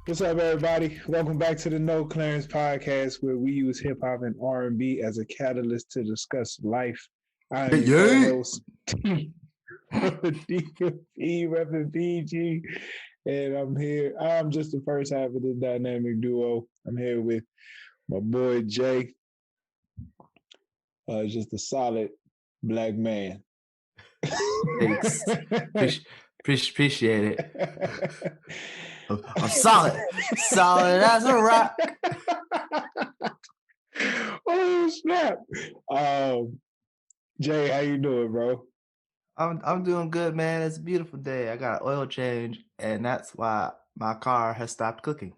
What's up, everybody? Welcome back to the No Clarence podcast, where we use hip hop and R&B as a catalyst to discuss life. I am your co-host, DFP repping PG, and I'm here. I'm just the first half of this dynamic duo. I'm here with my boy Jay, just a solid black man. Thanks. Appreciate it. I'm solid as a rock. Oh snap! Jay, how you doing, bro? I'm doing good, man. It's a beautiful day. I got an oil change, and that's why my car has stopped clicking.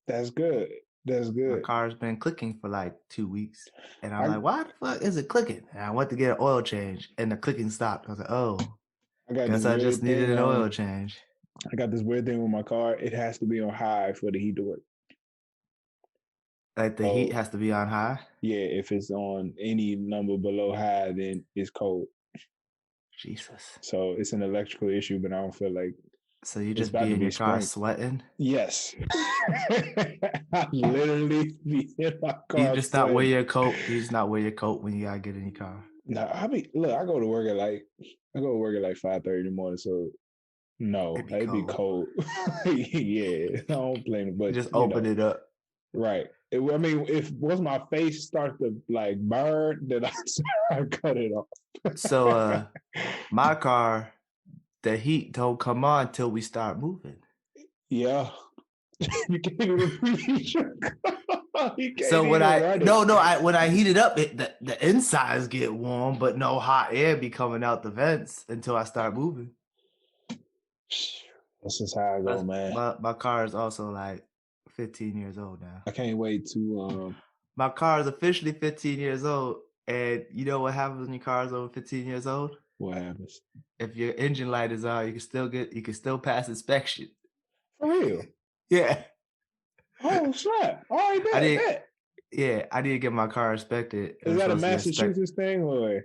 That's good. That's My good. car's been clicking for like 2 weeks, and I'm I like, why the fuck is it clicking? And I went to get an oil change, and the clicking stopped. I was like, oh, got this guess I just weird needed thing an oil on. change. I got this weird thing with my car. It has to be on high for the heat to work. Like the heat has to be on high. Yeah, if it's on any number below high, then it's cold. Jesus. So it's an electrical issue, but I don't feel like So you it's just about be to in be your car spring. sweating? Yes. I literally be in my car. You just not wear your coat. You just not wear your coat when you gotta get in your car. No, I go to work at like 5:30 in the morning, so no, it'd be cold. Yeah, I don't blame it, but just open it up. Right. I mean, if once my face starts to like burn, then I cut it off. So my car, the heat don't come on till we start moving. Yeah. You can't even preheat your car. You can't So when run it. when I heat it up, the insides get warm, but no hot air be coming out the vents until I start moving. This is how I go, man. My car is also like 15 years old now. I can't wait to My car is officially 15 years old, and you know what happens when your car is over 15 years old? What happens? If your engine light is on, you can still pass inspection. For real? Yeah. Oh snap! All right, bet. Yeah, I need to get my car inspected. Is that a Massachusetts thing or?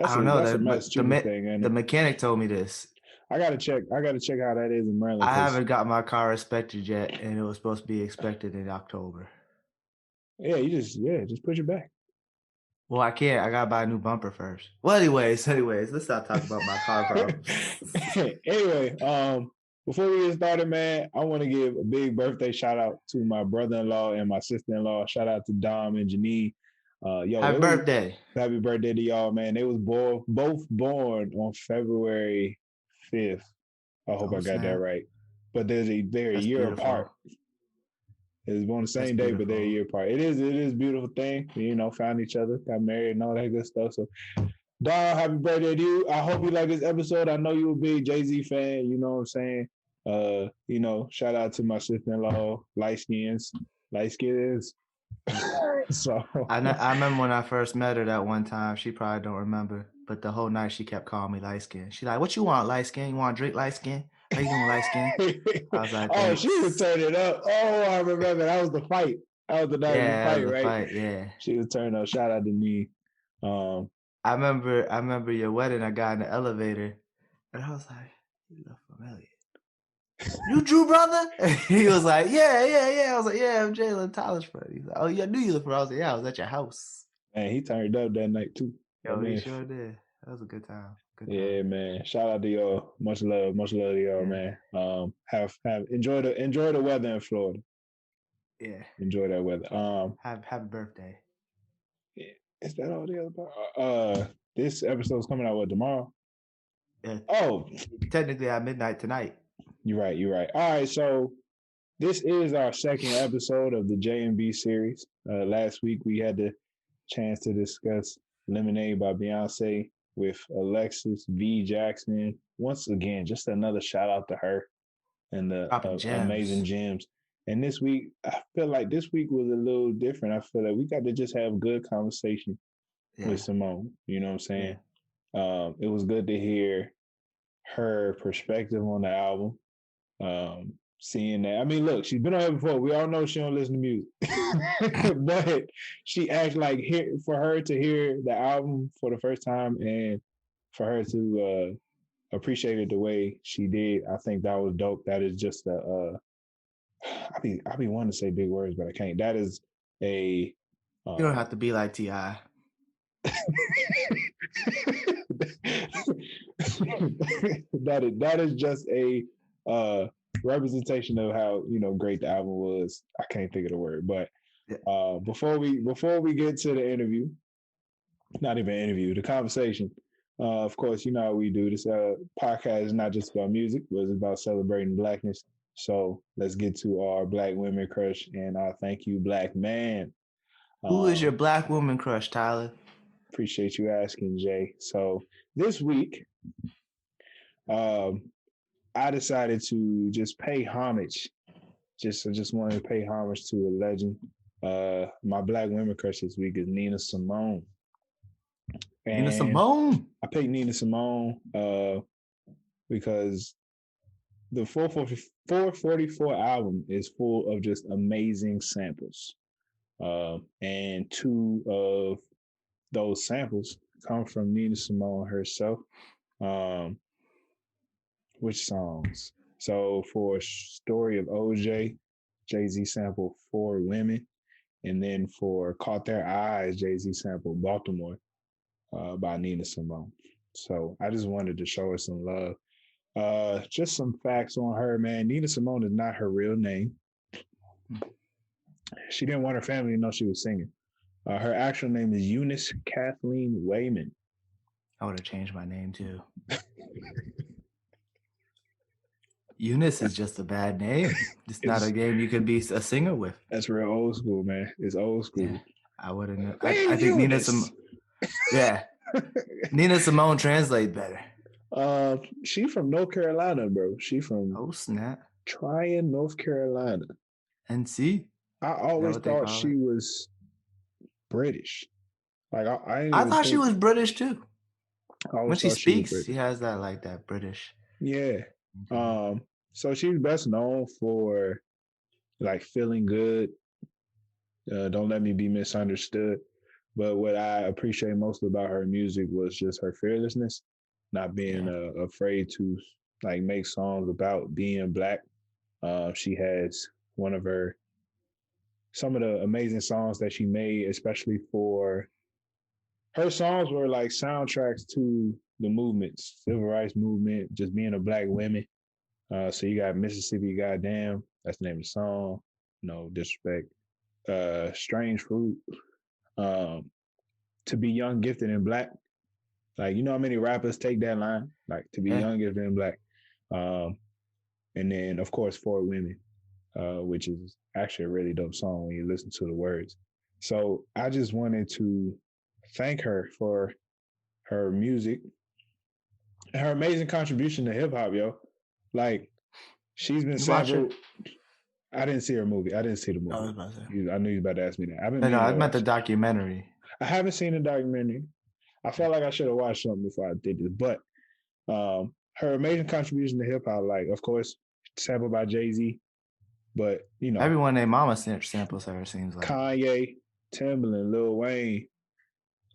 I don't know. That's a Massachusetts thing, ain't it? The mechanic told me this. I gotta check how that is in Maryland. I haven't got my car inspected yet, and it was supposed to be inspected in October. Yeah, just push it back. Well, I can't. I gotta buy a new bumper first. Well, anyways, let's not talk about my car problems. Anyway, before we get started, man, I want to give a big birthday shout out to my brother-in-law and my sister-in-law. Shout out to Dom and Janine. Happy birthday! Happy birthday to y'all, man. They was both born on February 5th. I hope I got that right. But they're a year apart. It was born the same day, but they're a year apart. It is a beautiful thing. You know, found each other, got married, and all that good stuff. So, Dom, happy birthday to you. I hope you like this episode. I know you're a big Jay-Z fan. You know what I'm saying? Shout out to my sister-in-law, light skins. So I remember when I first met her that one time. She probably don't remember, but the whole night she kept calling me light skin. She like, "What you want, light skin? You want to drink light skin? How you doing, light skin?" I was like, "Oh, she was turning up." Oh, I remember that was the fight. That was the night of the fight, right? Fight, yeah. She was turning up. Shout out to me. I remember your wedding. I got in the elevator, and I was like, "You look familiar." You Drew brother? He was like, yeah. I was like, yeah, I'm Jalen Tyler's friend. He's like, oh, yeah, I knew you looked for. I was like, yeah, I was at your house. Man, he turned up that night too. Yo, he sure did. That was a good time. Yeah, man. Shout out to y'all. Much love to y'all, man. Have enjoy the weather in Florida. Yeah. Enjoy that weather. Happy birthday. Yeah. Is that all the other this episode's coming out tomorrow? Yeah. Oh, technically at midnight tonight. You're right. All right, so this is our second episode of the J&B series. Last week we had the chance to discuss Lemonade by Beyonce with Alexis V. Jackson. Once again, just another shout out to her and the amazing gems. And this week, I feel like this week was a little different. I feel like we got to just have good conversation with Simone. You know what I'm saying? Yeah. It was good to hear her perspective on the album. Seeing that, I mean, look, she's been on here before. We all know she don't listen to music, but she acts like for her to hear the album for the first time and for her to appreciate it the way she did. I think that was dope. That is just I be wanting to say big words, but I can't. That is a You don't have to be like T.I. that is just a representation of how great the album was. I can't think of the word, but Yeah. before we get to the interview, not even interview, the conversation. Of course, you know how we do this. Podcast is not just about music, but it's about celebrating blackness. So let's get to our black women crush and our thank you, black man. Who is your black woman crush, Tyler? Appreciate you asking, Jay. So this week, um, I decided to just pay homage. I just wanted to pay homage to a legend. My black women crush this week is Nina Simone. Nina And Simone. I picked Nina Simone because the 444 album is full of just amazing samples. And two of those samples come from Nina Simone herself. Um, which songs? So for Story of OJ, Jay-Z sampled Four Women. And then for Caught Their Eyes, Jay-Z sampled Baltimore by Nina Simone. So I just wanted to show her some love. Just some facts on her, man. Nina Simone is not her real name. She didn't want her family to know she was singing. Her actual name is Eunice Kathleen Wayman. I would have changed my name too. Eunice is just a bad name. It's not a name you could be a singer with. That's real old school, man. It's old school. Yeah, I wouldn't. I think Nina Simone. Yeah, Nina Simone translate better. She from North Carolina, bro. She from snap, Tryon, North Carolina. NC. I always thought she was British. Like I thought she was British too. When she speaks, she has that like that British. Yeah. So she's best known for like Feeling Good. Don't Let Me Be Misunderstood. But what I appreciate most about her music was just her fearlessness, not being afraid to like make songs about being black. She has some of the amazing songs that she made, especially for her songs were like soundtracks to the movements, civil rights movement, just being a black woman. So you got Mississippi Goddamn, that's the name of the song. No disrespect. Strange Fruit. Um, to be young, gifted, and black. Like, you know how many rappers take that line? Like, to be young, gifted, and black. And then, of course, For Women, which is actually a really dope song when you listen to the words. So I just wanted to thank her for her music, her amazing contribution to hip hop, yo. Like, she's been sampled. I didn't see her movie. I didn't see the movie. I was about to say. I knew you were about to ask me that. I meant the documentary. I haven't seen the documentary. I felt like I should have watched something before I did this, but her amazing contribution to hip hop, like of course, sampled by Jay-Z, but you know, everyone named Mama samples her. Seems like Kanye, Timbaland, Lil Wayne.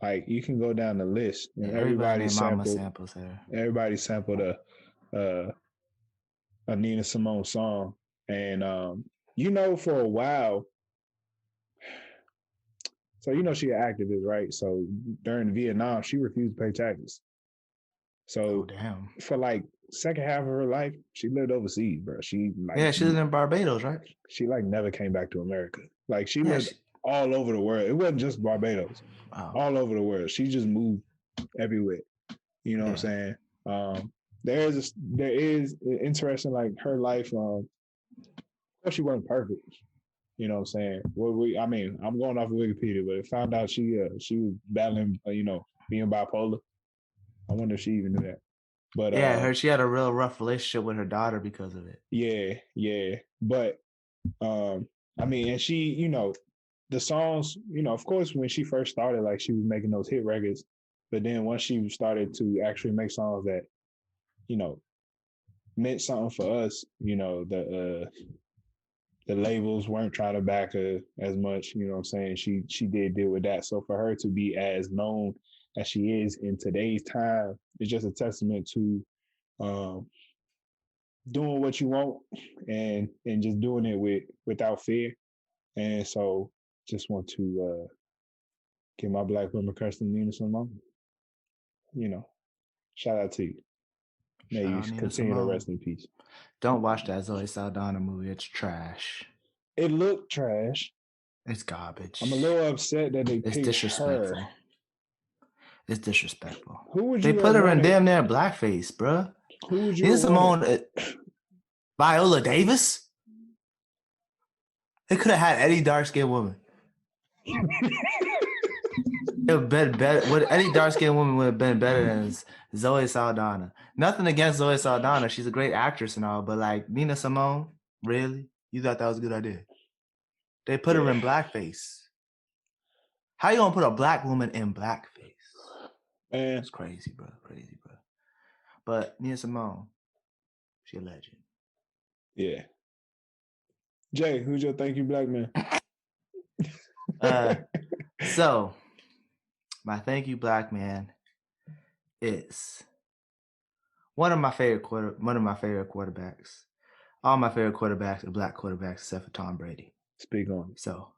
Like you can go down the list, and everybody samples her. Everybody sampled a Nina Simone song, and you know, for a while. So you know she an activist, right? So during Vietnam, she refused to pay taxes. So for like second half of her life, she lived overseas, bro. She lived in Barbados, right? She like never came back to America. Like she lived all over the world. It wasn't just Barbados. All over the world. She just moved everywhere. You know what I'm saying? There is interesting like her life. She wasn't perfect. You know what I'm saying? I mean, I'm going off of Wikipedia, but it found out she was battling, being bipolar. I wonder if she even knew that. But she had a real rough relationship with her daughter because of it. Yeah. But I mean, and she, the songs, of course, when she first started, like she was making those hit records. But then once she started to actually make songs that, meant something for us, the labels weren't trying to back her as much, you know what I'm saying? She did deal with that. So for her to be as known as she is in today's time, it's just a testament to doing what you want and just doing it without fear. And so just want to give my black women Kirsten Nina Simone. You know, shout out to you. May Shout you out Nina continue to Simone. rest in peace. Don't watch that Zoe Saldana movie. It's trash. It looked trash. It's garbage. I'm a little upset that they It's picked disrespectful. her. It's disrespectful. Who would They you put have her in wanted? damn near blackface, bruh. Who would you Nina have wanted? Simone, Viola Davis. They could have had any dark skinned woman. It would have been better. Any dark skinned woman would have been better than Zoe Saldana. Nothing against Zoe Saldana. She's a great actress and all, but like Nina Simone, really? You thought that was a good idea? They put her in blackface. How you gonna put a black woman in blackface? Man, It's crazy, bro. Crazy, bro. But Nina Simone, she a legend. yeah. Jay, who's your thank you black man? So my thank you black man is one of my favorite quarterbacks. All my favorite quarterbacks are black quarterbacks except for Tom Brady. Speak on it. So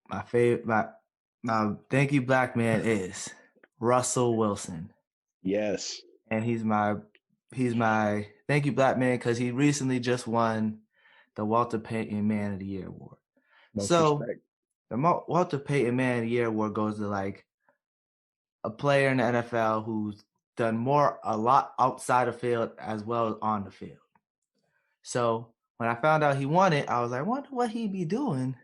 my thank you black man is Russell Wilson. Yes. And he's my thank you black man because he recently just won the Walter Payton Man of the Year award. Most so respect. The Walter Payton Man of the Year award goes to like a player in the NFL who's done a lot outside the field as well as on the field. So when I found out he won it, I was like, I wonder what he'd be doing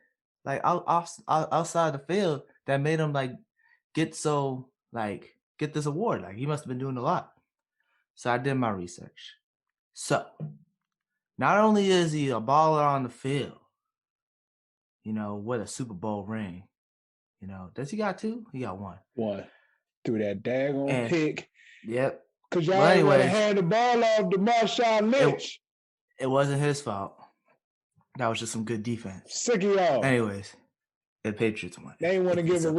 like outside the field that made him like get this award. Like he must have been doing a lot. So I did my research. So not only is he a baller on the field, with a Super Bowl ring, does he got two? He got one. One. Threw that daggone pick. Yep. Because y'all ain't want to hand the ball off to Marshawn Lynch. It wasn't his fault. That was just some good defense. Sick of y'all. Anyways, the Patriots won. They ain't want to give a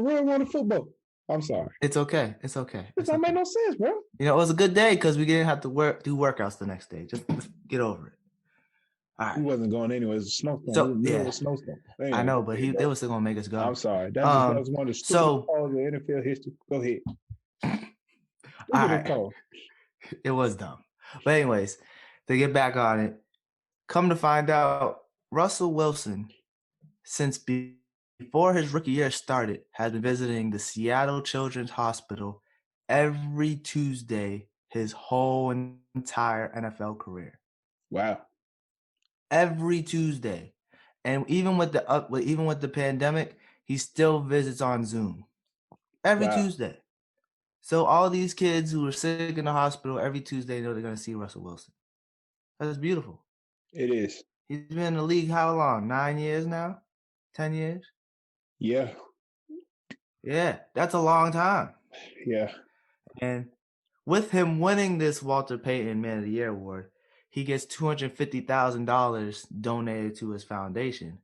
real one to football. I'm sorry. It's okay. It's okay. This don't make no sense, bro. It was a good day because we didn't have to do workouts the next day. Just get over it. All right. He wasn't going anywhere. It was a snowstorm. It was a snowstorm. Anyway, I know, but they were still gonna make us go. I'm sorry. That was one of the stupidest calls in NFL history. Go ahead. All right. It was dumb. But anyways, to get back on it, come to find out, Russell Wilson, since before his rookie year started, has been visiting the Seattle Children's Hospital every Tuesday his whole entire NFL career. Wow. Every Tuesday. And even with the pandemic, he still visits on Zoom. Every Tuesday. So all these kids who are sick in the hospital, every Tuesday know they're going to see Russell Wilson. That's beautiful. It is. He's been in the league how long? 9 years now? 10 years? Yeah. Yeah, that's a long time. Yeah. And with him winning this Walter Payton Man of the Year award, he gets $250,000 donated to his foundation,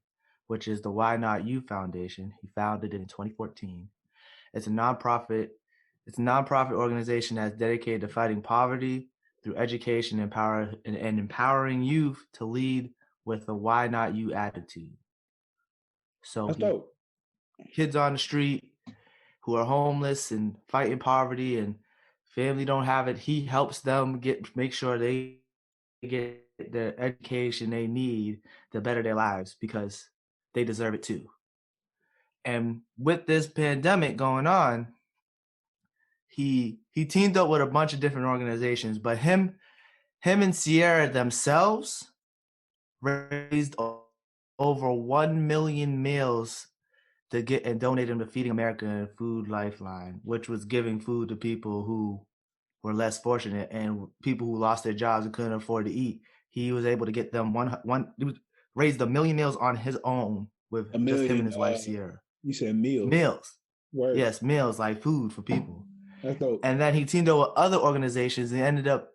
which is the Why Not You Foundation. He founded it in 2014. It's a nonprofit organization that's dedicated to fighting poverty through education and empowering youth to lead with a why not you attitude. So that's dope. Kids on the street who are homeless and fighting poverty and family don't have it, he helps them make sure they get the education they need to better their lives because they deserve it too. And with this pandemic going on, he teamed up with a bunch of different organizations, but him and Sierra themselves raised over 1 million meals to get and donate them to Feeding America and Food Lifeline, which was giving food to people who were less fortunate and people who lost their jobs and couldn't afford to eat. He was able to get them raised 1 million meals on his own with just him and his wife Sierra. You said meals. Meals. Word. Yes, meals, like food for people. That's dope. And then he teamed up with other organizations and ended up,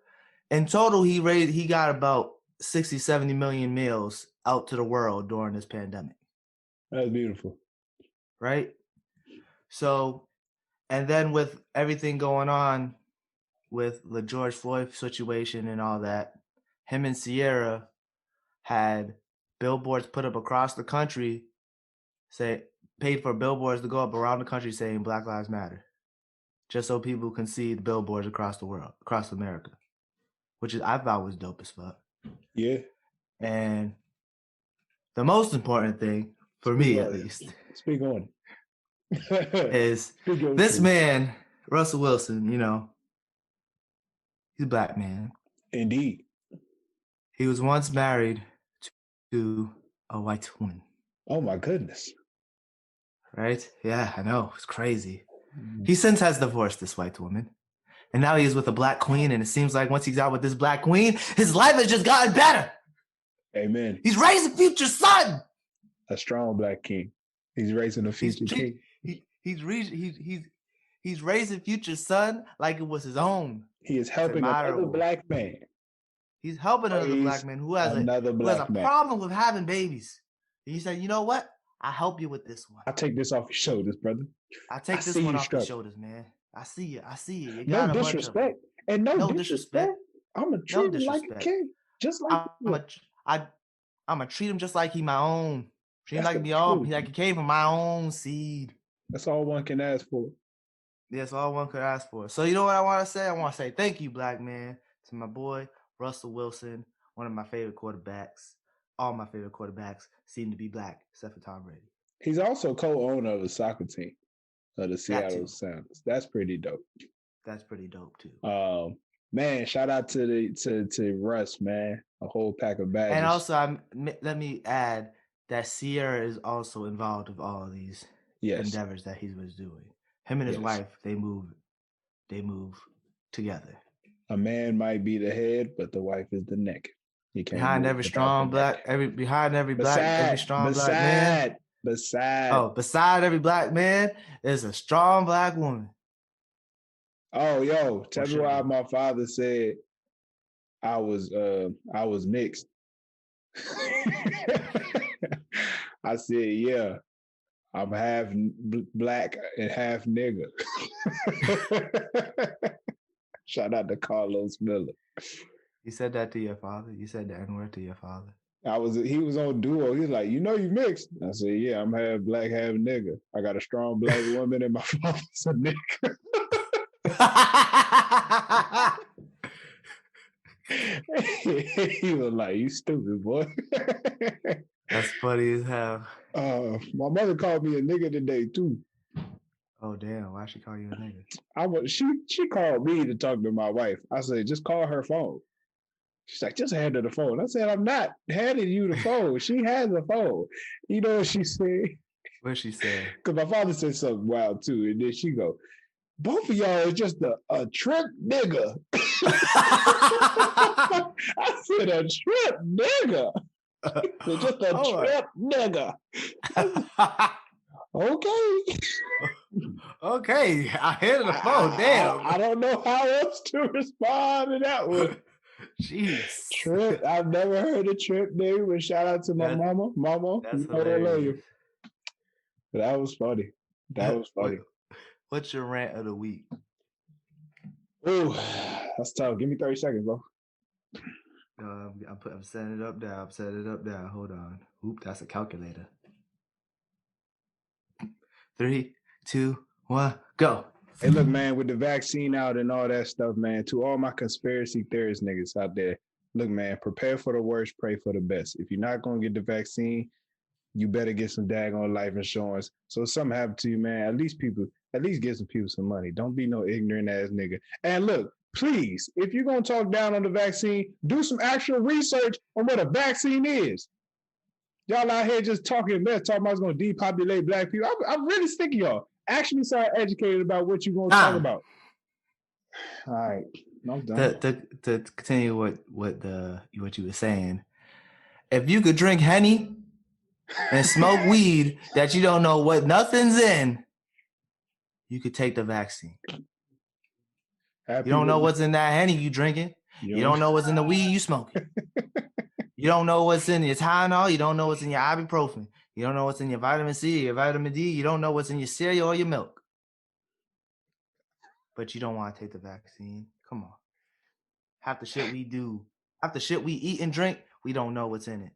in total, he got about 60, 70 million meals out to the world during this pandemic. That's beautiful. Right? So, and then with everything going on with the George Floyd situation and all that, him and Sierra had billboards put up across the country, paid for billboards to go up around the country saying Black Lives Matter, just so people can see the billboards across the world, across America, which I thought was dope as fuck. Yeah. And the most important thing, for me at least, speak on is this man, Russell Wilson, he's a black man. Indeed. He was once married to a white woman. Oh my goodness. Right? Yeah, I know. It's crazy. He since has divorced this white woman. And now he is with a black queen. And it seems like once he's out with this black queen, his life has just gotten better. Amen. He's raising future son. A strong black king. He's raising a future king. He's raising future son like it was his own. He is helping another black man. He's helping another black man who has a problem with having babies. And he said, you know what? I'll help you with this one. I'll take this off your shoulders, brother. I'll take this one off your shoulders, man. I see you. You no disrespect. And no disrespect. I'm going to treat him like a king. Just like I'm going to treat him just like he my own. Treat him like me all. Like he came from my own seed. That's all one can ask for. That's all one could ask for. So you know what I want to say? I want to say thank you, black man, to my boy, Russell Wilson, one of my favorite quarterbacks. All my favorite quarterbacks seem to be black, except for Tom Brady. He's also co-owner of a soccer team, of the Seattle Sounders. That's pretty dope. That's pretty dope too. Man, shout out to Russ, man. A whole pack of badges. And also, let me add that Sierra is also involved with all of these endeavors that he was doing. Him and his wife, they move together. A man might be the head, but the wife is the neck. Behind every strong black man. Beside every black man is a strong black woman. Oh, yo, tell me why my father said I was mixed. I said, yeah, I'm half black and half nigga. Shout out to Carlos Miller. You said that to your father? You said the N-word to your father? He was on Duo. He's like, you mixed. I said, yeah, I'm half black, half nigga. I got a strong black woman and my father's a nigga. He was like, you stupid boy. That's funny as hell. My mother called me a nigga today too. Oh damn! Why she call you a nigga? She called me to talk to my wife. I said, just call her phone. She's like, just hand her the phone. I said, I'm not handing you the phone. She has a phone. You know what she said? What she said? Because my father said something wild too, and then she go, both of y'all is just a trip nigga. I said, a trip nigga. Just a trip nigga. Okay. Okay. I handed the phone. Damn. I don't know how else to respond to that one. Jeez. Trip. I've never heard a trip name, but shout out to my mama. Mama, that's hilarious. I love you. But that was funny. What's your rant of the week? Ooh, that's tough. Give me 30 seconds, bro. I'm setting it up now. Hold on. Oop, that's a calculator. 3, 2, 1, go. Hey, look, man, with the vaccine out and all that stuff, man, to all my conspiracy theorist niggas out there, look, man, prepare for the worst, pray for the best. If you're not going to get the vaccine, you better get some daggone life insurance. So if something happened to you, man, at least give some people some money. Don't be no ignorant ass nigga. And look, please, if you're going to talk down on the vaccine, do some actual research on what a vaccine is. Y'all out here just talking about it's going to depopulate black people. I'm really sick of y'all. Actually start educated about what you're going to talk about. All right. I'm done. To continue what you were saying, if you could drink Henny and smoke weed that you don't know what nothing's in, you could take the vaccine. You don't know what's in that Henny you drinking. You don't know what's in the weed you smoking. You don't know what's in your Tylenol. You don't know what's in your ibuprofen. You don't know what's in your vitamin C, your vitamin D. You don't know what's in your cereal or your milk. but you don't want to take the vaccine. Come on. Half the shit we do, half the shit we eat and drink, we don't know what's in it.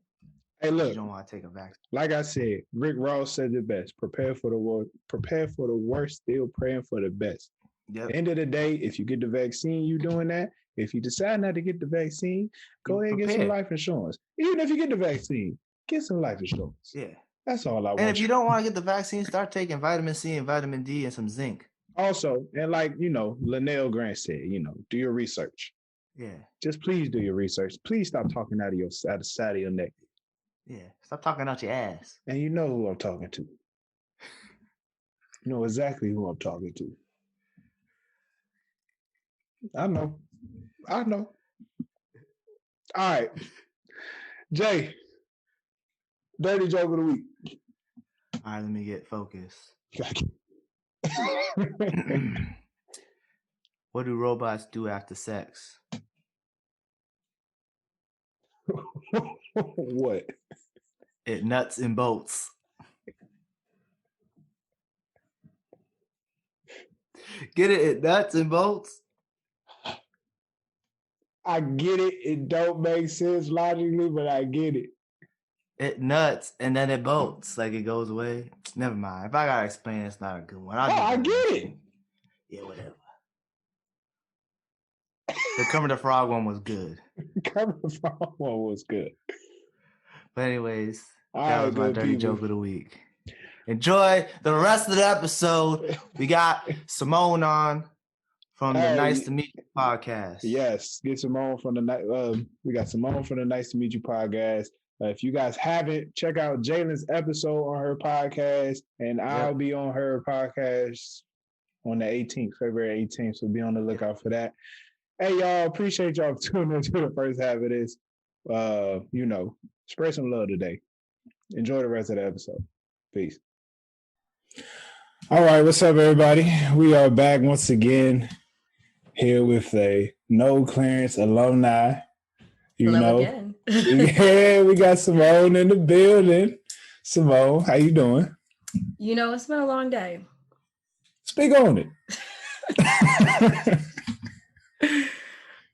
Hey, You look, don't want to take a vaccine. like I said, Rick Ross said it best. Prepare for the worst, still praying for the best. Yep. End of the day, if you get the vaccine, you doing that. If you decide not to get the vaccine, go ahead and get some life insurance. Even if you get the vaccine, get some life insurance. Yeah. That's all I want. And if you don't want to get the vaccine, start taking vitamin C and vitamin D and some zinc. Also, and like, Linnell Grant said, do your research. Yeah. Just please do your research. Please stop talking out of the side of your neck. Yeah. Stop talking out your ass. And you know who I'm talking to. You know exactly who I'm talking to. I know. All right. Jay, dirty joke of the week. All right, let me get focused. What do robots do after sex? What? It nuts and bolts. Get it? It nuts and bolts? I get it. It don't make sense logically, but I get it. It nuts and then it bolts. Like it goes away. Never mind. If I gotta explain, it's not a good one. I get it. Yeah, whatever. The Kermit the Frog one was good. Kermit the Frog one was good. But anyways, that was my dirty joke of the week. Enjoy the rest of the episode. We got Simone on from the Nice to Meet You podcast. Yes, get Simone from the we got Simone from the Nice to Meet You podcast. If you guys haven't, check out Jalen's episode on her podcast, and I'll be on her podcast on the 18th, February 18th. So be on the lookout for that. Hey, y'all, appreciate y'all tuning into the first half of this. Spread some love today. Enjoy the rest of the episode. Peace. All right, what's up, everybody? We are back once again here with a no clearance alumni. Again. Yeah, we got Simone in the building. Simone, how you doing? It's been a long day. Speak on it.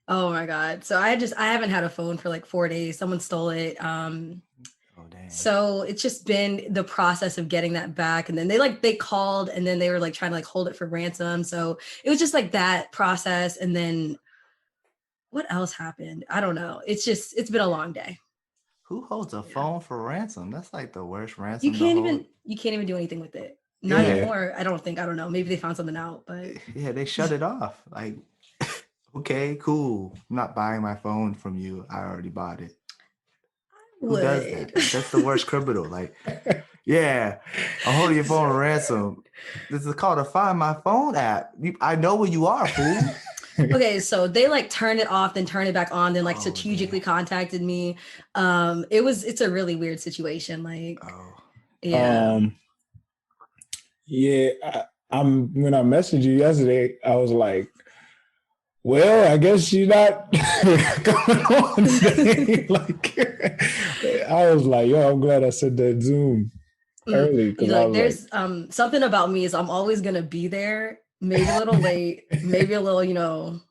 Oh my God. So I haven't had a phone for like 4 days. Someone stole it. So it's just been the process of getting that back. And then they called and then they were like trying to like hold it for ransom. So it was just like that process. And then what else happened? I don't know. It's been a long day. Who holds a phone for ransom? That's like the worst ransom. You can't even do anything with it. Not anymore. I don't know. Maybe they found something out, but yeah, they shut it off. Like, okay, cool. I'm not buying my phone from you. I already bought it. Who does that? That's the worst criminal. Like, yeah, I'm holding your phone for ransom. This is called a Find My Phone app. I know where you are, fool. Okay, so they like turned it off, then turned it back on, then like strategically contacted me. It's a really weird situation. Like, when I messaged you yesterday, I was like, well, I guess she's not coming on today. I was like, yo, I'm glad I said that Zoom early. There's something about me is I'm always gonna be there, maybe a little late, maybe a little,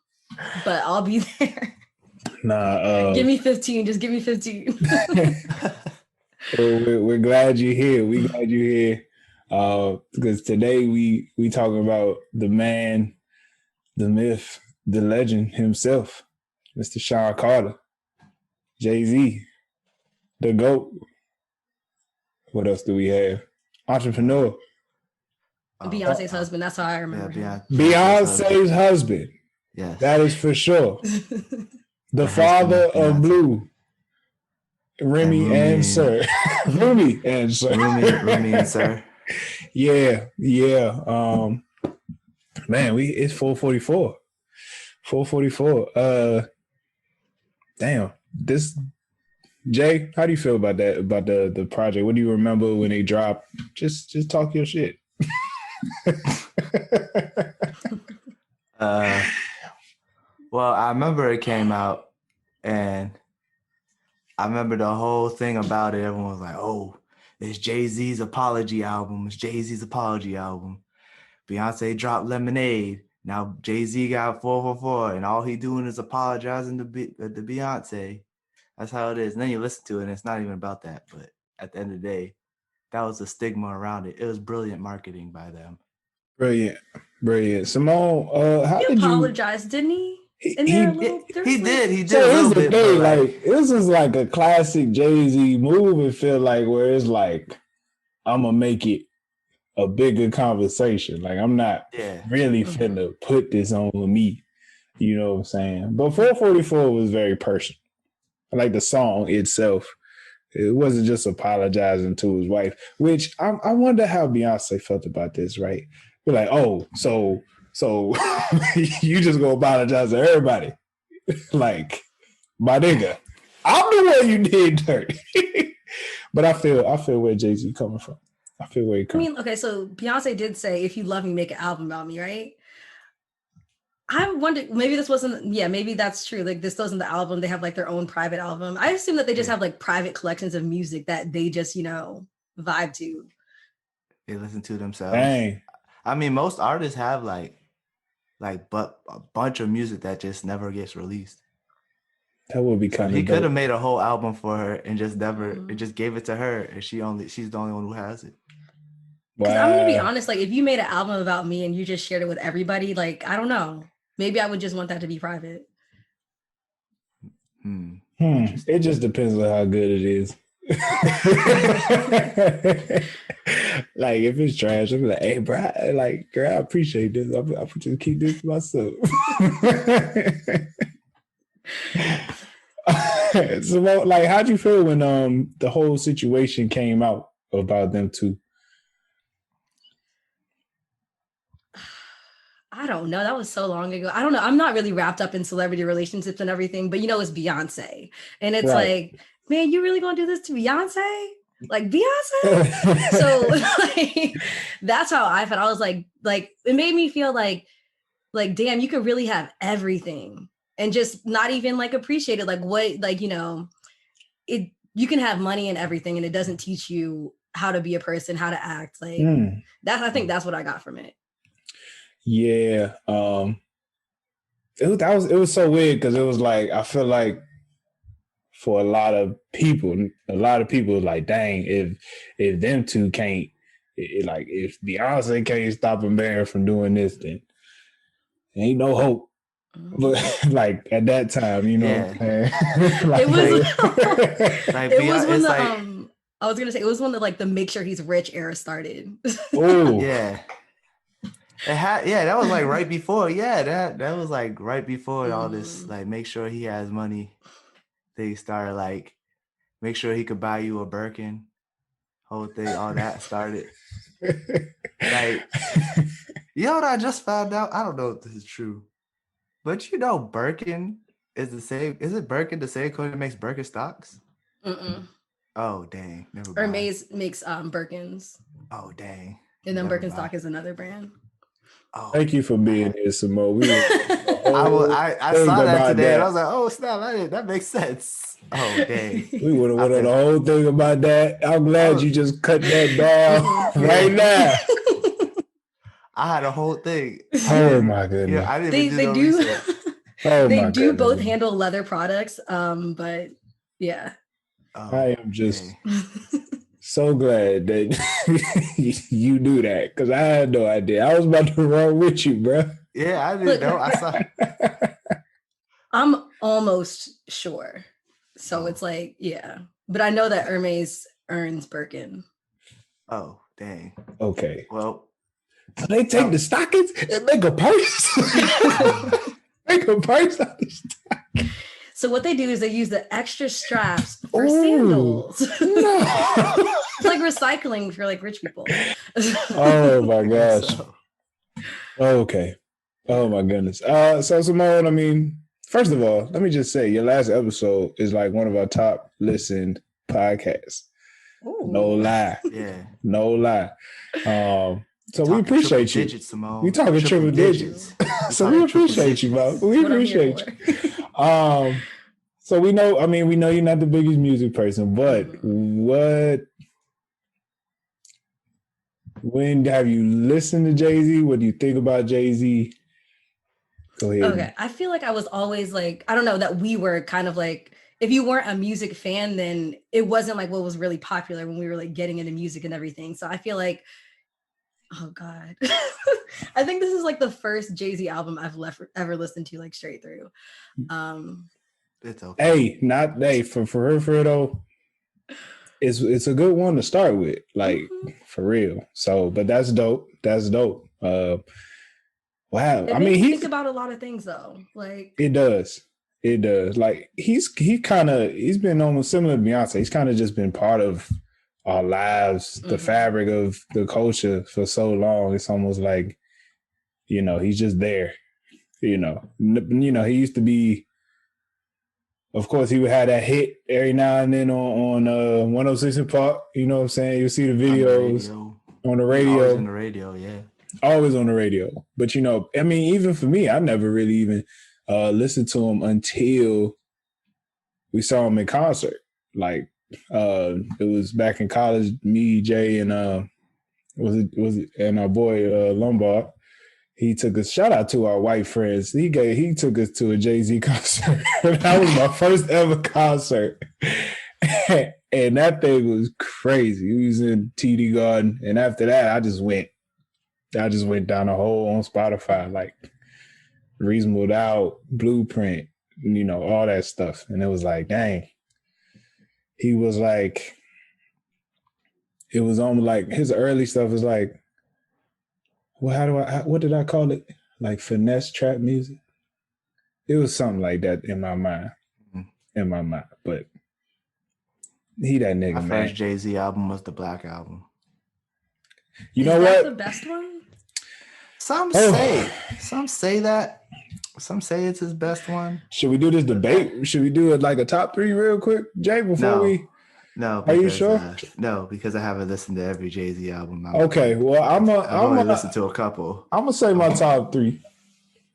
but I'll be there. Nah, give me 15. Just give me 15. Well, we're glad you're here. We glad you're here. Because today we talking about the man, the myth, the legend himself, Mr. Sean Carter, Jay-Z, the GOAT. What else do we have? Entrepreneur. Beyonce's husband. That's how I remember him. Beyonce's husband. Yes. That is for sure. The father of Blue. Remy and Sir. Remy and Sir. Remy and Sir. Yeah. Man, it's 4:44. 4:44. Damn. Jay, how do you feel about that? About the project? What do you remember when they dropped? Just talk your shit. Well, I remember it came out, and I remember the whole thing about it. Everyone was like, "Oh, it's Jay-Z's apology album. It's Jay-Z's apology album." Beyonce dropped Lemonade. Now Jay-Z got 444, and all he doing is apologizing to Beyonce. That's how it is. And then you listen to it, and it's not even about that. But at the end of the day, that was the stigma around it. It was brilliant marketing by them. Brilliant. Simone, how He did you? apologized, didn't he? He, In there a little. There was He did so a here's little the bit, thing, but like this is like a classic Jay-Z move. It feel like where it's like I'm gonna make it a bigger conversation. Like I'm not really finna put this on me. You know what I'm saying? But 444 was very personal. Like the song itself. It wasn't just apologizing to his wife, which I wonder how Beyonce felt about this, right? We're like, oh, so you just gonna apologize to everybody. Like, my nigga, I'm the one you did dirt. But I feel where Jay-Z coming from. I feel where he coming. I mean, okay, so Beyonce did say, if you love me, make an album about me, right? I wonder, maybe this wasn't, maybe that's true. Like this wasn't the album. They have like their own private album. I assume that they just have like private collections of music that they just, vibe to. They listen to themselves. Dang. I mean, most artists have but a bunch of music that just never gets released. That would be kind of. He could have made a whole album for her and just never, it just gave it to her, and she's the only one who has it. Because I'm gonna be honest, like if you made an album about me and you just shared it with everybody, like I don't know, maybe I would just want that to be private. It just depends on how good it is. Like if it's trash, I'm like, hey, bro, girl, I appreciate this. I'll just keep this to myself. So, like, how'd you feel when the whole situation came out about them two? I don't know. That was so long ago. I don't know. I'm not really wrapped up in celebrity relationships and everything, but it's Beyonce. And it's like, man, you really gonna do this to Beyonce? Like Beyonce? So like that's how I felt. I was like it made me feel like damn, you could really have everything and just not even like appreciate it. Like what, like, you can have money and everything and it doesn't teach you how to be a person, how to act. Like I think that's what I got from it. Yeah. It was so weird because it was like, I feel like for a lot of people like, dang, if them two can't, like if Beyonce can't stop a man from doing this, then ain't no hope. But like at that time, like, it was when the I was gonna say it was when the like the make sure he's rich era started. Oh yeah. That was like right before. Yeah, that was like right before all this, like make sure he has money. They started like make sure he could buy you a Birkin. Whole thing, all that started. Like, you know what I just found out? I don't know if this is true. But Birkin is the same. Is it Birkin the same company that makes Birkenstocks? Oh dang. Never mind. Hermes makes Birkins. Oh dang. And then Birkenstock is another brand. Oh, thank you for being here, Simone. I saw that today and I was like, oh snap, that makes sense. Oh dang. We would have went on the whole thing about that. I'm glad you just cut that down right now. I had a whole thing. Oh my goodness. I didn't even do no research. They do both handle leather products, but yeah. I am just so glad that you knew that because I had no idea. I was about to run with you, bro. Yeah, I didn't know. I saw. I'm almost sure. So it's like, yeah. But I know that Hermes earns Birkin. Oh, dang. Okay. Well. So they take the stockings and make a purse? Make a purse out of the stockings. So what they do is they use the extra straps for sandals. No. It's like recycling for like rich people. Oh my gosh. Okay. Oh my goodness. So Simone, I mean, first of all, let me just say your last episode is like one of our top listened podcasts. Ooh. No lie. Yeah. No lie. So we appreciate you. Digits, Simone. We talking triple digits. So we appreciate you, bro. We appreciate you. So we know you're not the biggest music person, but when have you listened to Jay-Z? What do you think about Jay-Z? Go ahead. Okay, I feel like I was always like, I don't know, that we were kind of like, if you weren't a music fan, then it wasn't like what was really popular when we were like getting into music and everything. So I feel like, oh God, I think this is like the first Jay-Z album I've ever listened to like straight through. It's okay. Hey, for real though, it's a good one to start with, like for real. So, but that's dope. That's dope. Wow. It made me think about a lot of things though. Like it does. It does. Like he's been almost similar to Beyonce. He's kind of just been part of our lives, the fabric of the culture for so long. It's almost like, he's just there. He used to be, of course, he would have that hit every now and then on 106 in Park. You know what I'm saying? You see the videos on the radio. Always on the radio, yeah. Always on the radio. But, I mean, even for me, I never really even listened to him until we saw him in concert. Like, it was back in college, me, Jay, and and our boy Lombard. He took us, shout out to our white friends. He took us to a Jay-Z concert. That was my first ever concert. And that thing was crazy. We was in TD Garden. And after that, I just went down the hole on Spotify, like Reasonable Doubt, Blueprint, all that stuff. And it was like, dang. He was like, it was almost like his early stuff is like, well, what did I call it? Like finesse trap music? It was something like that in my mind. But he that nigga, my man. first Jay-Z album was the Black Album. You know what? Is that what? the best one? Some say that. Some say it's his best one. Should we do this debate? Should we do it like a top 3 real quick, Jay, before we... No, because, are you sure? No, because I haven't listened to every Jay-Z album. Okay, well, I've only listened to a couple. I'm gonna say my top 3.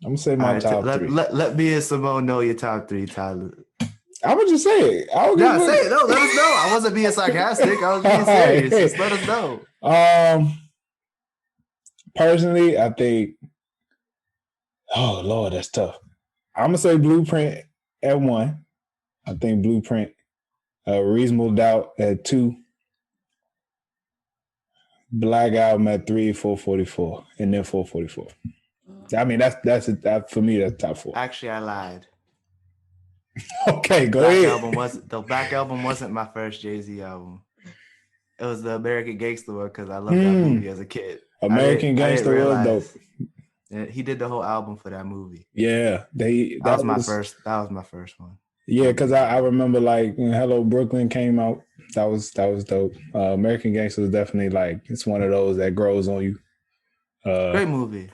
I'm gonna say my top 3. Let me and Simone know your top 3, Tyler. I'm gonna just say it. Say it. No, let us know. I wasn't being sarcastic. I was being serious. Just let us know. Personally, I think. Oh Lord, that's tough. I'm gonna say Blueprint at 1. I think Blueprint. Reasonable Doubt at 2. Black Album at 3, 444, and then 444. I mean, that's for me. That's top 4. Actually, I lied. Okay, go ahead. The Black Album wasn't my first Jay-Z album. It was the American Gangster one because I loved that movie as a kid. American Gangster was dope. He did the whole album for that movie. Yeah, that was my first. That was my first one. Yeah, because I remember like when Hello Brooklyn came out, that was dope. American Gangster was definitely like, it's one of those that grows on you. Great movie.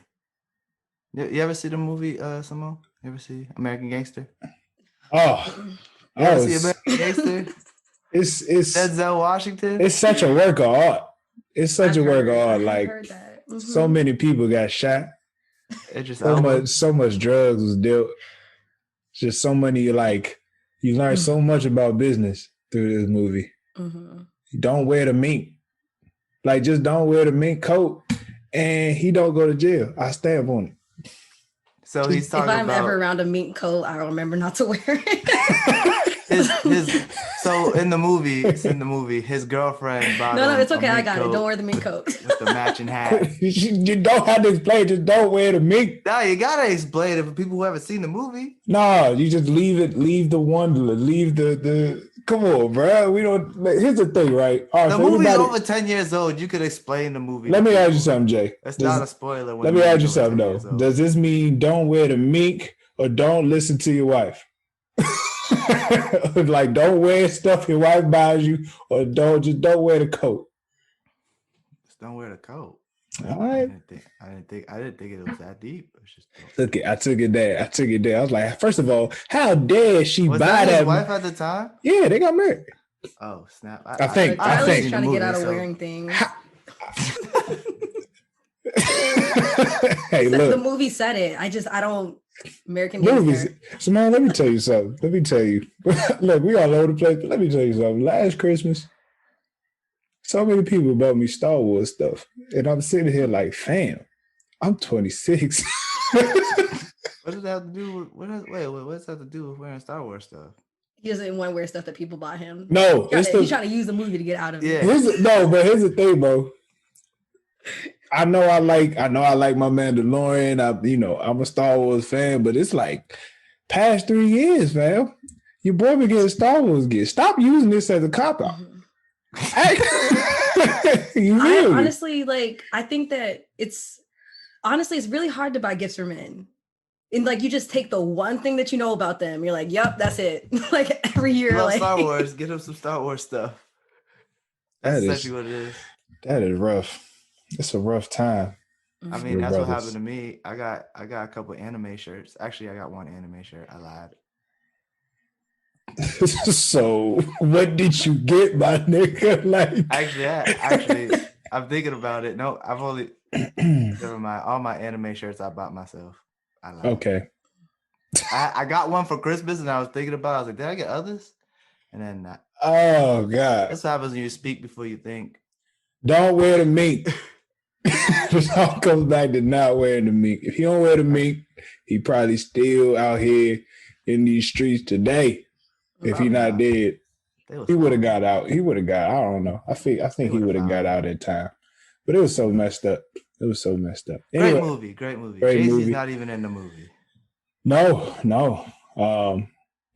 You ever see the movie, Simone? You ever see American Gangster? Oh, you ever see American Gangster? It's Denzel Washington. It's such a work of art. It's such a work of art. Like so many people got shot. So much drugs was dealt. Just so many, like, you learn so much about business through this movie. Don't wear the mink. Like, just don't wear the mink coat, and he don't go to jail. I stamp on it. So he's talking about... If I'm ever around a mink coat, I'll remember not to wear it. So in the movie, his girlfriend bought No, it's okay. I got it. Don't wear the mink coat. With the matching hat. You don't have to explain. Just don't wear the mink. No, you gotta explain it for people who haven't seen the movie. No, you just leave it. Leave the wonderland. Leave the. Come on, bro. We don't. Here's the thing, right? The movie's over 10 years old. You could explain the movie. Let me ask you something, Jay. That's not a spoiler. Let me ask you something though. Does this mean don't wear the mink or don't listen to your wife? Like, don't wear stuff your wife buys you, or don't wear the coat. Just don't wear the coat. All right. I didn't think it was that deep. I took it there. I was like, first of all, how dare she buy that? Was his wife at the time? Yeah, they got married. Oh snap! I think. I was trying to get out of wearing things. Hey, look. The movie said it. I don't. American movies. Simone, let me tell you something. Look, we all over the place, but let me tell you something. Last Christmas, so many people bought me Star Wars stuff, and I'm sitting here like, fam, I'm 26. What does that have to do with what does that have to do with wearing Star Wars stuff? He doesn't want to wear stuff that people buy him. No, He's trying to use the movie to get out of it. Yeah. Here's the thing, bro. I know I like my Mandalorian. I'm a Star Wars fan, but it's like past 3 years, fam. Your boy been getting Star Wars gifts. Stop using this as a cop out. I honestly I think that it's really hard to buy gifts for men. And like you just take the one thing that you know about them. You're like, yep, that's it. Like every year, love Star Wars. Get him some Star Wars stuff. That's essentially what it is. That is rough. It's a rough time. I mean, that's what happened to me. I got a couple anime shirts. Actually, I got one anime shirt. I lied. So what did you get, my nigga? Like actually, I'm thinking about it. No, I've only never mind. All my anime shirts I bought myself. I lied. Okay. I got one for Christmas, and I was thinking about it. I was like, did I get others? And then oh god, that's what happens when you speak before you think. Don't wear the mink. It all comes back to not wearing the mink. If he don't wear the mink, he probably still out here in these streets today. If he not dead, he would have got out. He would have got. I don't know. I think he would have got out at time. But it was so messed up. It was so messed up. Anyway, great movie. Jay-Z's not even in the movie. No.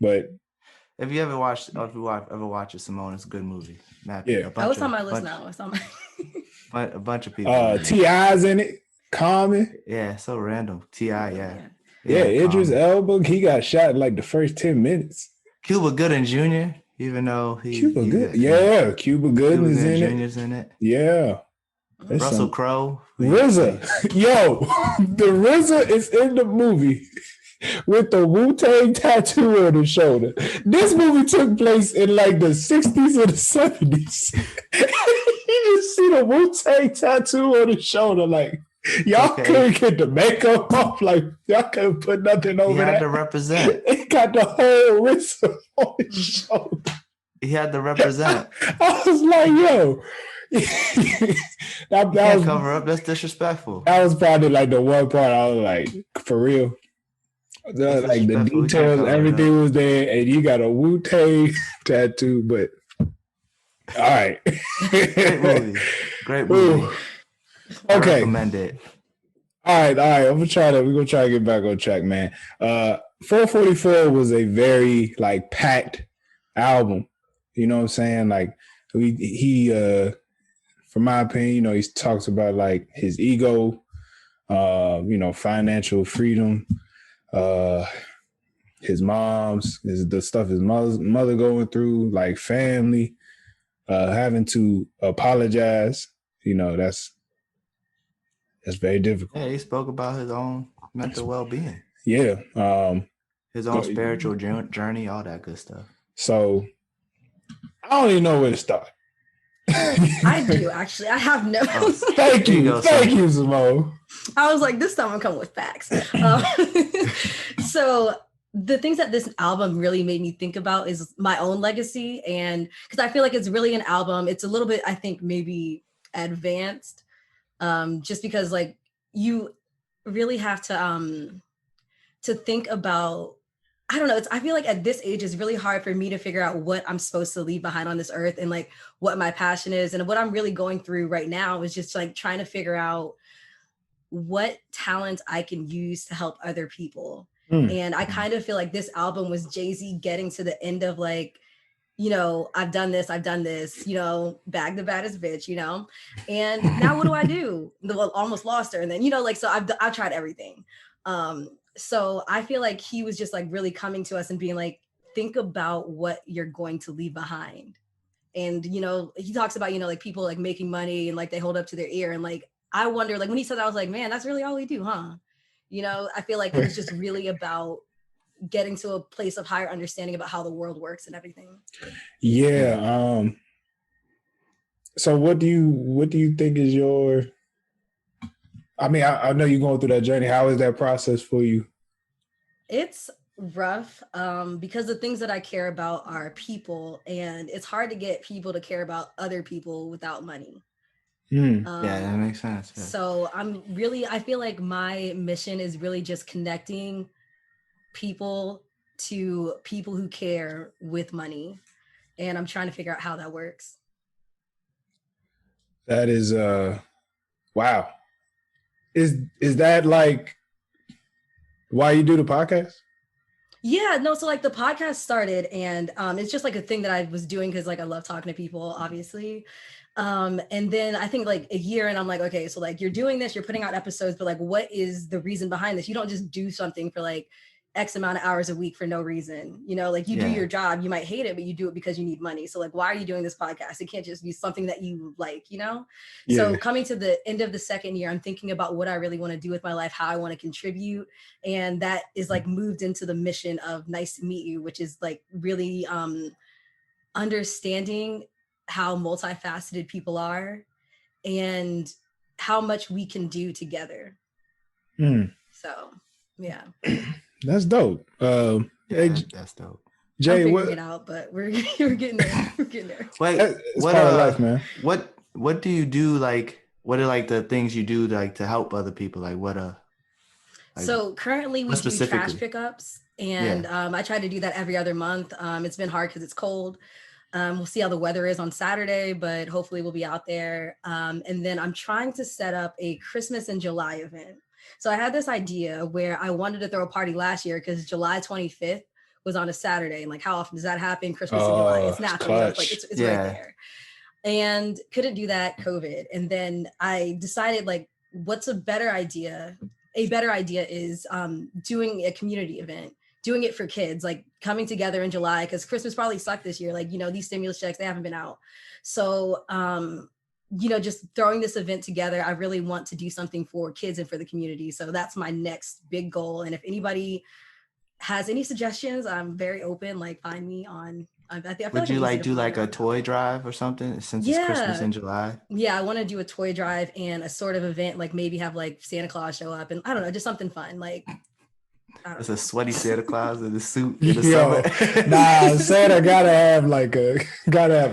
But if you ever watch it, Simone, it's a good movie. Yeah, that was on my list now. It's on my. A bunch of people. T.I.'s in it. Common. Yeah, so random. T.I. Yeah, Idris Elba. He got shot in like the first 10 minutes. Cuba Gooding Jr. Even though Cuba Gooding is in it. Jr.'s in it. Yeah. Russell Crowe. RZA. Yo, the RZA is in the movie with the Wu-Tang tattoo on his shoulder. This movie took place in like the 60s or the 70s. You just see the Wu-Tang tattoo on his shoulder. Like, y'all couldn't get the makeup off. Like, y'all couldn't put nothing over that. He had to represent. It got the whole RZA on his shoulder. He had to represent. I was like, yo. that was, cover up. That's disrespectful. That was probably like the one part I was like, for real. Like the details, everything was there, and you got a Wu-Tang tattoo. But all right, great movie. Okay, I recommend it. All right. We're gonna try to get back on track, man. 444 was a very like packed album. You know what I'm saying? Like he from my opinion, he talks about like his ego, financial freedom, his mom's, the stuff his mother going through, like family, having to apologize. That's very difficult. Yeah, he spoke about his own mental well-being. Yeah. His own spiritual journey, all that good stuff. So I don't even know where to start. I do actually. I have no. Thank you, Simone. I was like, this time I'm coming with facts. So the things that this album really made me think about is my own legacy, and because I feel like it's really an album. It's a little bit, I think, maybe advanced, just because like you really have to think about. I don't know. I feel like at this age, it's really hard for me to figure out what I'm supposed to leave behind on this earth and like what my passion is. And what I'm really going through right now is just like trying to figure out what talents I can use to help other people. And I kind of feel like this album was Jay-Z getting to the end of like, I've done this, bag the baddest bitch, and now what do I do? Well, almost lost her. And then, so I've tried everything. So I feel like he was just like really coming to us and being like, think about what you're going to leave behind. And, he talks about, like people like making money and like they hold up to their ear. And like, I wonder, like when he said that, I was like, man, that's really all we do, huh? I feel like it was just really about getting to a place of higher understanding about how the world works and everything. Yeah. So what do you think is your, I mean, I know you're going through that journey. How is that process for you? It's rough because the things that I care about are people, and it's hard to get people to care about other people without money. Yeah, that makes sense. Yeah. So I feel like my mission is really just connecting people to people who care with money. And I'm trying to figure out how that works. That is wow. Is that like why you do the podcast? Yeah, no, so like the podcast started and it's just like a thing that I was doing because like I love talking to people, obviously. And then I think like a year and I'm like, okay, so like you're doing this, you're putting out episodes, but like what is the reason behind this? You don't just do something for like X amount of hours a week for no reason. You know, like you do your job, you might hate it, but you do it because you need money. So like, why are you doing this podcast? It can't just be something that you like, you know? Yeah. So coming to the end of the second year, I'm thinking about what I really want to do with my life, how I want to contribute. And that is like moved into the mission of Nice to Meet You, which is like really understanding how multifaceted people are and how much we can do together. So yeah. That's dope. That's dope. Jay, I'm figuring it out, but we're getting there. We're getting there. Wait, it's part of life, man. What do you do? Like, what are like the things you do like to help other people? Like, So currently we do trash pickups, and I try to do that every other month. It's been hard because it's cold. We'll see how the weather is on Saturday, but hopefully we'll be out there. And then I'm trying to set up a Christmas in July event. So I had this idea where I wanted to throw a party last year because July 25th was on a Saturday. And like, how often does that happen? Christmas in July. It's natural. You know, it's like, it's right there. And couldn't do that, COVID. And then I decided like, what's a better idea? A better idea is doing a community event, doing it for kids, like coming together in July, because Christmas probably sucked this year. Like, you know, these stimulus checks, they haven't been out. So, you know, just throwing this event together, I really want to do something for kids and for the community. So that's my next big goal. And if anybody has any suggestions, I'm very open. Like, find me on. Would you like do like a toy drive or something since it's Christmas in July? Yeah, I want to do a toy drive and a sort of event, like maybe have like Santa Claus show up and I don't know, just something fun. Like, it's a sweaty Santa Claus in the suit in the summer. Nah, Santa gotta have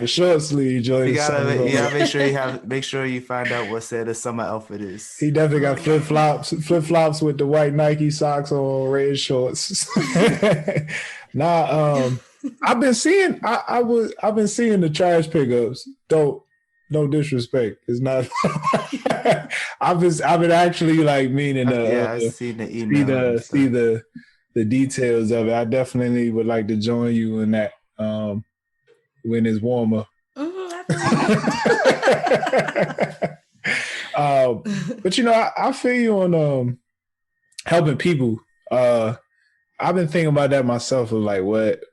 a short sleeve joint. You gotta make sure you find out what Santa's summer outfit is. He definitely got flip flops with the white Nike socks on, red shorts. I've been seeing the trash pickups. No disrespect. It's not. I've been actually like meaning to I've seen the email see the details of it. I definitely would like to join you in that when it's warmer. But you know, I feel you on helping people. I've been thinking about that myself. Of like, what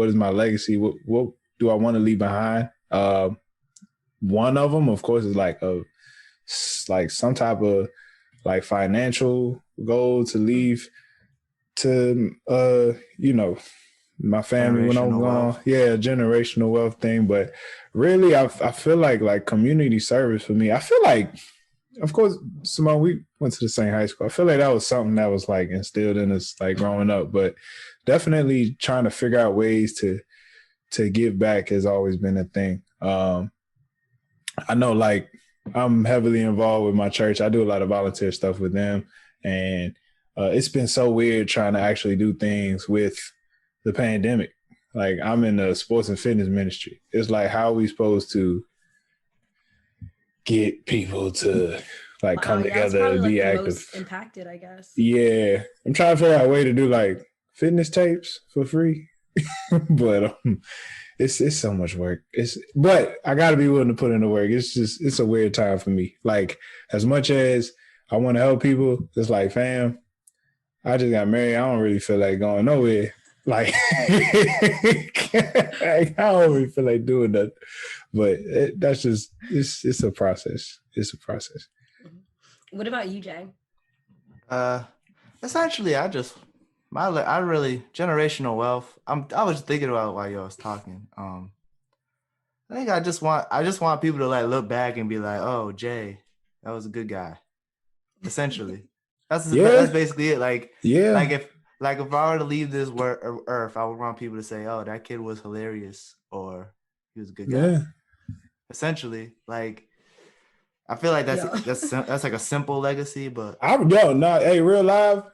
is my legacy? What do I want to leave behind? One of them, of course, is like some type of like financial goal to leave to you know, my family when I'm gone. Yeah, generational wealth thing. But really, I feel like community service for me. I feel like, of course, Simone, we went to the same high school. I feel like that was something that was like instilled in us like growing up. But definitely trying to figure out ways to give back has always been a thing. I know like I'm heavily involved with my church. I do a lot of volunteer stuff with them. And it's been so weird trying to actually do things with the pandemic. Like I'm in the sports and fitness ministry. It's like, how are we supposed to get people to like come together and be active? Most impacted, I guess. Yeah. I'm trying to figure out a way to do like fitness tapes for free. But it's so much work. But I gotta be willing to put in the work. It's a weird time for me. Like, as much as I want to help people, it's like, fam, I just got married. I don't really feel like going nowhere. Like, I don't really feel like doing that. But that's just it's a process. It's a process. What about you, Jay? Essentially, I really generational wealth. I was thinking about while y'all was talking. I think I just want people to like look back and be like, oh, Jay, that was a good guy. Essentially, that's basically it. Like, if I were to leave this earth, I would want people to say, oh, that kid was hilarious, or he was a good guy. Yeah. Essentially, like, I feel like that's like a simple legacy, but Hey, real live.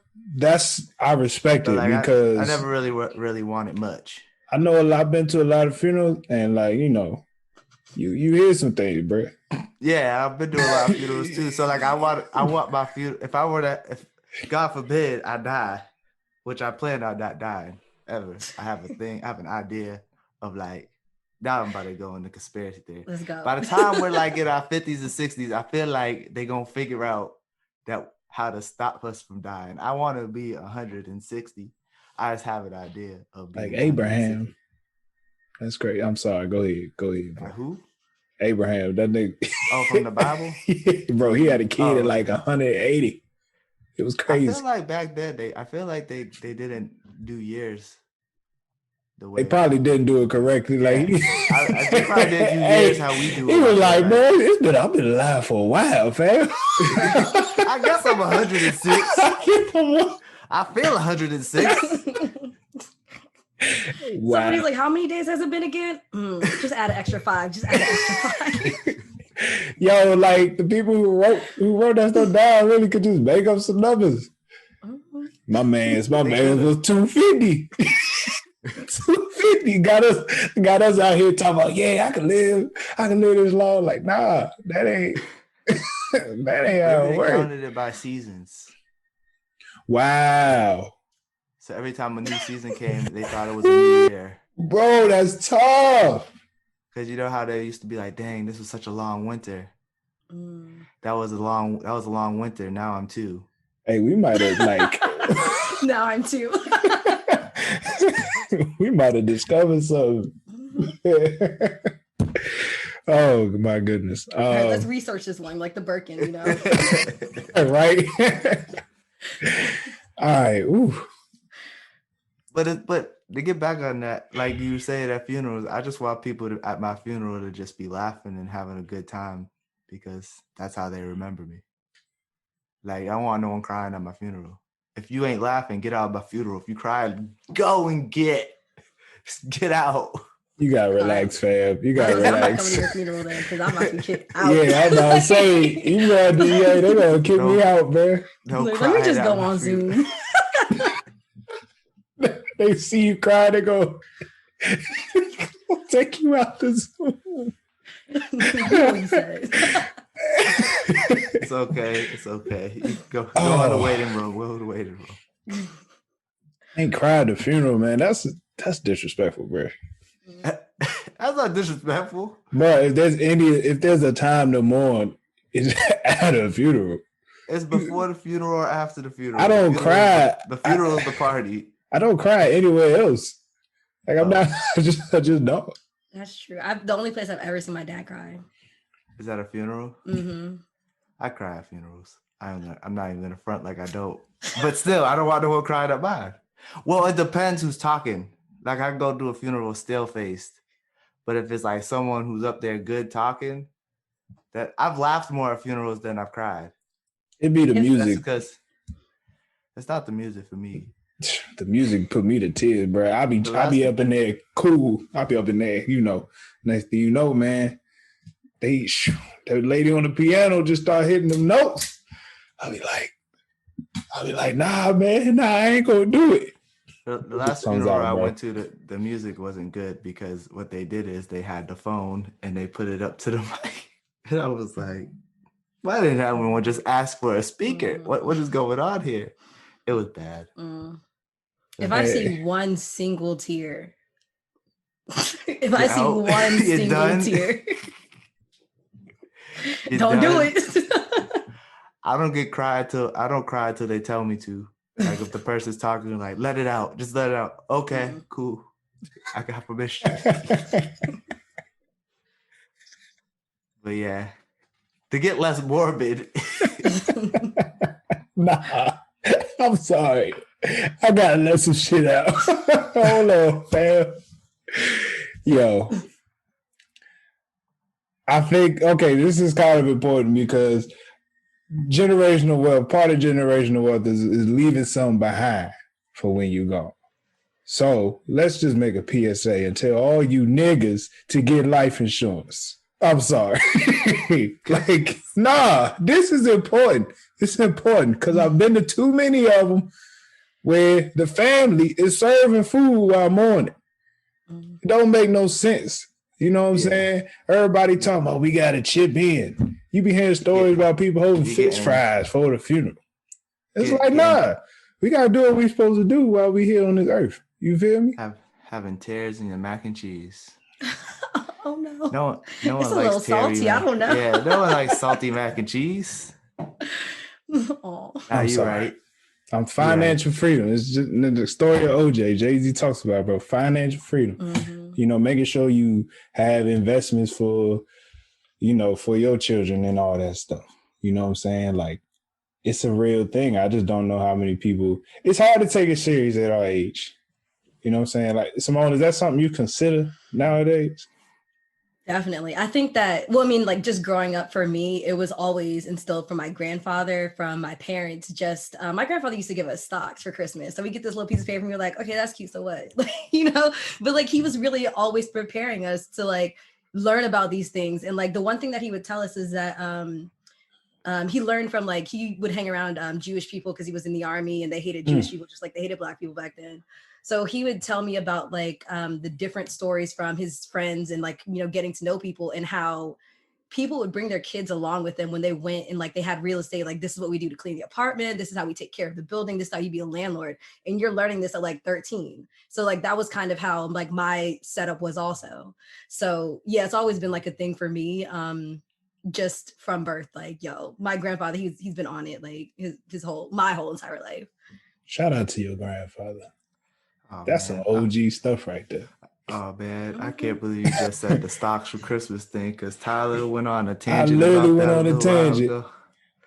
I respect So it like because I never really wanted much. I know I've been to a lot of funerals and like, you know, you hear some things, bro. Yeah, I've been to a lot of funerals too. So like I want my funeral. If God forbid I die, which I plan on not dying ever. I have an idea of like, now I'm about to go into conspiracy theory. Let's go. By the time we're like in our 50s and 60s, I feel like they're gonna figure out how to stop us from dying. I want to be 160. I just have an idea of being like Abraham. That's great. I'm sorry. Go ahead, bro. Like who? Abraham, that nigga. Oh, from the Bible? Bro, he had a kid at like 180. It was crazy. I feel like back then they didn't do years the way they probably didn't do it correctly. Like they probably didn't do years how we do it. He was like, man, I've been alive for a while, fam. I guess I'm 106. I feel 106. Wow. Somebody's like, how many days has it been again? Just add an extra 5. Just add an extra 5. Yo, like the people who wrote that stuff down really could just make up some numbers. Mm-hmm. My man's was 250. 250 got us out here talking about, yeah, I can live this long. Like, nah, that ain't how it works. They counted it by seasons. Wow. So every time a new season came, they thought it was a new year. Bro, that's tough. Because you know how they used to be like, dang, this was such a long winter. That was a long winter. Now I'm 2. Hey, we might have like now I'm 2. We might have discovered something. Oh my goodness. All right, let's research this one, like the Birkin, you know. Right. All right. Ooh. But to get back on that, like you say at funerals, I just want people at my funeral to just be laughing and having a good time because that's how they remember me. Like, I don't want no one crying at my funeral. If you ain't laughing, get out of my funeral. If you cry, go and get out. You gotta relax, fam. You gotta relax. I'm not coming to your funeral then because I'm about to kick out. Yeah, I'm about to say, you gotta do, yeah, they're gonna kick me out, man. Let me just go on Zoom. They see you cry, they go, take you out the Zoom. It's okay. You go on the waiting room. We'll the waiting room. Ain't cry at the funeral, man. That's disrespectful, bro. That's not disrespectful. Bro, if there's a time to mourn, it's at a funeral. It's before the funeral or after the funeral. I don't cry. The funeral is the party. I don't cry anywhere else. Like I'm not. I just don't. That's true. The only place I've ever seen my dad cry. Is that a funeral? Mm-hmm. I cry at funerals. I'm not even in the front like I don't. But still, I don't want no one crying at mine. Well, it depends who's talking. Like I can go do a funeral still faced. But if it's like someone who's up there good talking, that I've laughed more at funerals than I've cried. It'd be the music. That's because it's not the music for me. The music put me to tears, bro. I be up in there cool. I'll be up in there, you know. Next thing you know, man, the lady on the piano just start hitting them notes. I'll be like, nah, man, nah, I ain't gonna do it. The last funeral I went to, the music wasn't good because what they did is they had the phone and they put it up to the mic. And I was like, why didn't everyone just ask for a speaker? What is going on here? It was bad. If I see one single tear, tear, don't do it. I don't cry till they tell me to. Like if the person's talking, like let it out, just let it out. Okay, cool. I got permission. But yeah, to get less morbid. Nah, I'm sorry. I gotta let some shit out. Hold on, fam. Yo. I think, okay, this is kind of important because generational wealth, part of generational wealth is leaving something behind for when you go. So let's just make a PSA and tell all you niggas to get life insurance. I'm sorry. Like, nah, this is important. It's important because I've been to too many of them where the family is serving food while mourning. Mhm. It don't make no sense. You know what I'm Yeah. saying? Everybody talking about we got to chip in. You be hearing stories about people holding you fish getting- fries for the funeral. It's like, getting- nah, we got to do what we supposed to do while we here on this earth. You feel me? having tears in your mac and cheese. Oh no. No It's one a likes little Terry salty. I don't know. Yeah, no one likes salty mac and cheese. Oh. Nah, I'm you sorry. right. I'm financial freedom. It's just the story of OJ. Jay-Z talks about, bro, financial freedom. Mhm. You know, making sure you have investments for, you know, for your children and all that stuff. You know what I'm saying? Like, it's a real thing. I just don't know how many people. It's hard to take it serious at our age. You know what I'm saying? Like, Simone, is that something you consider nowadays? Definitely. I think that, well, I mean, like just growing up for me, it was always instilled from my grandfather, from my parents. Just my grandfather used to give us stocks for Christmas. So we get this little piece of paper and we're like, okay, that's cute. So what? Like, you know, but like he was really always preparing us to like learn about these things. And like the one thing that he would tell us is that he learned from like he would hang around Jewish people because he was in the army and they hated Jewish people just like they hated Black people back then. So he would tell me about like the different stories from his friends and like, you know, getting to know people and how people would bring their kids along with them when they went and like they had real estate. Like, this is what we do to clean the apartment. This is how we take care of the building. This is how you be a landlord. And you're learning this at like 13. So like that was kind of how like my setup was also. So yeah, it's always been like a thing for me. Just from birth, like, yo, my grandfather, he's been on it like my whole entire life. Shout out to your grandfather. Oh, That's man. some OG stuff right there. Oh man, I can't believe you just said the stocks for Christmas thing because Tyler went on a I tangent literally about went that on a tangent.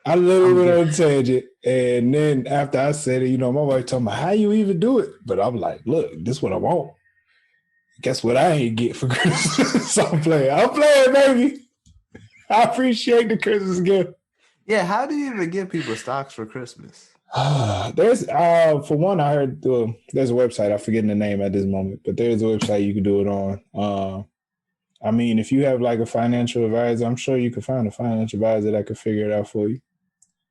I literally went on a tangent. And then after I said it, you know, my wife told me, how you even do it? But I'm like, look, this is what I want. Guess what I ain't get for Christmas? So I'm playing, baby. I appreciate the Christmas gift. Yeah, how do you even give people stocks for Christmas? There's for one, I heard there's a website. I'm forgetting the name at this moment, but there's a website you can do it on. I mean, if you have like a financial advisor, I'm sure you could find a financial advisor that could figure it out for you.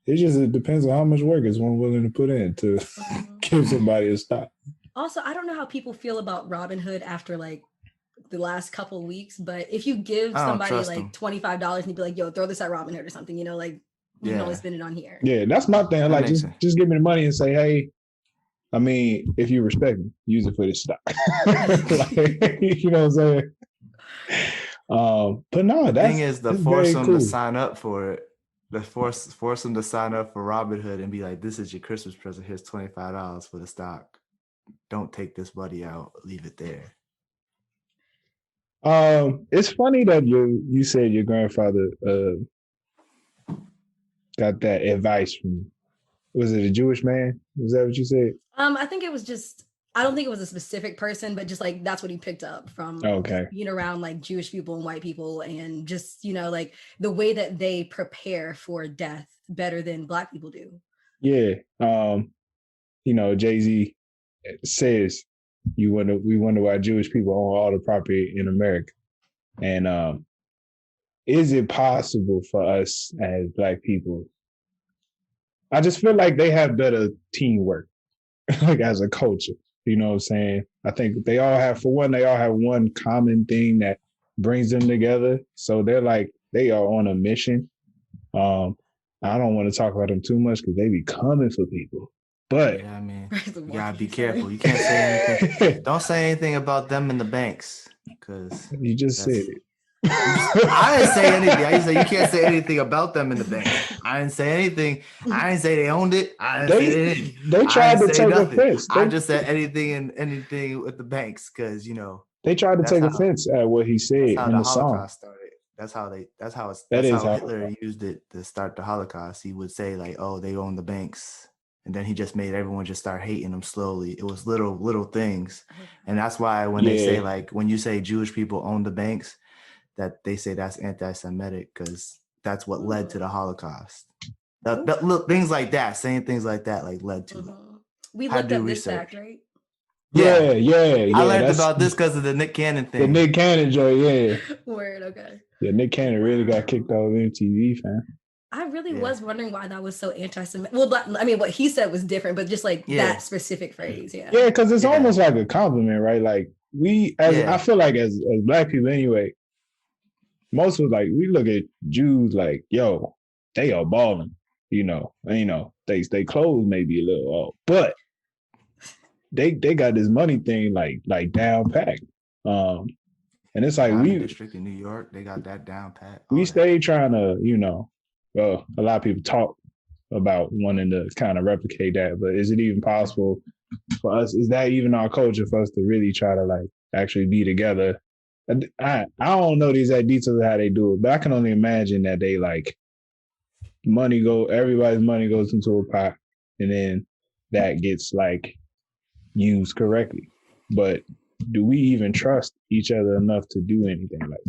It depends on how much work is one willing to put in to give somebody a stock. Also, I don't know how people feel about Robinhood after like the last couple of weeks, but if you give somebody like $25 and you'd be like, yo, throw this at Robinhood or something, you know, like you can only spend it on here. Yeah, that's my thing. Like, just give me the money and say, hey, I mean, if you respect me, use it for this stock. Like, you know what I'm saying? But no, the thing is, force them cool. to sign up for it. Force them to sign up for Robinhood and be like, this is your Christmas present. Here's $25 for the stock. Don't take this money out. Leave it there. It's funny that you said your grandfather got that advice from, was it a Jewish man? Was that what you said? I think it was just, I don't think it was a specific person, but just like that's what he picked up from being around like Jewish people and white people, and just, you know, like the way that they prepare for death better than Black people do. Yeah. You know, Jay-Z says we wonder why Jewish people own all the property in America. And is it possible for us as Black people? I just feel like they have better teamwork, like as a culture. You know what I'm saying? I think they all have one common thing that brings them together. So they are on a mission. I don't want to talk about them too much because they be coming for people. But yeah, I mean, you gotta be careful. You can't say anything. Don't say anything about them in the banks because you just said it. I didn't say anything. I didn't say you can't say anything about them in the bank. I didn't say anything. I didn't say they owned it. I didn't say anything. They tried to take offense. I just said anything with the banks because, you know, they tried to take offense at what he said in the Holocaust song. Started. That's how Hitler used it to start the Holocaust. He would say like, "Oh, they own the banks," and then he just made everyone just start hating them slowly. It was little things, and that's why when they say like when you say Jewish people own the banks, that they say that's anti-Semitic because that's what led to the Holocaust. Things like that, saying things like that, like led to. We looked at this fact, right? Yeah. I learned about this because of the Nick Cannon thing. The Nick Cannon joint, yeah. Word, okay. Yeah, Nick Cannon really got kicked off MTV, fam. I really was wondering why that was so anti-Semitic. Well, I mean, what he said was different, but just like that specific phrase, Yeah, because it's almost like a compliment, right? Like I feel like as Black people anyway, most of like we look at Jews like, yo, they are balling, they clothes maybe a little off, but they got this money thing like down packed. And it's like Diamond District in New York, they got that down pat. We stay trying to, well, a lot of people talk about wanting to kind of replicate that, but is it even possible for us? Is that even our culture for us to really try to like actually be together? I don't know the exact details of how they do it, but I can only imagine that they like everybody's money goes into a pot, and then that gets like used correctly. But do we even trust each other enough to do anything like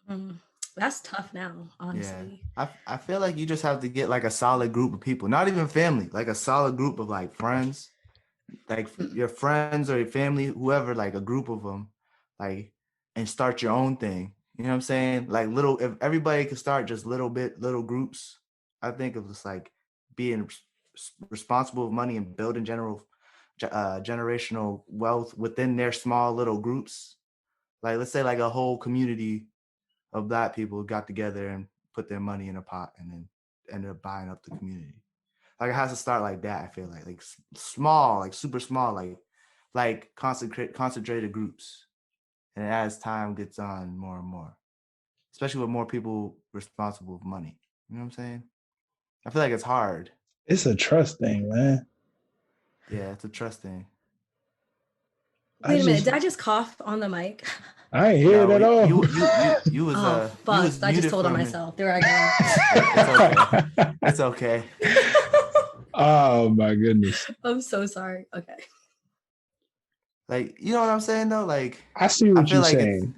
that? That's tough now, honestly. Yeah. I feel like you just have to get like a solid group of people, not even family, like a solid group of like friends, like your friends or your family, whoever, like a group of them, like, and start your own thing. You know what I'm saying? Like if everybody could start just little groups, I think of just like being responsible of money and building generational wealth within their small little groups. Like, let's say like a whole community of Black people got together and put their money in a pot and then ended up buying up the community. Like, it has to start like that. I feel like small, like super small, like concentrated groups. And as time gets on, more and more, especially with more people responsible for money. You know what I'm saying? I feel like it's hard. It's a trust thing, man. Yeah, it's a trust thing. Wait a minute, did I just cough on the mic? I ain't hear it at all. You was fuck! I just told on myself. There I go. It's okay. Oh my goodness. I'm so sorry. Okay. Like, you know what I'm saying though? Like, I see what you're saying.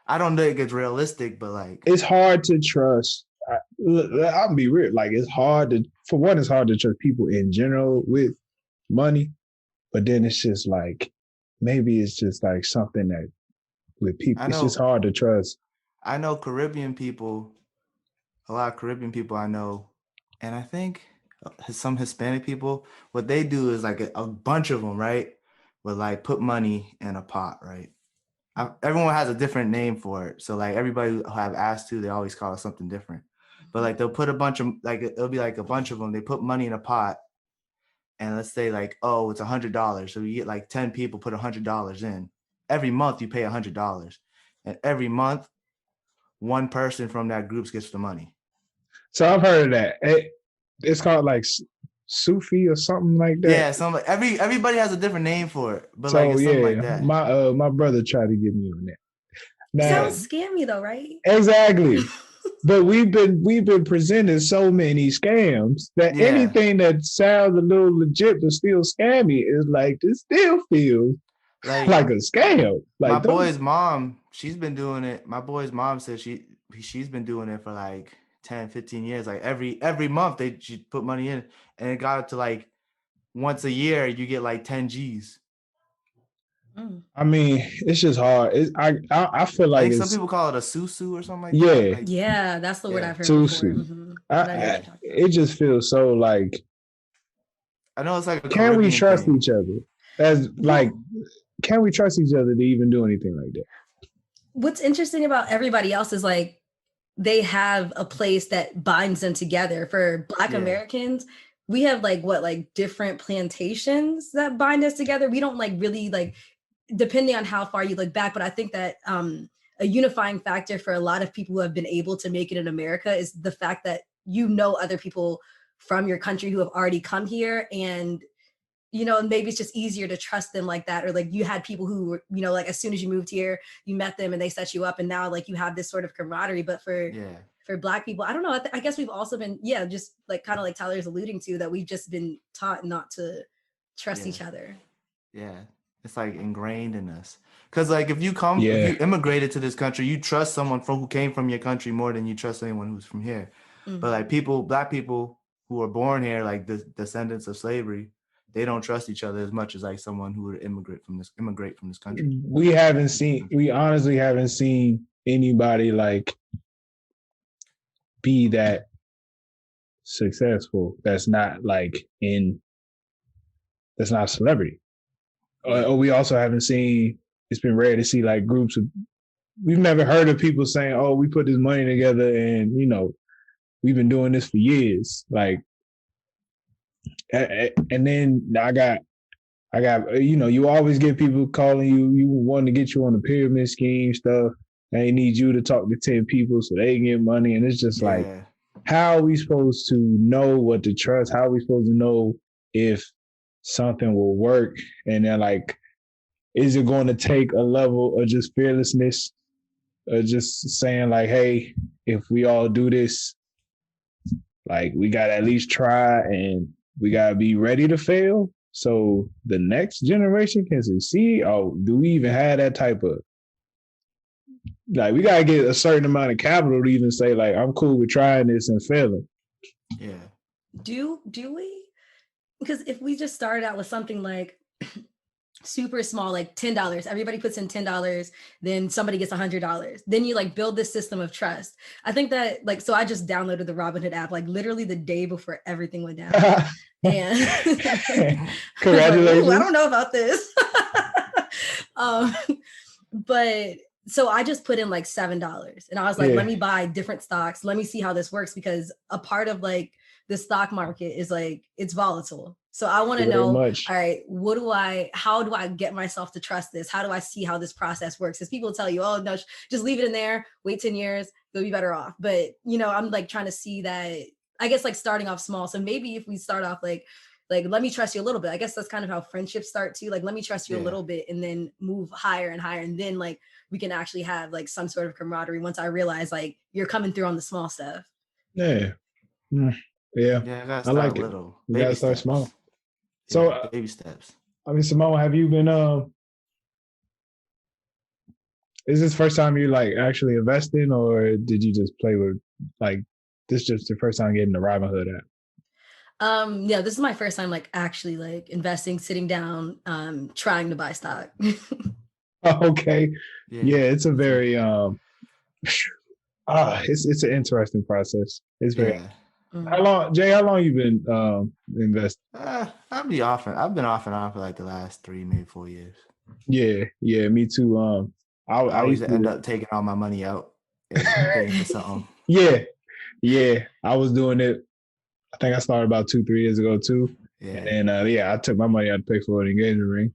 I don't think it's realistic, but like, it's hard to trust. I'll be real. Like, it's hard to trust people in general with money, but then it's just like, maybe it's just like something that with people, it's just hard to trust. I know Caribbean people, a lot of Caribbean people I know, and I think some Hispanic people, what they do is like a bunch of them, right? Would like put money in a pot, right? Everyone has a different name for it. So like everybody who I've asked to, they always call it something different. But like they'll put a bunch of, like, it'll be like a bunch of them. They put money in a pot, and let's say like, oh, it's $100. So you get like 10 people put $100 in. Every month you pay $100, and every month one person from that group gets the money. So I've heard of that. It's called like Sufi or something like that. Yeah, everybody has a different name for it, but so, like it's something like that. My brother tried to get me on that. Now, sounds scammy though, right? Exactly. But we've been presenting so many scams that anything that sounds a little legit but still scammy is like, it still feels like a scam. Like, my boy's mom, she's been doing it. My boy's mom said she's been doing it for like 10, 15 years. Like every month she put money in, and it got up to like once a year you get like 10 G's. I mean, it's just hard. I feel like some people call it a susu or something like that. Like, yeah, that's the word I've heard susu. Before. It just feels so like, I know it's like a can we trust each other? As like, can we trust each other to even do anything like that? What's interesting about everybody else is like they have a place that binds them together. For Black Americans, we have like different plantations that bind us together. We don't like really like, depending on how far you look back, but I think that a unifying factor for a lot of people who have been able to make it in America is the fact that other people from your country who have already come here, and maybe it's just easier to trust them like that, or like you had people who were, like as soon as you moved here, you met them and they set you up, and now like you have this sort of camaraderie. But for Black people, I don't know. I guess we've also been, just like kind of like Tyler's alluding to, that we've just been taught not to trust each other. Yeah. It's like ingrained in us. Because like if you immigrated to this country, you trust someone who came from your country more than you trust anyone who's from here. Mm-hmm. But like Black people who are born here, like the descendants of slavery, they don't trust each other as much as like someone who would immigrate from this country. We honestly haven't seen anybody like be that successful that's not that's not a celebrity. Or we also haven't seen. It's been rare to see like groups of. We've never heard of people saying, "Oh, we put this money together, and we've been doing this for years." Like, and then I got, you always get people calling you want to get you on the pyramid scheme stuff. And they need you to talk to 10 people so they can get money. And it's just like, how are we supposed to know what to trust? How are we supposed to know if something will work? And then like, is it going to take a level of just fearlessness, or just saying like, hey, if we all do this, like we got to at least try, and we got to be ready to fail so the next generation can succeed? Or do we even have that type of, like, we got to get a certain amount of capital to even say like, I'm cool with trying this and failing? Yeah. Do we? Because if we just started out with something like super small, like $10, everybody puts in $10, then somebody gets $100, then you like build this system of trust. I think that like, so I just downloaded the Robinhood app like literally the day before everything went down. And congratulations. Like, I don't know about this. But so I just put in like $7 and I was like, let me buy different stocks. Let me see how this works, because a part of like the stock market is like, it's volatile. So I want to know, all right, how do I get myself to trust this? How do I see how this process works? Because people tell you, oh no, just leave it in there, wait 10 years, you'll be better off. But I'm like trying to see that, I guess, like starting off small. So maybe if we start off like, let me trust you a little bit. I guess that's kind of how friendships start too. Like, let me trust you a little bit, and then move higher and higher. And then like, we can actually have like some sort of camaraderie once I realize like you're coming through on the small stuff. Yeah. Yeah, I like little. You gotta start small. So baby steps. I mean, Simone, have you been is this first time you like actually investing, or did you just play with, like, this just your first time getting the Robinhood app? Yeah, this is my first time like actually like investing, sitting down, trying to buy stock. Okay. Yeah, it's a very it's an interesting process. It's very How long you been investing? I've been off and on for like the last 3, maybe 4 years. Yeah, me too. I always end up taking all my money out and paying for something. Yeah. I was doing it. I think I started about 2-3 years ago too. Yeah. And then I took my money out to pay for an engagement ring.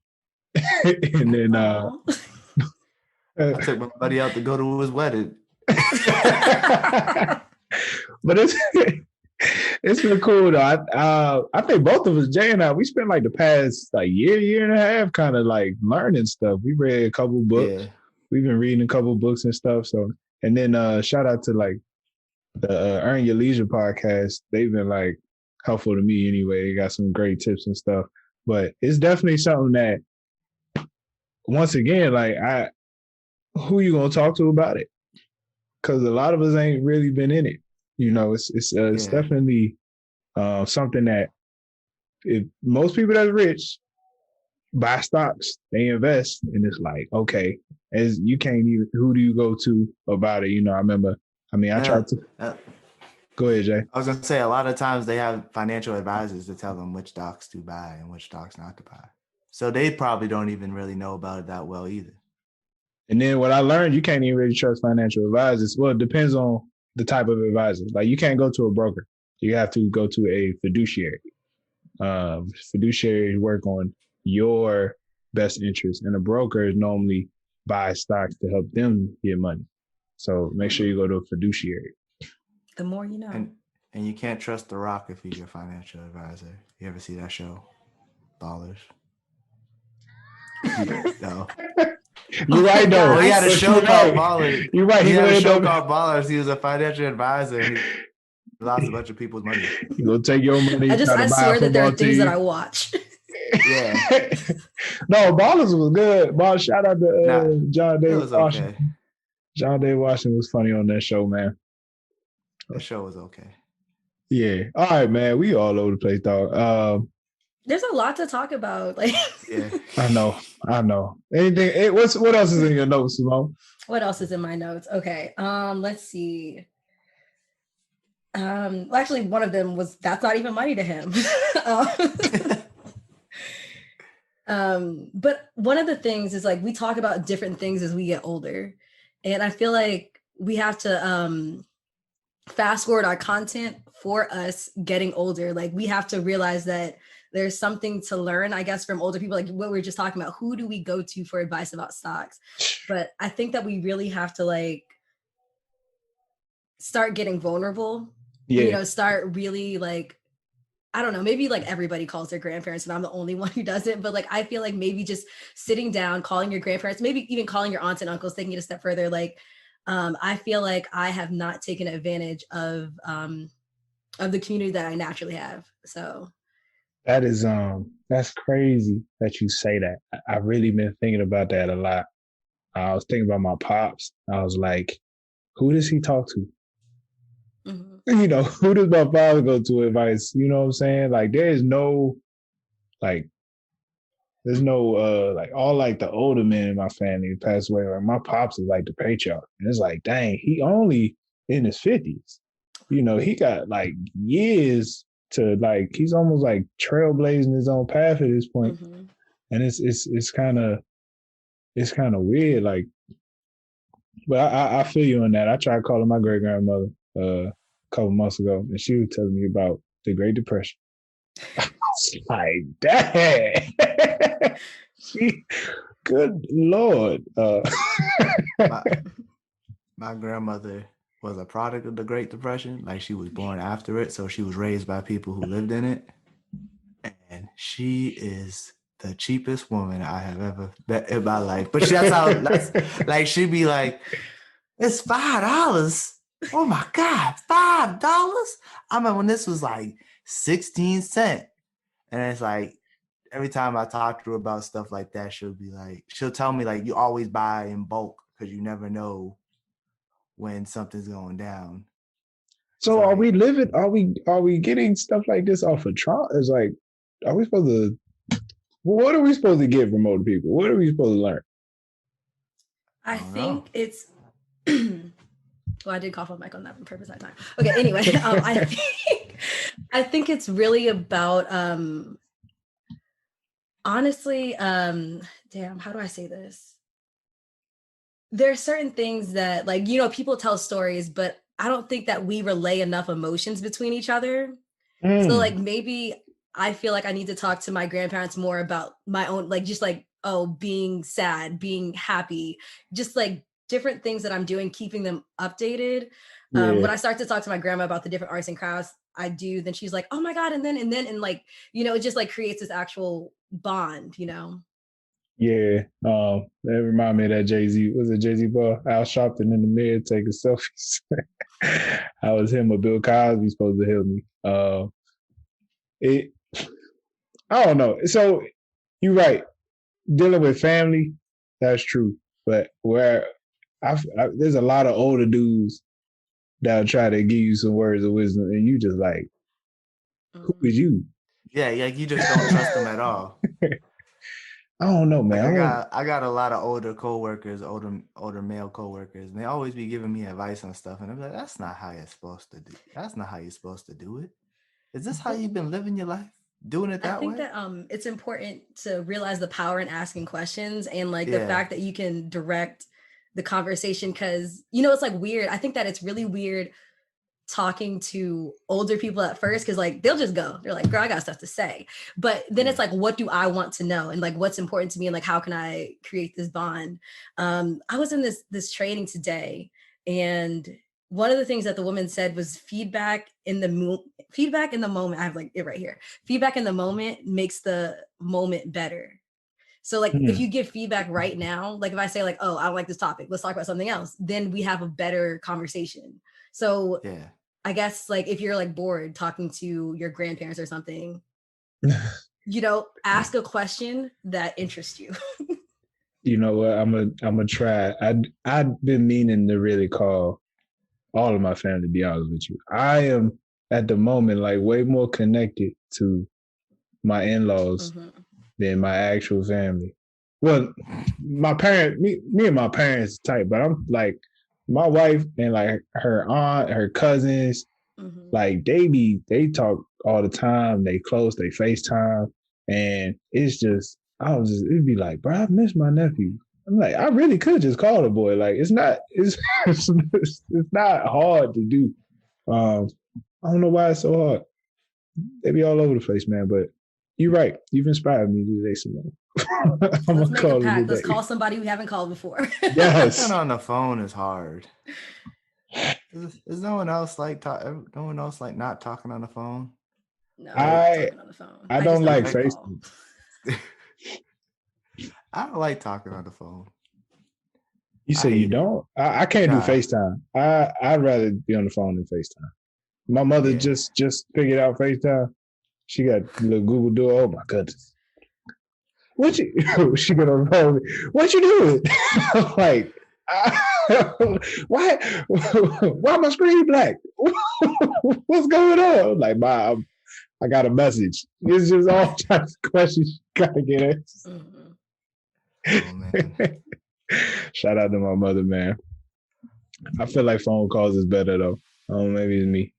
And then I took my money out to go to his wedding. But it's been cool though. I think both of us, Jay and I, we spent like the past like year and a half kind of like learning stuff. We read a couple books. Yeah. We've been reading a couple books and stuff. So, and then shout out to like the Earn Your Leisure podcast. They've been like helpful to me anyway. They got some great tips and stuff. But it's definitely something that, once again, like who you gonna talk to about it? Because a lot of us ain't really been in it. It's definitely something that, if most people that's rich buy stocks, they invest, and it's like, okay, as you can't even, who do you go to about it? I tried to. Go ahead, Jay. I was gonna say, a lot of times they have financial advisors to tell them which stocks to buy and which stocks not to buy. So they probably don't even really know about it that well either. And then what I learned, you can't even really trust financial advisors. Well, it depends on the type of advisor. Like, you can't go to a broker. You have to go to a fiduciary. Fiduciaries work on your best interest, and a broker normally buys stocks to help them get money. So make sure you go to a fiduciary. The more you know. And you can't trust The Rock if he's your financial advisor. You ever see that show, Ballers? No. You're right, though. Well, he had a show called Ballers. You're right. He had a show called Ballers. He was a financial advisor. He lost a bunch of people's money. You gonna take your money? I swear that there are things that I watch. Yeah. No, Ballers was good. Shout out to John David Washington. Okay. John David Washington was funny on that show, man. That show was okay. Yeah. All right, man. We all over the place, dog. There's a lot to talk about. Like, Yeah. I know. Anything? What else is in your notes, Simone? what else is in my notes? Okay. Let's see. Well, actually, one of them was that's not even money to him. But one of the things is like we talk about different things as we get older, and I feel like we have to fast forward our content for us getting older. Like we have to realize that there's something to learn, I guess, from older people, like what we were just talking about. Who do we go to for advice about stocks? But I think that we really have to like start getting vulnerable, Yeah, start really like, I don't know, maybe like everybody calls their grandparents and I'm the only one who doesn't, but like I feel like maybe just sitting down, calling your grandparents, maybe even calling your aunts and uncles, taking it a step further. Like I feel like I have not taken advantage of the community that I naturally have. So that's crazy that you say that. I really been thinking about that a lot. I was thinking about my pops. I was like, who does he talk to? mhm. Who does my father go to advice? You know what I'm saying? Like like there's no like all like the older men in my family passed away. Like my pops is like the patriarch. And it's like, dang, he only in his 50s. He got like years to like he's almost like trailblazing his own path at this point. Mm-hmm. And it's kind of weird. Like, but I feel you on that. I tried calling my great grandmother a couple months ago, and she was telling me about the Great Depression. I was like, dang. She, good Lord. my, my grandmother was a product of the Great Depression. Like she was born after it, so she was raised by people who lived in it. And she is the cheapest woman I have ever met in my life. But that's like she'd be like, it's $5. Oh my God, $5. I remember when this was like 16 cents. And it's like every time I talk to her about stuff like that, she'll tell me like you always buy in bulk because you never know when something's going down. So So are like, we living? Are we getting stuff like this off of Trump? It's like, are we supposed to? What are we supposed to get from older people? What are we supposed to learn? I don't know. think it's well, I did cough on mic on that on purpose that time. Okay, anyway, I think it's really about honestly, damn, how do I say this? There are certain things that like, people tell stories, but I don't think that we relay enough emotions between each other. So like Mm, maybe I feel like I need to talk to my grandparents more about my own, like just like, oh, being sad, being happy, just like different things that I'm doing, keeping them updated. yeah, When I start to talk to my grandma about the different arts and crafts I do, then she's like, oh my God. And like, it just like creates this actual bond. yeah. That remind me of that Jay-Z. Was it Jay-Z boy? Al Sharpton in the mirror taking selfies. I was him or Bill Cosby supposed to help me. It. I don't know. So you're right. Dealing with family, that's true. But where there's a lot of older dudes that'll try to give you some words of wisdom, and you just like, who Mhm. is you? Yeah, like you just don't trust them at all. I don't know, Like man. I got a lot of older coworkers, older male coworkers, and they always be giving me advice on stuff, and I'm like, that's not how you're supposed to do. That's not how you're supposed to do it. Is this how But you've been living your life? Doing it I that think way? that it's important to realize the power in asking questions and like the Yeah. fact that you can direct the conversation because it's like weird. I think that it's really weird talking to older people at first because like they'll just go. They're like, girl, I got stuff to say. But then Yeah. it's like, what do I want to know? And like what's important to me and like how can I create this bond? I was in this training today and one of the things that the woman said was feedback in the moment. I have like it right here. Feedback in the moment makes the moment better. So like if Hmm, you give feedback right now, like if I say like, oh, I don't like this topic, let's talk about something else, then we have a better conversation. So Yeah. I guess like if you're like bored talking to your grandparents or something, ask a question that interests you. you know what? I'm gonna try. I've been meaning to really call all of my family. To be honest with you, I am at the moment like way more connected to my in-laws Mhm. than my actual family. Well, me and my parents type, but I'm like my wife and like her aunt, her cousins, Mhm. like they talk all the time. They close, they FaceTime, and it's just it'd be like, bro, I miss my nephew. I'm like, I really could just call the boy. Like, it's not hard to do. I don't know why it's so hard. They be all over the place, man. But you're right. You've inspired me today, Simone. I'm Let's gonna make a call it pact. Let's today. call somebody we haven't called before. Talking Yes. on the phone is hard. Is no one else like no one else like not talking on the phone? No, I talking on the phone. I I don't just don't like like to FaceTime. call. I don't like talking on the phone. You I say you hate it. don't? I can't do Nah. FaceTime. I'd rather be on the phone than FaceTime. My mother Yeah. just figured out FaceTime. She got the little Google Duo. Oh my goodness. What you she gonna phone me? What you doing? Like why why my screen black? What's going on? Like Mom, I got a message. It's just all types of questions you gotta get answered. Oh man. Shout out to my mother, man. I feel like phone calls is better though. Maybe it's me.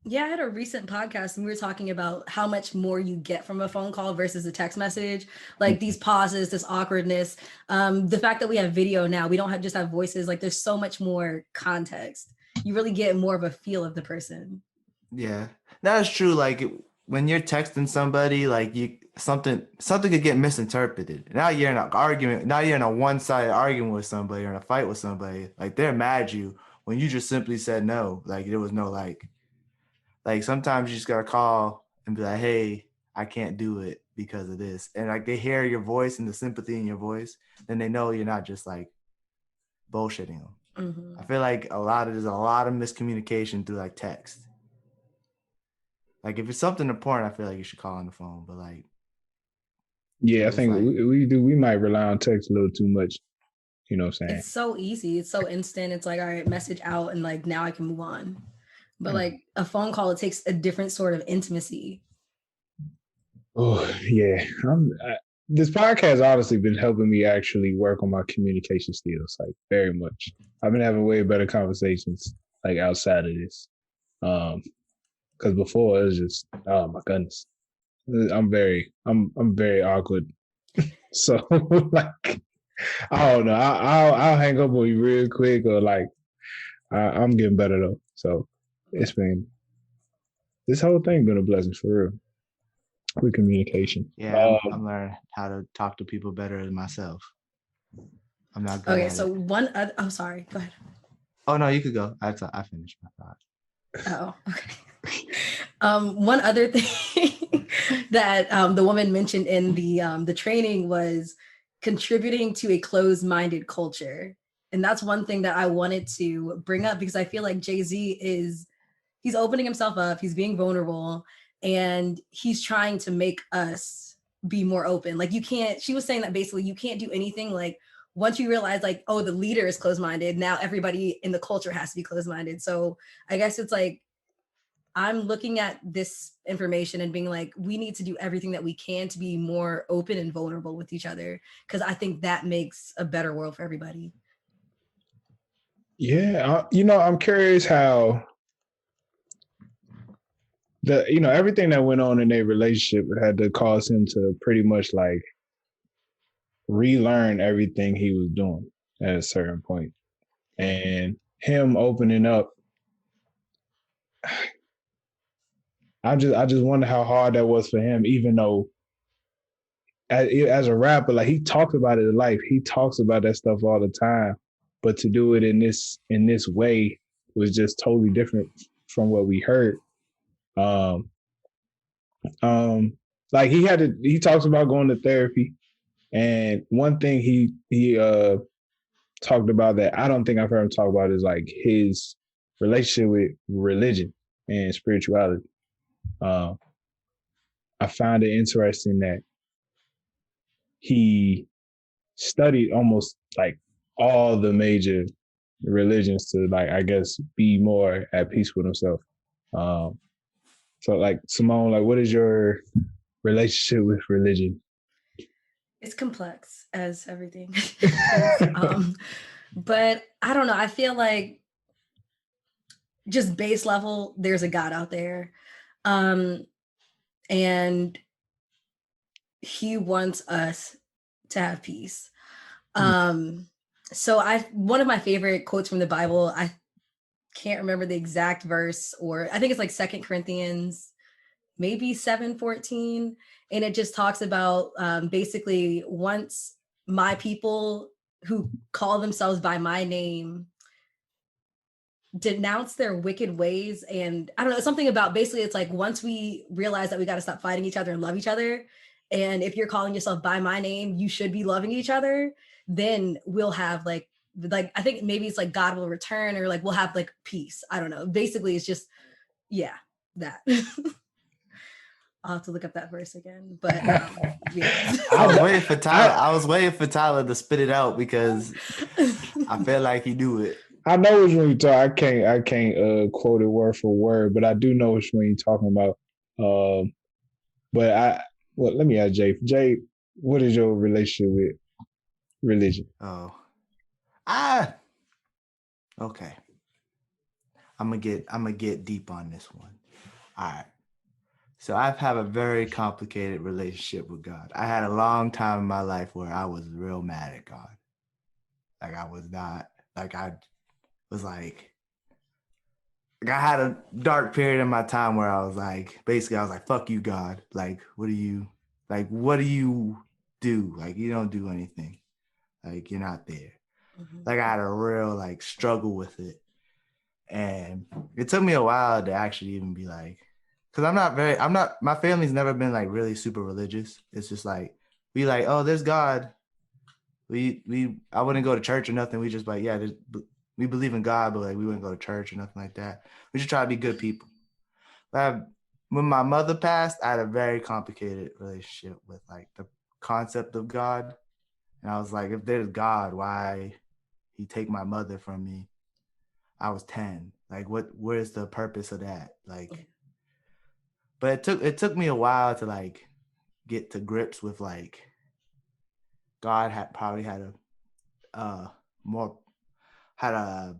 Yeah, I had a recent podcast and we were talking about how much more you get from a phone call versus a text message. Like these pauses, this awkwardness, the fact that we have video now, we don't just have voices. Like there's so much more context. You really get more of a feel of the person. Yeah, that's true. Like when you're texting somebody, like something could get misinterpreted. Now you're in an argument. Now you're in a one-sided argument with somebody or in a fight with somebody. Like they're mad at you when you just simply said no. Like there was no like sometimes you just gotta call and be like, hey, I can't do it because of this. And like they hear your voice and the sympathy in your voice, then they know you're not just like bullshitting them. Mm-hmm. I feel like there's a lot of miscommunication through like text. Like if it's something important, I feel like you should call on the phone. But like, Yeah, I it's think like, we might rely on text a little too much. You know what I'm saying? It's so easy. It's so instant. It's like, all right, message out and like now I can move on. But like a phone call, it takes a different sort of intimacy. Oh yeah, this podcast has honestly been helping me actually work on my communication skills, like very much. I've been having way better conversations like outside of this, because before it was just oh my goodness, I'm very awkward. So like I don't know, I'll hang up on you real quick or like I'm getting better though. So it's been this whole thing been a blessing for real with communication. yeah, I'm learning how to talk to people better than myself. I'm not good Okay, at so it. one other, oh, sorry, go ahead. Oh no, you could go. I finished my thought. Oh, okay. One other thing that the woman mentioned in the training was contributing to a closed-minded culture. And that's one thing that I wanted to bring up because I feel like Jay-Z he's opening himself up, he's being vulnerable, and he's trying to make us be more open. Like she was saying that basically you can't do anything like once you realize like, oh, the leader is closed-minded, now everybody in the culture has to be closed-minded. So I guess it's like I'm looking at this information and being like, we need to do everything that we can to be more open and vulnerable with each other because I think that makes a better world for everybody. Yeah, I'm curious how everything that went on in their relationship had to cause him to pretty much like relearn everything he was doing at a certain point. And him opening up, I just wonder how hard that was for him, even though as a rapper, like he talks about it in life, he talks about that stuff all the time. But to do it in this way was just totally different from what we heard. Um, like he talks about going to therapy, and one thing he talked about that I don't think I've heard him talk about is like his relationship with religion and spirituality. I find it interesting that he studied almost like all the major religions to like I guess be more at peace with himself. So like Simone, like what is your relationship with religion? It's complex as everything is. But I don't know. I feel like just base level, there's a God out there. Um, and he wants us to have peace. So one of my favorite quotes from the Bible, I can't remember the exact verse, or I think it's like Second Corinthians, maybe 7:14. And it just talks about basically once my people who call themselves by my name denounce their wicked ways, and I don't know, something about basically it's like once we realize that we got to stop fighting each other and love each other, and if you're calling yourself by my name, you should be loving each other, then we'll have like I think maybe it's like God will return, or like we'll have like peace. I don't know, basically it's just, yeah, that. I'll have to look up that verse again, but yeah. I was waiting for Tyler. I was waiting for Tyler to spit it out because I felt like he knew it. I know which one you talk. I can't quote it word for word, but I do know which one you're talking about. Well, let me ask Jay. Jay, what is your relationship with religion? Oh, okay. I'm gonna get deep on this one. All right. So I've had a very complicated relationship with God. I had a long time in my life where I was real mad at God. Like I was not, like I was like I had a dark period in my time where I was like, basically I was like, fuck you, God. Like, what do you do? Like, you don't do anything. Like, you're not there. Like I had a real like struggle with it. And it took me a while to actually even be like, because my family's never been like really super religious. It's just like, we like, oh, there's God. I wouldn't go to church or nothing. We just like, yeah, we believe in God, but like we wouldn't go to church or nothing like that. We just try to be good people. When my mother passed, I had a very complicated relationship with like the concept of God. And I was like, if there's God, why he take my mother from me? I was 10. Like where's the purpose of that? Like, but it took me a while to like get to grips with like God probably had more had a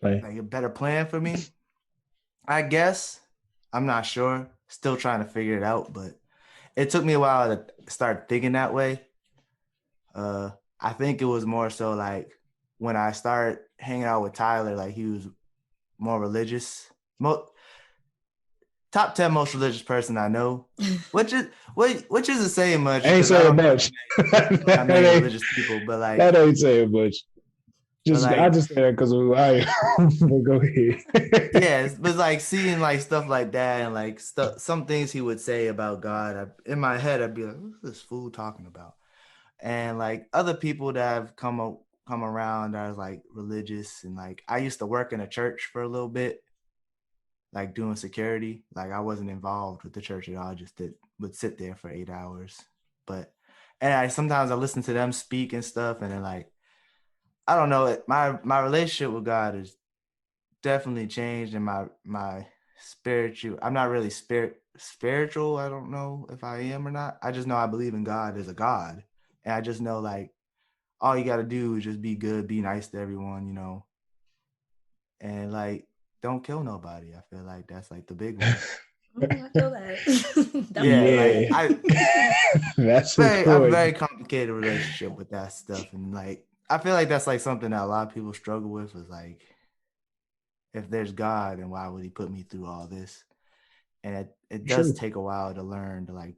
like a better plan for me. I guess. I'm not sure. Still trying to figure it out, but it took me a while to start thinking that way. I think it was more so like when I started hanging out with Tyler, like he was more religious. Top 10 most religious person I know, which isn't saying much. Ain't saying much. Not many religious people, but like that ain't saying much. I just say that because I go ahead. Yeah, but like seeing like stuff like that and like some things he would say about God, in my head I'd be like, what's this fool talking about? And like other people that have come around that are like religious, and like I used to work in a church for a little bit, like doing security. Like I wasn't involved with the church at all. I just would sit there for 8 hours. And sometimes I listen to them speak and stuff, and then like I don't know, my relationship with God is definitely changed, and my spiritual. I'm not really spiritual. I don't know if I am or not. I just know I believe in God as a God, and I just know like all you got to do is just be good, be nice to everyone, and like don't kill nobody. I feel like that's like the big one. I feel that. Yeah, like that's a very complicated relationship with that stuff, and like I feel like that's like something that a lot of people struggle with, is like, if there's God, then why would he put me through all this? And it does take a while to learn to like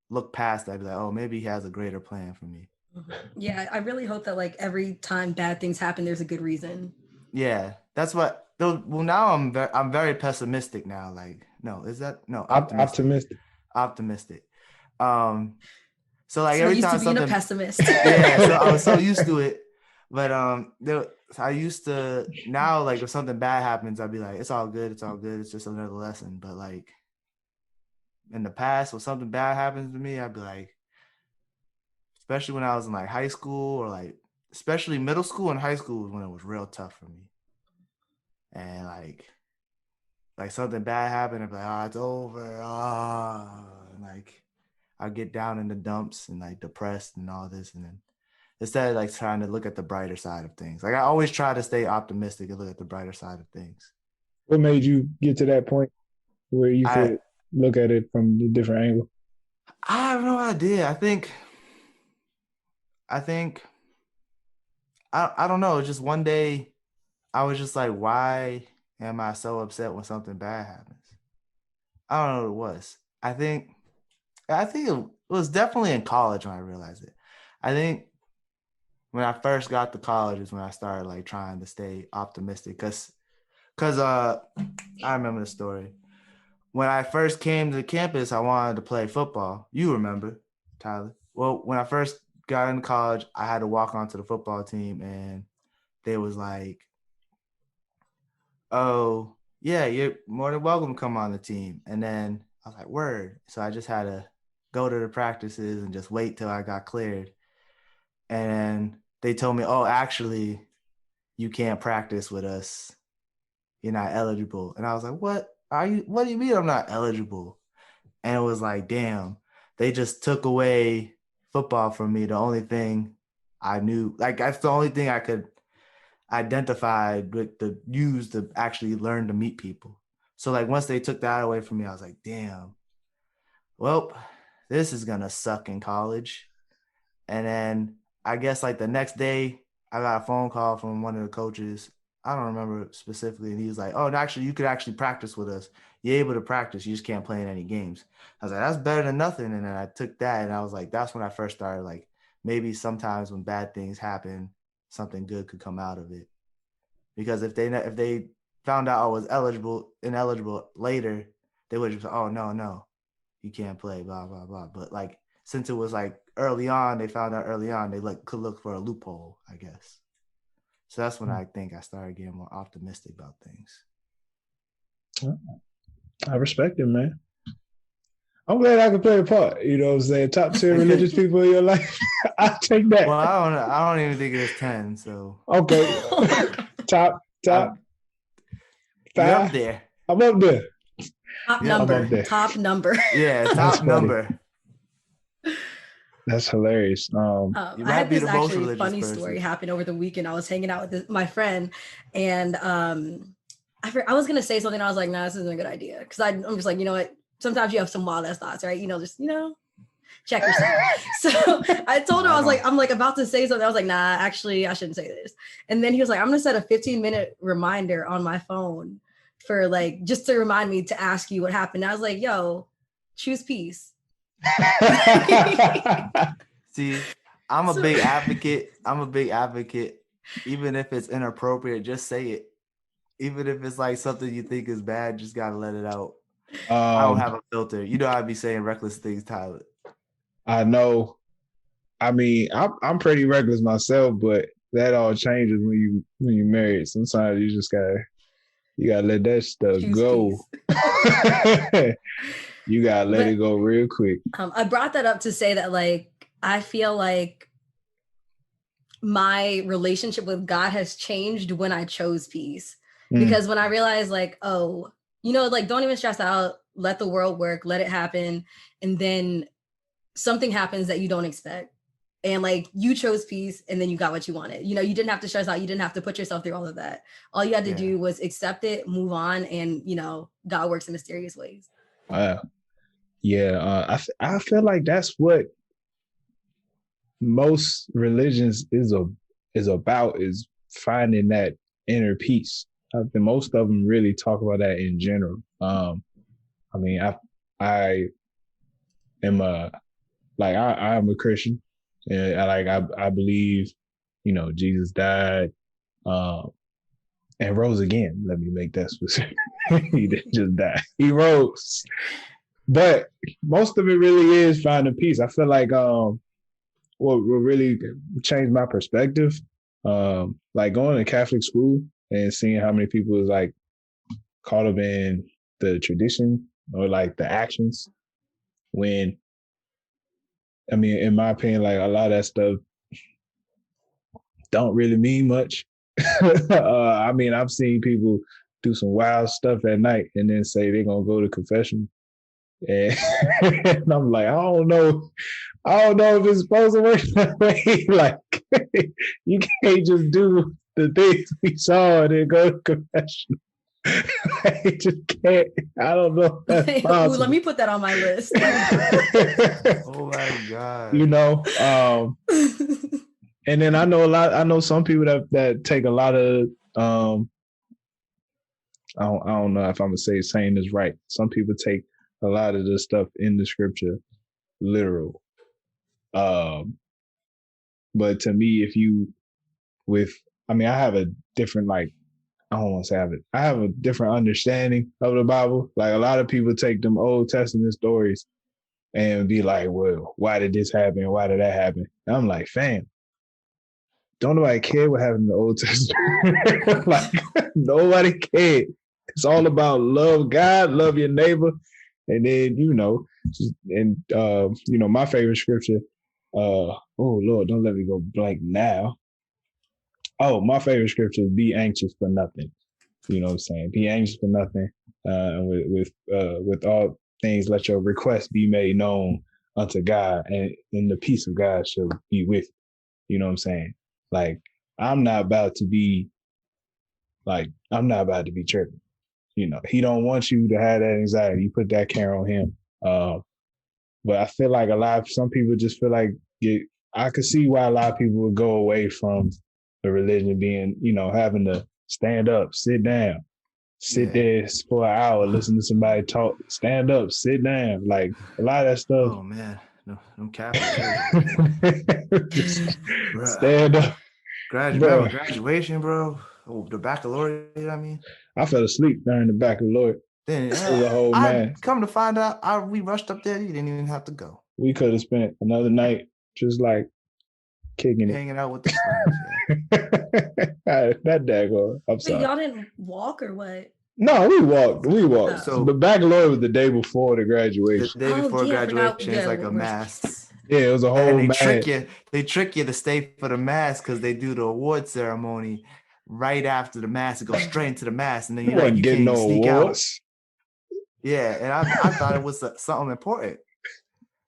look past that, be like, oh, maybe he has a greater plan for me. Yeah, I really hope that like every time bad things happen, there's a good reason. Yeah, that's what. Well, now I'm very pessimistic now. Like, no, is that no optimistic? Optimistic. So like so every used time to being something, a pessimist. Yeah, so I was so used to it, but I used to now like if something bad happens, I'd be like, it's all good, it's just another lesson. But like in the past, when something bad happens to me, I'd be like, especially when I was in like high school, or like especially middle school and high school was when it was real tough for me. And like something bad happened, I'd be like, oh, it's over. Oh, like I get down in the dumps and like depressed and all this, and then instead of like trying to look at the brighter side of things. Like I always try to stay optimistic and look at the brighter side of things. What made you get to that point where you I could look at it from a different angle? I have no idea. I think I don't know. Just one day I was just like, why am I so upset when something bad happens? I don't know what it was. I think it was definitely in college when I realized it. I think when I first got to college is when I started like trying to stay optimistic because I remember the story. When I first came to the campus, I wanted to play football. You remember, Tyler. Well, when I first got into college, I had to walk onto the football team and they was like, oh, yeah, you're more than welcome to come on the team. And then I was like, word. So I just had to go to the practices and just wait till I got cleared. And they told me, oh, actually, you can't practice with us. You're not eligible. And I was like, what do you mean I'm not eligible? And it was like, damn, they just took away football from me. The only thing I knew, like that's the only thing I could identify with the use to actually learn to meet people. So like once they took that away from me, I was like, damn, well, this is gonna suck in college. And then I guess like the next day, I got a phone call from one of the coaches. I don't remember specifically. And he was like, oh, actually, you could actually practice with us. You're able to practice. You just can't play in any games. I was like, that's better than nothing. And then I took that and I was like, that's when I first started like, maybe sometimes when bad things happen, something good could come out of it. Because if they found out I was ineligible later, they would just say, oh, no, you can't play, blah, blah, blah. But like, since it was like early on, they found out early on, they could look for a loophole, I guess. So that's when I think I started getting more optimistic about things. I respect it, man. I'm glad I could play a part. You know what I'm saying? Top 10 religious people in your life. I'll take that. Well, I don't even think it is 10. So okay. top I'm, 5. You're up there. I'm up there. Top Yeah, number. I'm up there. Top number. Yeah, top number. That's hilarious. I had this actually funny story happen over the weekend. I was hanging out with my friend, and I was gonna say something. I was like, "Nah, this isn't a good idea," because I'm just like, you know what? Sometimes you have some wild ass thoughts, right? Just check yourself. So I told him, I'm like about to say something. I was like, nah, actually, I shouldn't say this. And then he was like, I'm gonna set a 15-minute reminder on my phone for like just to remind me to ask you what happened. And I was like, yo, choose peace. See, I'm a big advocate. Even if it's inappropriate, just say it. Even if it's like something you think is bad, just gotta let it out. I don't have a filter. You know, I'd be saying reckless things, Tyler. I know. I mean, I'm pretty reckless myself, but that all changes when you married. Sometimes you just gotta let that stuff go. You gotta let it go real quick. I brought that up to say that like I feel like my relationship with God has changed when I chose peace. Because when I realized like, oh, like don't even stress out, let the world work, let it happen. And then something happens that you don't expect. And like you chose peace and then you got what you wanted. You didn't have to stress out. You didn't have to put yourself through all of that. All you had to do was accept it, move on. And, God works in mysterious ways. Wow. Yeah. I feel like that's what most religions is about, is finding that inner peace. I think most of them really talk about that in general. I mean, I am I'm a Christian, and I believe, Jesus died, and rose again. Let me make that specific. He didn't just die; he rose. But most of it really is finding peace. I feel like what really changed my perspective, like going to Catholic school and seeing how many people is like caught up in the tradition or like the actions, when I mean, in my opinion, like a lot of that stuff don't really mean much. I mean, I've seen people do some wild stuff at night and then say they're gonna go to confession And, and I'm like, I don't know if it's supposed to work that way. Like, you can't just do the things we saw and then go to confession. I just can't. I don't know if that's possible. Ooh, let me put that on my list. Oh my God. You know, and then I know some people that take a lot of I don't know if I'm gonna saying this right. Some people take a lot of the stuff in the scripture literal. But to me, I have a different, like, I don't want to say I have a different understanding of the Bible. Like, a lot of people take them Old Testament stories and be like, well, why did this happen? Why did that happen? And I'm like, fam, don't nobody care what happened in the Old Testament. Like, nobody cared. It's all about love God, love your neighbor. And then, my favorite scripture, oh Lord, don't let me go blank now. Oh, my favorite scripture is be anxious for nothing. You know what I'm saying? Be anxious for nothing. And with all things, let your requests be made known unto God, and in the peace of God shall be with you. You know what I'm saying? Like, I'm not about to be tripping. You know, he don't want you to have that anxiety. You put that care on him. But I feel like some people just feel like I could see why a lot of people would go away from the religion being, having to stand up, sit down, sit there for an hour, listen to somebody talk, stand up, sit down. Like, a lot of that stuff. Oh man, no Catholic Just stand up. Remember graduation, bro? Oh, the baccalaureate, I mean. I fell asleep during the baccalaureate. Then come to find out, we rushed up there. You didn't even have to go. We could have spent another night just like kicking hanging out with the friends. That daggone. I'm sorry. Y'all didn't walk or what? No, we walked. Oh. So the baccalaureate was the day before the graduation. The day before graduation is like a mass. Yeah, it was a whole and mass. They trick you to stay for the mass because they do the award ceremony right after the mass. It goes straight into the mass, and then you can't no sneak awards. Out. Yeah, and I thought it was something important.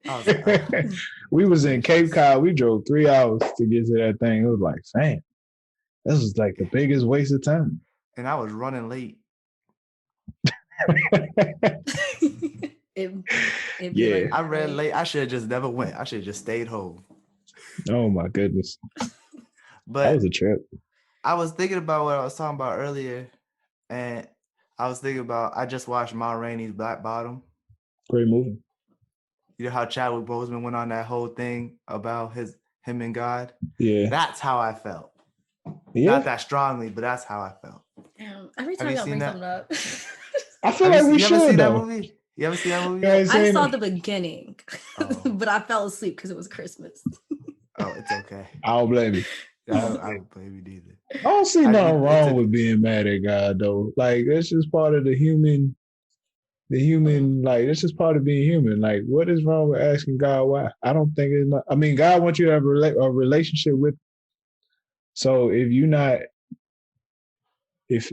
I was like, we was in Cape Cod. We drove 3 hours to get to that thing. It was like, fam, this was like the biggest waste of time. And I was running late. Like, I ran late. I should have just never went. I should have just stayed home. Oh my goodness. But that was a trip. I was thinking about what I was talking about earlier, and I was thinking about I just watched Ma Rainey's Black Bottom. Great movie. You know how Chadwick Boseman went on that whole thing about him and God? Yeah. That's how I felt. Yeah. Not that strongly, but that's how I felt. Damn. Every time y'all bring something up. I feel like we should. You ever seen that movie? You ever seen that movie? I saw the beginning, but I fell asleep because it was Christmas. Oh, it's okay. I don't blame you. I don't blame you neither. I don't see nothing wrong with being mad at God, though. Like, that's just part of the human, like, that's just part of being human. Like, what is wrong with asking God why? I don't think it's not. I mean, God wants you to have a relationship with. So if you're not, if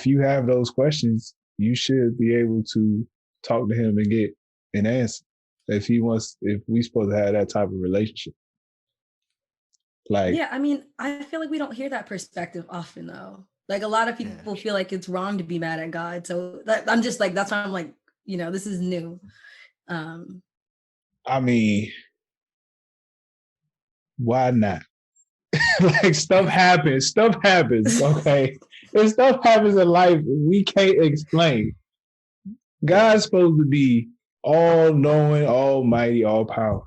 you have those questions, you should be able to talk to him and get an answer. If we supposed to have that type of relationship. Like, yeah, I mean, I feel like we don't hear that perspective often, though. Like, a lot of people feel like it's wrong to be mad at God. So I'm just like, that's why I'm like, this is new. I mean, why not? Like, stuff happens, okay? If stuff happens in life we can't explain. God's supposed to be all-knowing, almighty, all-powerful.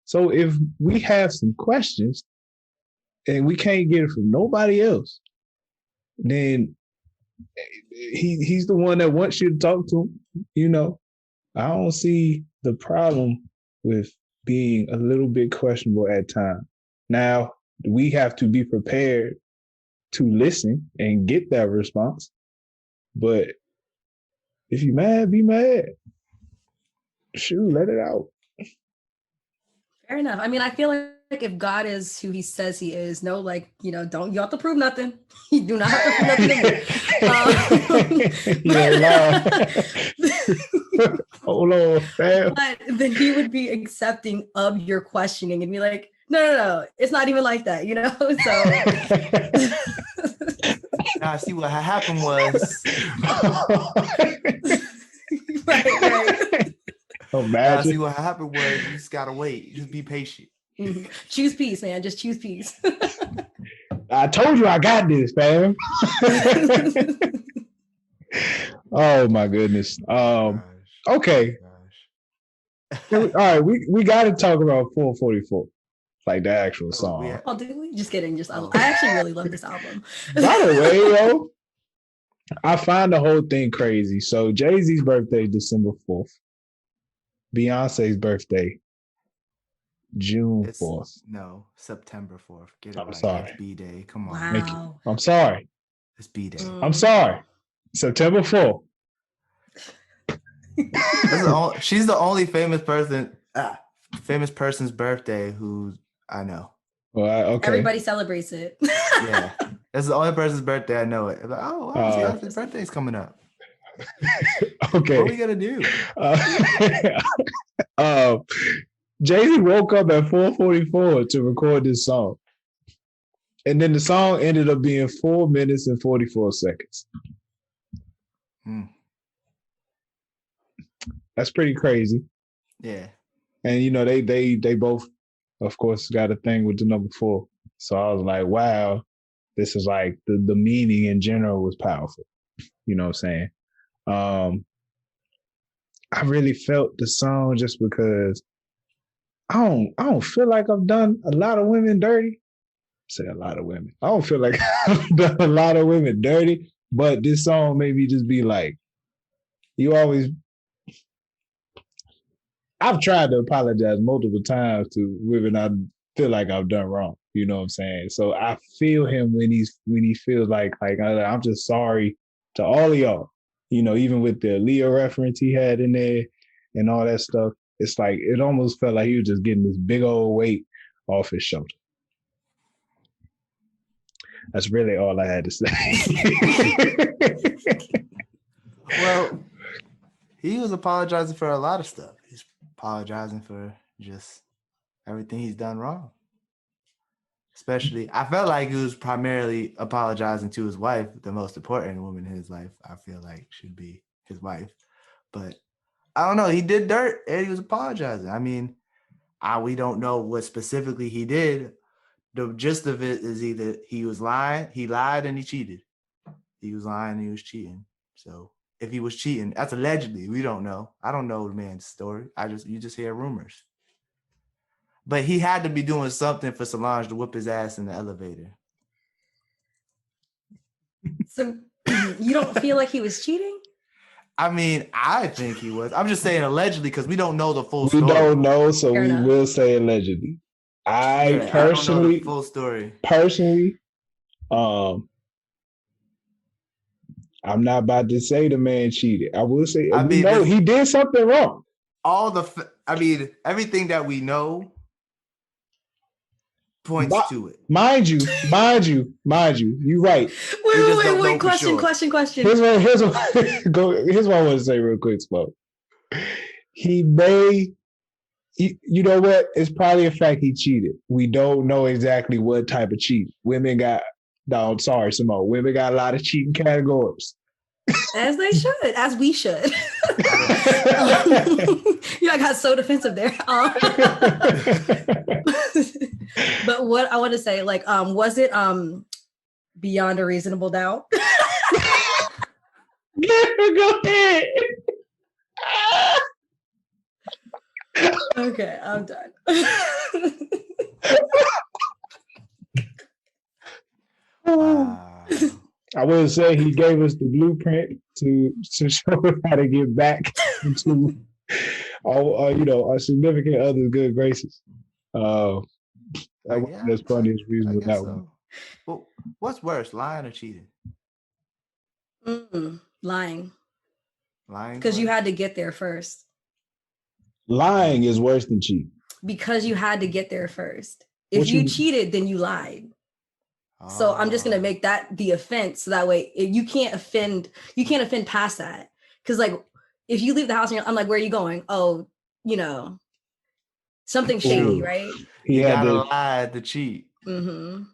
So if we have some questions and we can't get it from nobody else, then he's the one that wants you to talk to him. I don't see the problem with being a little bit questionable at times. Now, we have to be prepared to listen and get that response. But if you're mad, be mad. Shoot, let it out. Fair enough. I mean, I feel like if God is who he says he is, you don't have to prove nothing. You do not have to prove nothing to me. Hold on, fam. But then he would be accepting of your questioning and be like, no, it's not even like that, you know? So Now, see what happened was. right. Now, see Imagine. what happened was you just gotta wait. Just be patient. Mhm. Choose peace, man. Just choose peace. I told you I got this, fam. Oh my goodness. Okay. All right, we got to talk about 444, like the actual song. Oh, did we? Just kidding. I actually really love this album. By the way, yo, I find the whole thing crazy. So Jay-Z's birthday, December 4th. Beyonce's birthday, June 4th. No, September 4th. Get it I'm right. sorry. It's B-Day. Come on. Thank you. I'm sorry. It's B-Day. I'm sorry. September 4th. She's the only famous person's birthday who I know. Well, okay. Everybody celebrates it. Yeah. That's the only person's birthday I know it. Like, oh, wow, Beyonce's birthday's coming up. Okay. What are we gonna do? Jay-Z woke up at 4:44 to record this song. And then the song ended up being 4 minutes and 44 seconds. That's pretty crazy. Yeah. And you know, they both, of course, got a thing with the number 4. So I was like, wow, this is like the meaning in general was powerful. You know what I'm saying? I really felt the song just because I don't feel like I've done a lot of women dirty. Say a lot of women. I don't feel like I've done a lot of women dirty, but this song made me just be like, I've tried to apologize multiple times to women I feel like I've done wrong. You know what I'm saying? So I feel him when he feels like I'm just sorry to all of y'all. You know, even with the Leo reference he had in there and all that stuff, it's like it almost felt like he was just getting this big old weight off his shoulder. That's really all I had to say. Well, he was apologizing for a lot of stuff. He's apologizing for just everything he's done wrong. Especially, I felt like he was primarily apologizing to his wife, the most important woman in his life. I feel like should be his wife. But I don't know. He did dirt and he was apologizing. I mean, we don't know what specifically he did. The gist of it is either he was lying, he lied and he cheated. He was lying and he was cheating. So if he was cheating, that's allegedly. We don't know. I don't know the man's story. You just hear rumors. But he had to be doing something for Solange to whip his ass in the elevator. So you don't feel like he was cheating? I mean, I think he was. I'm just saying allegedly because we don't know the full story. We don't know, so Fair we enough. will say allegedly. I don't know the full story. Personally, I'm not about to say the man cheated. I will say, he did something wrong. Everything that we know points to it. Mind you, you're right. Wait, question. Here's what I want to say real quick, Smoke. He may, you know what? It's probably a fact he cheated. We don't know exactly what type of cheat. Women got a lot of cheating categories. As they should, as we should. I got so defensive there. But what I want to say, was it beyond a reasonable doubt? Go ahead. Okay, I'm done. I will say he gave us the blueprint to show us how to get back into our significant other's good graces. That's funniest reason with that one. Well, what's worse, lying or cheating? Lying. Lying? Because you had to get there first. Lying is worse than cheating. Because you had to get there first. If you cheated, then you lied. So I'm just gonna make that the offense, so that way you can't offend past that. Because if you leave the house and I'm like, where are you going? Oh, you know, something shady, True. right? He You had gotta to. lie to cheat. Mm-hmm.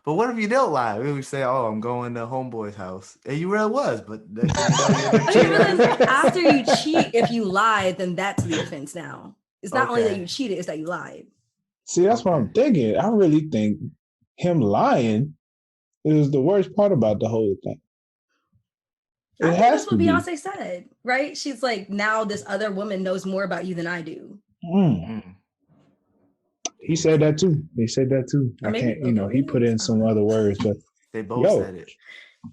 But what if you don't lie? We would say, "Oh, I'm going to homeboy's house," and you really was, but next thing you know, you're the I mean, cheater. but then after you cheat, if you lie, then that's the offense now. It's not only that Okay. you cheated, it's that you lied. See, that's what Okay. I'm thinking. I really think him lying is the worst part about the whole thing. I It think has that's to what be. Beyonce said, right? She's like, now this other woman knows more about you than I do. Mm. He said that too. He said that too. Or I maybe, can't, okay, he maybe it put was, in I don't some know. other words, but They both yo, said it.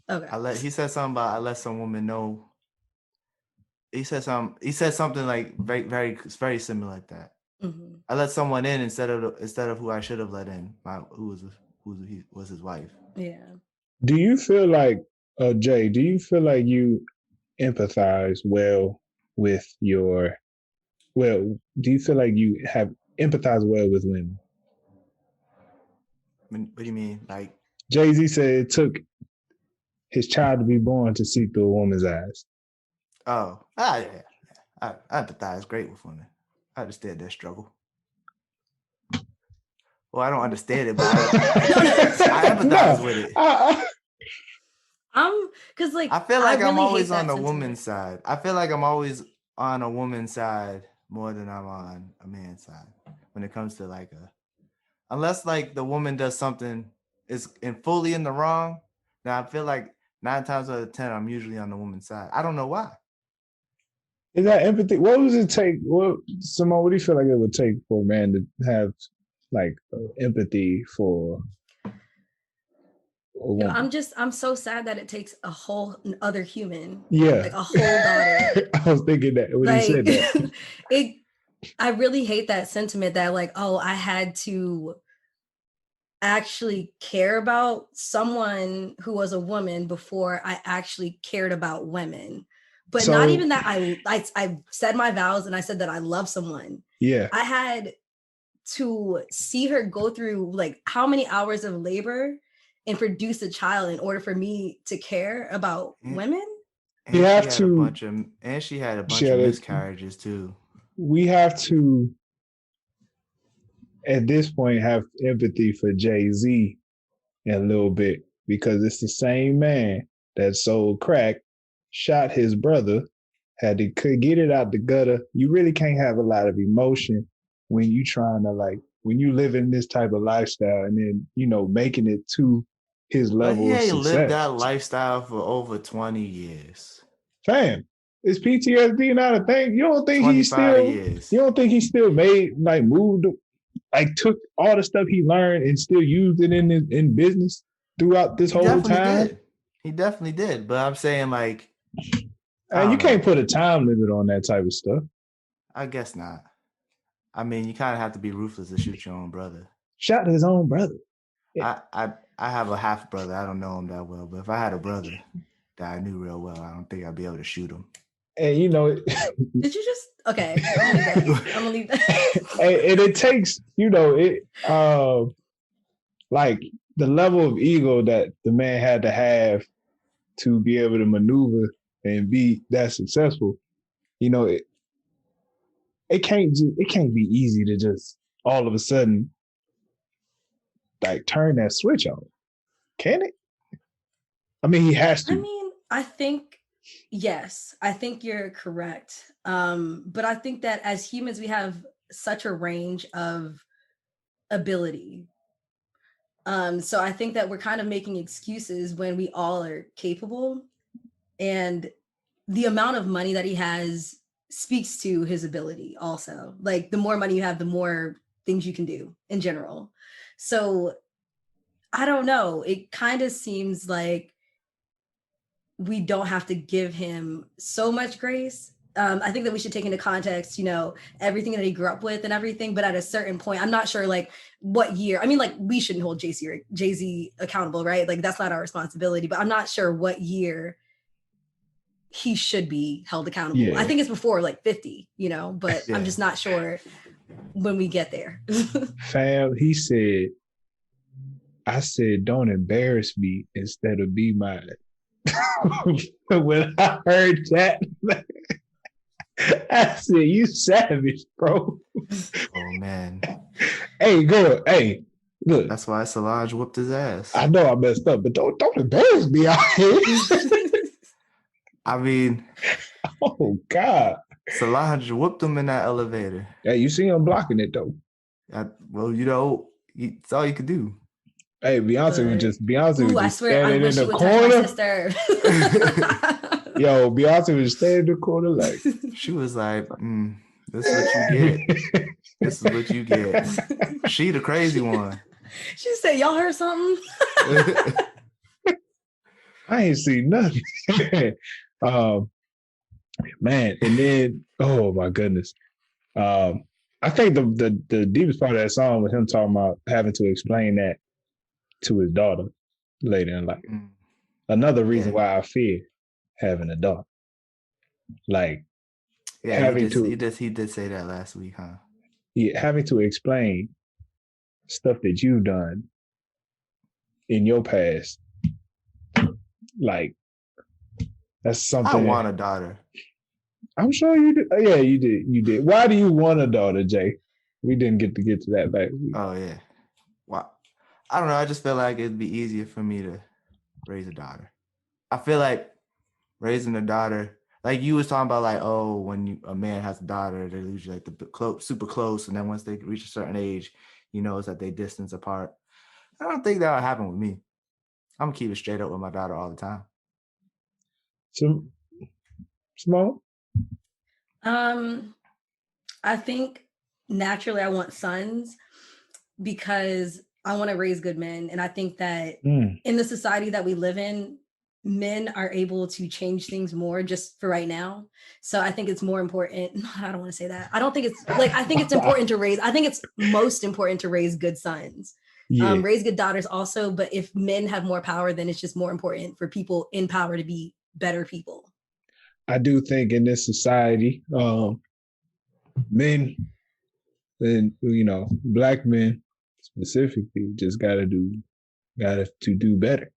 Okay. He said something about I let some woman know. He said something like very similar like that. Mm-hmm. I let someone in instead of who I should have let in. Who was his wife. Yeah. do you feel like, Jay, do you feel like you empathize well with do you feel like you have empathize well with women? What do you mean? Like, Jay-Z said it took his child to be born to see through a woman's eyes. yeah. I empathize great with women. I understand their struggle. Well, I don't understand it, but I empathize No, with it. Because like I feel I like I'm really hate always on that the sentiment. woman's side. I feel like I'm always on a woman's side more than I'm on a man's side when it comes to like unless like the woman does something is fully in the wrong. Now I feel like 9 times out of 10 I'm usually on the woman's side. I don't know why. is that empathy? What does it take? Simone, what do you feel like it would take for a man to have like empathy for a woman? I'm so sad that it takes a whole other human, Yeah. like a whole daughter. I was thinking that when he Like said that. I really hate that sentiment that like, oh, I had to actually care about someone who was a woman before I actually cared about women. But not So even that I said my vows and I said that I love someone. yeah. I had to see her go through like how many hours of labor and produce a child in order for me to care about women. You And have to she had a bunch of share it. miscarriages too. We have to at this point have empathy for Jay-Z a little bit because it's the same man that sold crack, shot his brother, had to get it out the gutter. You really can't have a lot of emotion when you trying to when you live in this type of lifestyle and then making it to his But he level of ain't lived success. that lifestyle for over 20 years. Fam, is PTSD not a thing? You don't think 25 years. you don't think he still made moved took all the stuff he learned and still used it in business throughout this He whole definitely time? did. He definitely did. But I'm saying like, I And you don't can't know. put a time limit on that type of stuff. I guess not. I mean, you kind of have to be ruthless to shoot your own brother. Shot his own brother. Yeah. I have a half brother. I don't know him that well, but if I had a brother that I knew real well, I don't think I'd be able to shoot him. And Did you just okay? I'm gonna leave that. and it takes like the level of ego that the man had to have to be able to maneuver and be that successful. It can't be easy to just all of a sudden turn that switch on. Can it? I mean, he has to. I mean, I think yes, I think you're correct. But I think that as humans, we have such a range of ability. So I think that we're kind of making excuses when we all are capable. And the amount of money that he has speaks to his ability also. Like the more money you have, the more things you can do in general. So I don't know. It kind of seems like we don't have to give him so much grace. I think that we should take into context, everything that he grew up with and everything. But at a certain point, I'm not sure like what year. I mean, like we shouldn't hold Jay-Z accountable, right? Like that's not our responsibility. But I'm not sure what year he should be held accountable. Yeah. I think it's before like 50, but Yeah. I'm just not sure when we get there. Fam, he said, I said, don't embarrass me instead of be my When I heard that, I said, "You savage, bro." Oh man, Hey, girl. Hey, look. that's why Solange whooped his ass. I know I messed up, but don't embarrass me out here. I mean, Oh God. Solange whooped him in that elevator. Hey, you see him blocking it though. Well, it's all you could do. Hey, Beyonce was just I swear, I standing wish in you the would touch my corner. sister. Yo, Beyonce was standing in the corner like She was like, "This is what you get. This is what you get." She the crazy one. She said, "Y'all heard something?" I ain't seen nothing. Man, and then oh my goodness. I think the deepest part of that song was him talking about having to explain that to his daughter later in life. Another reason why I fear having a daughter. Like he did say that last week, huh? Yeah, having to explain stuff that you've done in your past. Like that's something. I want a daughter. I'm sure you did. Yeah, you did. You did. Why do you want a daughter, Jay? We didn't get to that last week. Oh yeah. Wow. I don't know. I just feel like it'd be easier for me to raise a daughter. I feel like raising a daughter, like you was talking about, like, oh, when a man has a daughter, they're usually like super close, and then once they reach a certain age, it's that they distance apart. I don't think that'll happen with me. I'm gonna keep it straight up with my daughter all the time. Simone? I think naturally I want sons because I want to raise good men. And I think that in the society that we live in, men are able to change things more just for right now. So I think it's more important. I don't want to say that. I don't think it's like, I think it's important to raise, I think it's most important to raise good sons. Yeah. Raise good daughters also. But if men have more power, then it's just more important for people in power to be better people. I do think in this society, men, and black men specifically, just gotta do better.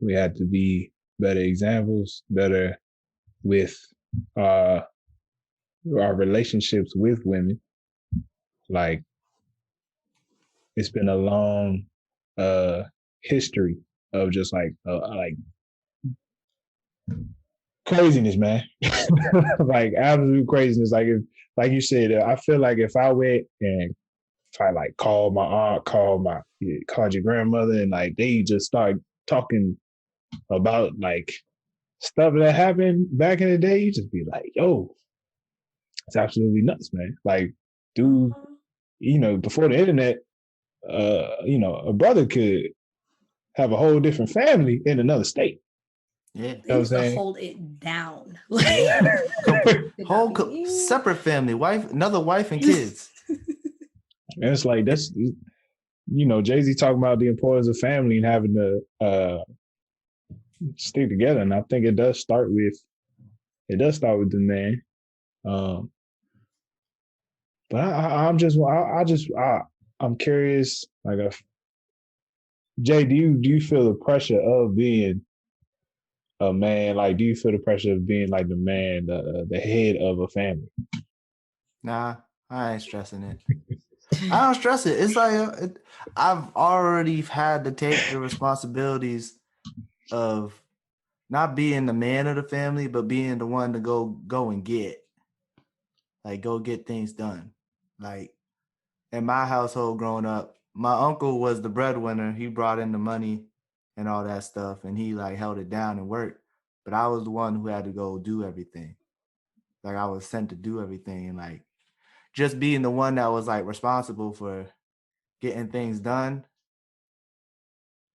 We have to be better examples, better with our relationships with women. Like it's been a long history of just like craziness, man. Like absolute craziness. Like you said, I feel like if I went and if I like called my aunt, called your grandmother, and like they just start talking about like stuff that happened back in the day, you just be like, yo, it's absolutely nuts, man. Like, dude, before the internet, a brother could have a whole different family in another state. Yeah, they used to hold it down. Whole separate family, another wife and kids. And it's like that's Jay-Z talking about the importance of family and having to stick together, and I think it does start with the man. But I'm curious. Like, Jay, do you feel the pressure of being a man? Like, do you feel the pressure of being like the man, the head of a family? Nah, I ain't stressing it. I don't stress it. It's like I've already had to take the responsibilities of not being the man of the family, but being the one to go and get things done. Like in my household growing up, my uncle was the breadwinner. He brought in the money and all that stuff, and he like held it down and worked. But I was the one who had to go do everything. Like I was sent to do everything, and like just being the one that was like responsible for getting things done.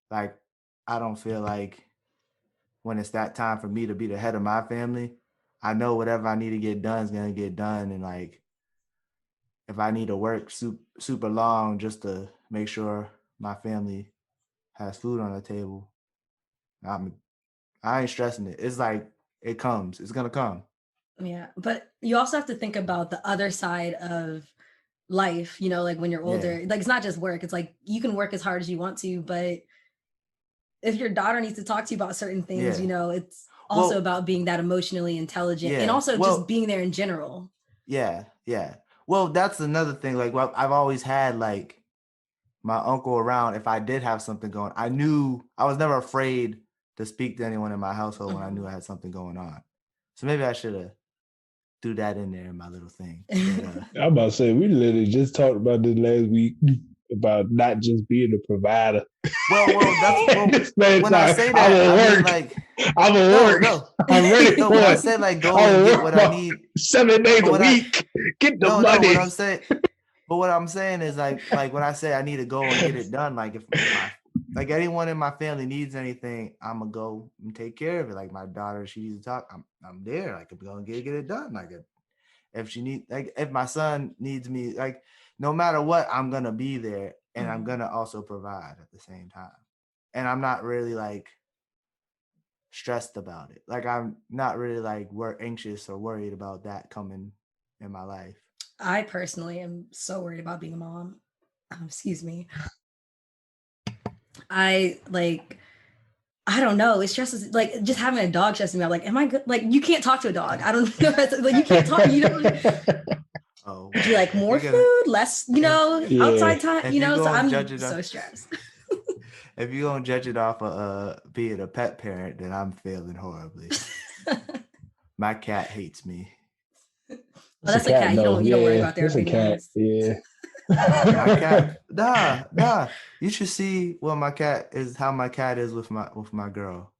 Like I don't feel like when it's that time for me to be the head of my family, I know whatever I need to get done is gonna get done, and like if I need to work super long just to make sure my family has food on the table, I ain't stressing it. It's like it comes. It's gonna come. Yeah, but you also have to think about the other side of life. Like when you're older, like it's not just work. It's like you can work as hard as you want to, but if your daughter needs to talk to you about certain things, Yeah. it's also Well, about being that emotionally intelligent and yeah. also Well, just being there in general. yeah. Well, that's another thing. Like, well, I've always had like my uncle around. If I did have something going, I knew I was never afraid to speak to anyone in my household when I knew I had something going on. So maybe I should have threw that in there in my little thing. But, I'm about to say we literally just talked about this last week about not just being a provider. well, that's when I say I that, will I work. mean like I will work. no. I'm ready No, for when I it. say like go I and will get work what I need, 7 days but a what week. Get the money. what I'm saying, but what I'm saying is like when I say I need to go and get it done, like if my like anyone in my family needs anything, I'm gonna go and take care of it. Like my daughter, she needs to talk, I'm there. Like I'm gonna get it done. Like if she needs, like if my son needs me, like no matter what, I'm gonna be there, and I'm gonna also provide at the same time. And I'm not really like stressed about it. Like I'm not really like anxious or worried about that coming in my life. I personally am so worried about being a mom. Excuse me. I don't know. It stresses, like just having a dog stresses me out. Like, am I good? Like, you can't talk to a dog. I don't know. Like, you can't talk. You don't. Oh, Would you like more food, less? Outside time. So I'm so stressed. If you're gonna judge it off of being a pet parent, then I'm failing horribly. My cat hates me. Well, that's a cat. You don't worry about their opinions. Yeah. My cat, nah. You should see what my cat is. How my cat is with my girl.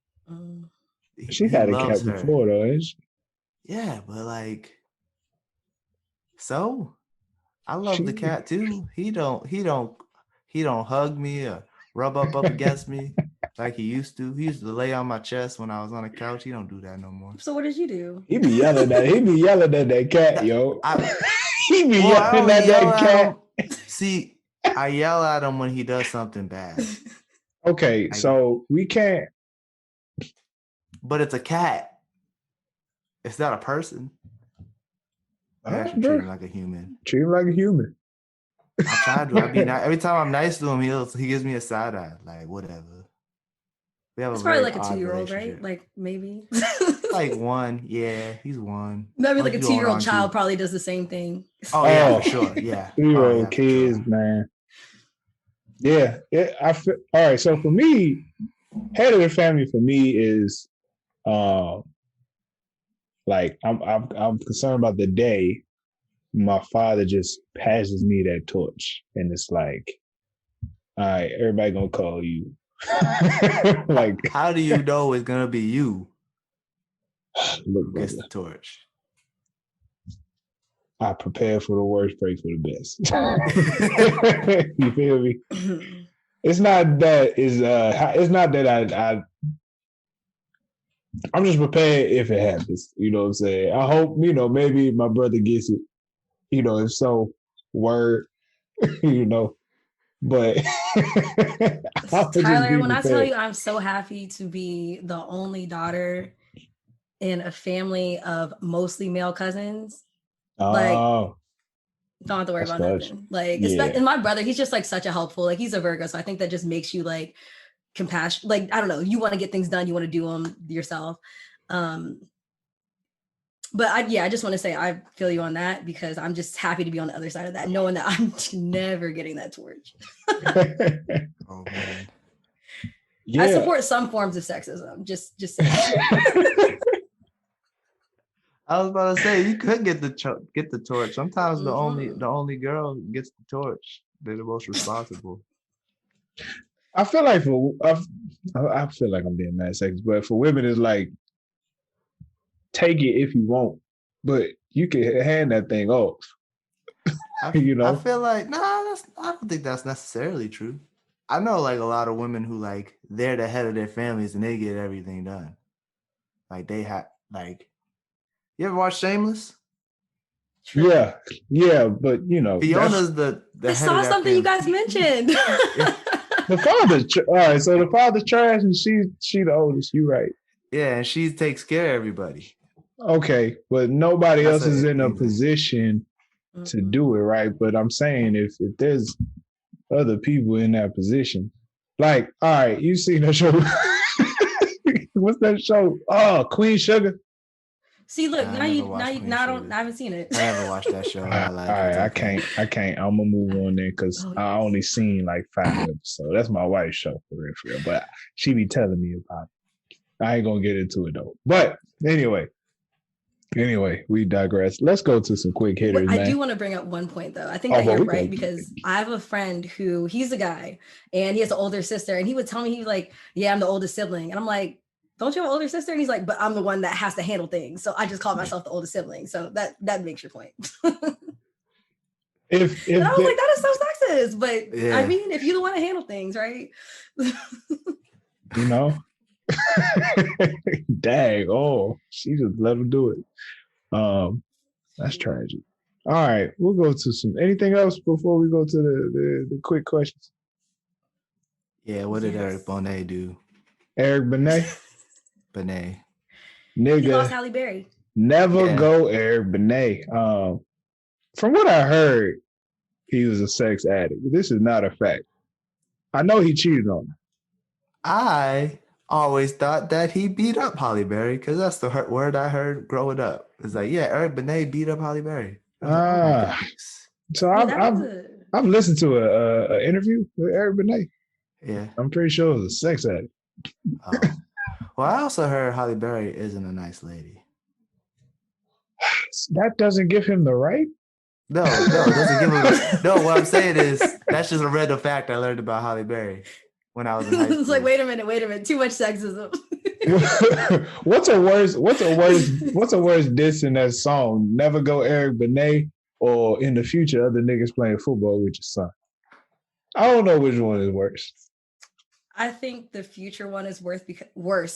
She He had a loves cat her. before, though, ain't she? Yeah, but like, so I love the cat too. He don't hug me or rub up against me like he used to. He used to lay on my chest when I was on the couch. He don't do that no more. So what did you do? He be yelling at that cat, yo. He be yelling at that cat. See, I yell at him when he does something bad. Okay, so we can't. But it's a cat. It's not a person. I should Bro. treat him like a human. Treat him like a human. I try to. I be nice. Every time I'm nice to him, he gives me a side eye. Like whatever. We have it's probably like a 2-year-old, right? Like maybe. Like one. Yeah, he's one. Maybe like a 2-year-old child probably does the same thing. Oh yeah, for sure. Yeah. 2-year-old kids, man. Yeah. I feel, all right. So for me, head of the family for me is like I'm concerned about the day my father just passes me that torch, and it's like, all right, everybody gonna call you. Like, how do you know it's gonna be you? Look, who gets the torch? I prepare for the worst, pray for the best. You feel me? It's not that it's not that I'm just prepared if it happens. You know what I'm saying? I hope, maybe my brother gets it. If so, word, but Tyler, when I tell you I'm so happy to be the only daughter in a family of mostly male cousins. Like, don't have to worry about nothing. Like, and my brother, he's just like such a helpful, like he's a Virgo. So I think that just makes you like compassion. Like, I don't know, you want to get things done. You want to do them yourself. But I just want to say I feel you on that, because I'm just happy to be on the other side of that, knowing that I'm never getting that torch. Oh man. Yeah. I support some forms of sexism. Just saying. I was about to say you could get the torch. Sometimes the only girl gets the torch. They're the most responsible. I feel like I feel like I'm being mad sexist, but for women it's like, take it if you want, but you can hand that thing off. I feel like I don't think that's necessarily true. I know like a lot of women who like they're the head of their families and they get everything done. Like they have like, you ever watch Shameless? True. Yeah, but Fiona's the I saw something you guys mentioned. The father, all right. So the father's trash, and she the oldest. You right? Yeah, and she takes care of everybody. Okay, but nobody else is in a position to do it, right? But I'm saying if there's other people in that position, Like, all right, you seen that show? What's that show? Oh, Queen Sugar. See, look, I never watched Queen now Sugar. I haven't seen it. I never watched that show in my life. All right, It's okay. I can't. I'm gonna move on there because Oh, I only seen like 5 episodes. That's my wife's show for real. But she be telling me about it. I ain't gonna get into it though. But anyway, we digress. Let's go to some quick hitters, I man. do want to bring up one point though. I think that you're right because I have a friend who he's a guy and he has an older sister, and he would tell me, he was like, "Yeah, I'm the oldest sibling," and I'm like, "Don't you have an older sister?" And he's like, "But I'm the one that has to handle things, so I just call myself the oldest sibling." So that makes your point. If and I was like, that is so sexist, but yeah. I mean, if you're the one to handle things, right? You know. Dang, she just let him do it. That's tragic. All right, we'll go to anything else before we go to the quick questions. Yeah, what did Eric Bonet do? Eric Benet? Benet. Nigga. He lost Halle Berry. Never go Eric Benet. From what I heard, he was a sex addict. This is not a fact. I know he cheated on her. I always thought that he beat up Halle Berry because that's the word I heard growing up. It's like, yeah, Eric Benet beat up Halle Berry. So I've listened to a interview with Eric Benet. Yeah, I'm pretty sure it was a sex addict. Well, I also heard Halle Berry isn't a nice lady. That doesn't give him the right. No, it doesn't give him. No, what I'm saying is that's just a random fact I learned about Halle Berry when I was in high school. It's like, wait a minute, too much sexism. What's a worse diss in that song? Never go Eric Benet, or in the future other niggas playing football with your son. I don't know which one is worse. I think the future one is worse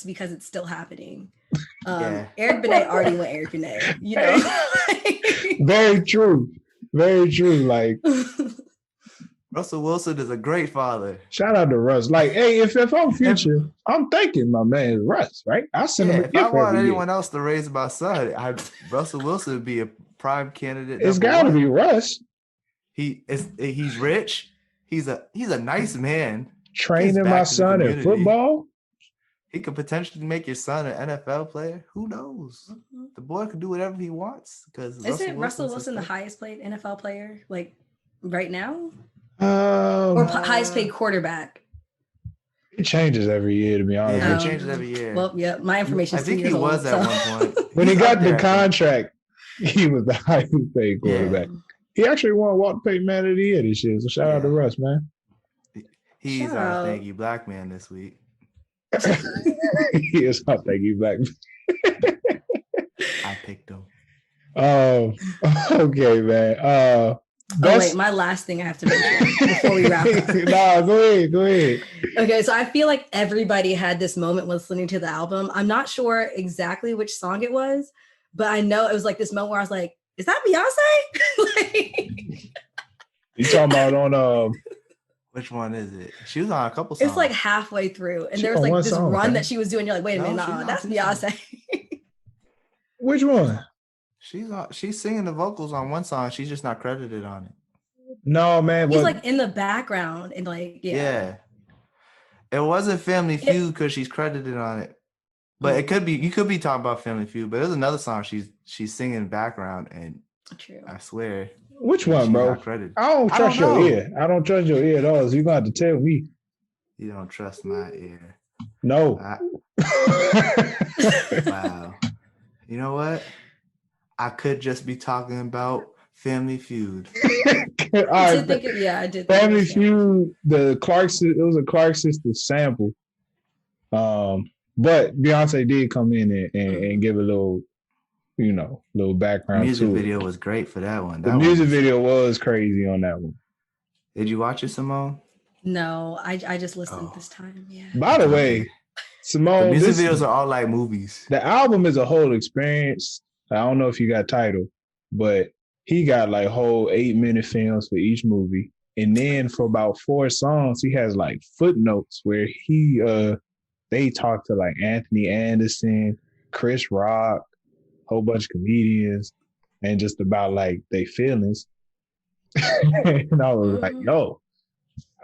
because it's still happening. Eric Benet already went Eric Benet, you know. Very true. Like Russell Wilson is a great father. Shout out to Russ. Like, hey, if I'm future, I'm thanking my man Russ, right? I send him a gift. If I want anyone else to raise my son, Russell Wilson would be a prime candidate. It's got to be Russ. He's rich. He's a nice man. Training my son in football. He could potentially make your son an NFL player. Who knows? Mm-hmm. The boy could do whatever he wants because isn't Russell Wilson the highest paid NFL player like right now? Or highest paid quarterback? It changes every year, to be honest. Yeah, it changes every year. Well, yeah, my information. I think he was at one point. When he got the contract, he was the highest paid quarterback. Yeah. He actually won Walter Payton Man of the Year this year. So shout out to Russ, man. He's our Thank You Black Man this week. He is our Thank You Black Man. I picked him. Okay, man. Wait, my last thing I have to mention before we wrap up. Nah, go ahead. Okay, so I feel like everybody had this moment listening to the album. I'm not sure exactly which song it was, but I know it was like this moment where I was like, is that Beyonce? You talking about on which one is it? She was on a couple songs. It's like halfway through, and there was like this run that she was doing. You're like, wait a minute, that's Beyonce. Which one? She's singing the vocals on one song. She's just not credited on it. No, man. He's like in the background and like, yeah. It wasn't Family Feud because she's credited on it. But it could be, you could be talking about Family Feud, but there's another song she's singing in the background, and true. I swear. Which one, bro? I don't trust your ear. I don't trust your ear at all. So you're going to have to tell me. You don't trust my ear. No. Wow. You know what? I could just be talking about Family Feud. I did. Family Feud, it was a Clark Sisters sample. But Beyonce did come in and give a little, little background. The music video was great for that one. The music video was crazy on that one. Did you watch it, Simone? No, I just listened this time. Yeah. By the way, Simone, the music videos are all like movies. The album is a whole experience. I don't know if you got title, but he got like whole 8-minute films for each movie. And then for about 4 songs, he has like footnotes where they talk to like Anthony Anderson, Chris Rock, whole bunch of comedians, and just about like their feelings. And I was like, yo,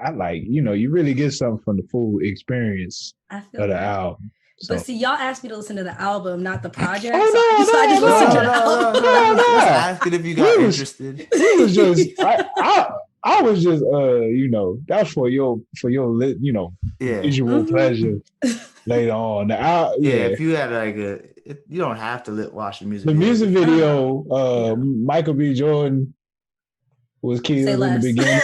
I like, you really get something from the full experience I feel of the that. album. So. But see, y'all asked me to listen to the album, not the project. Oh, so I just listened to the album. No. Just asking if you got interested. We was just, I was just, that's for your visual pleasure later on. If you had like you don't have to watch the music. The music video, Michael B. Jordan was killed in the beginning.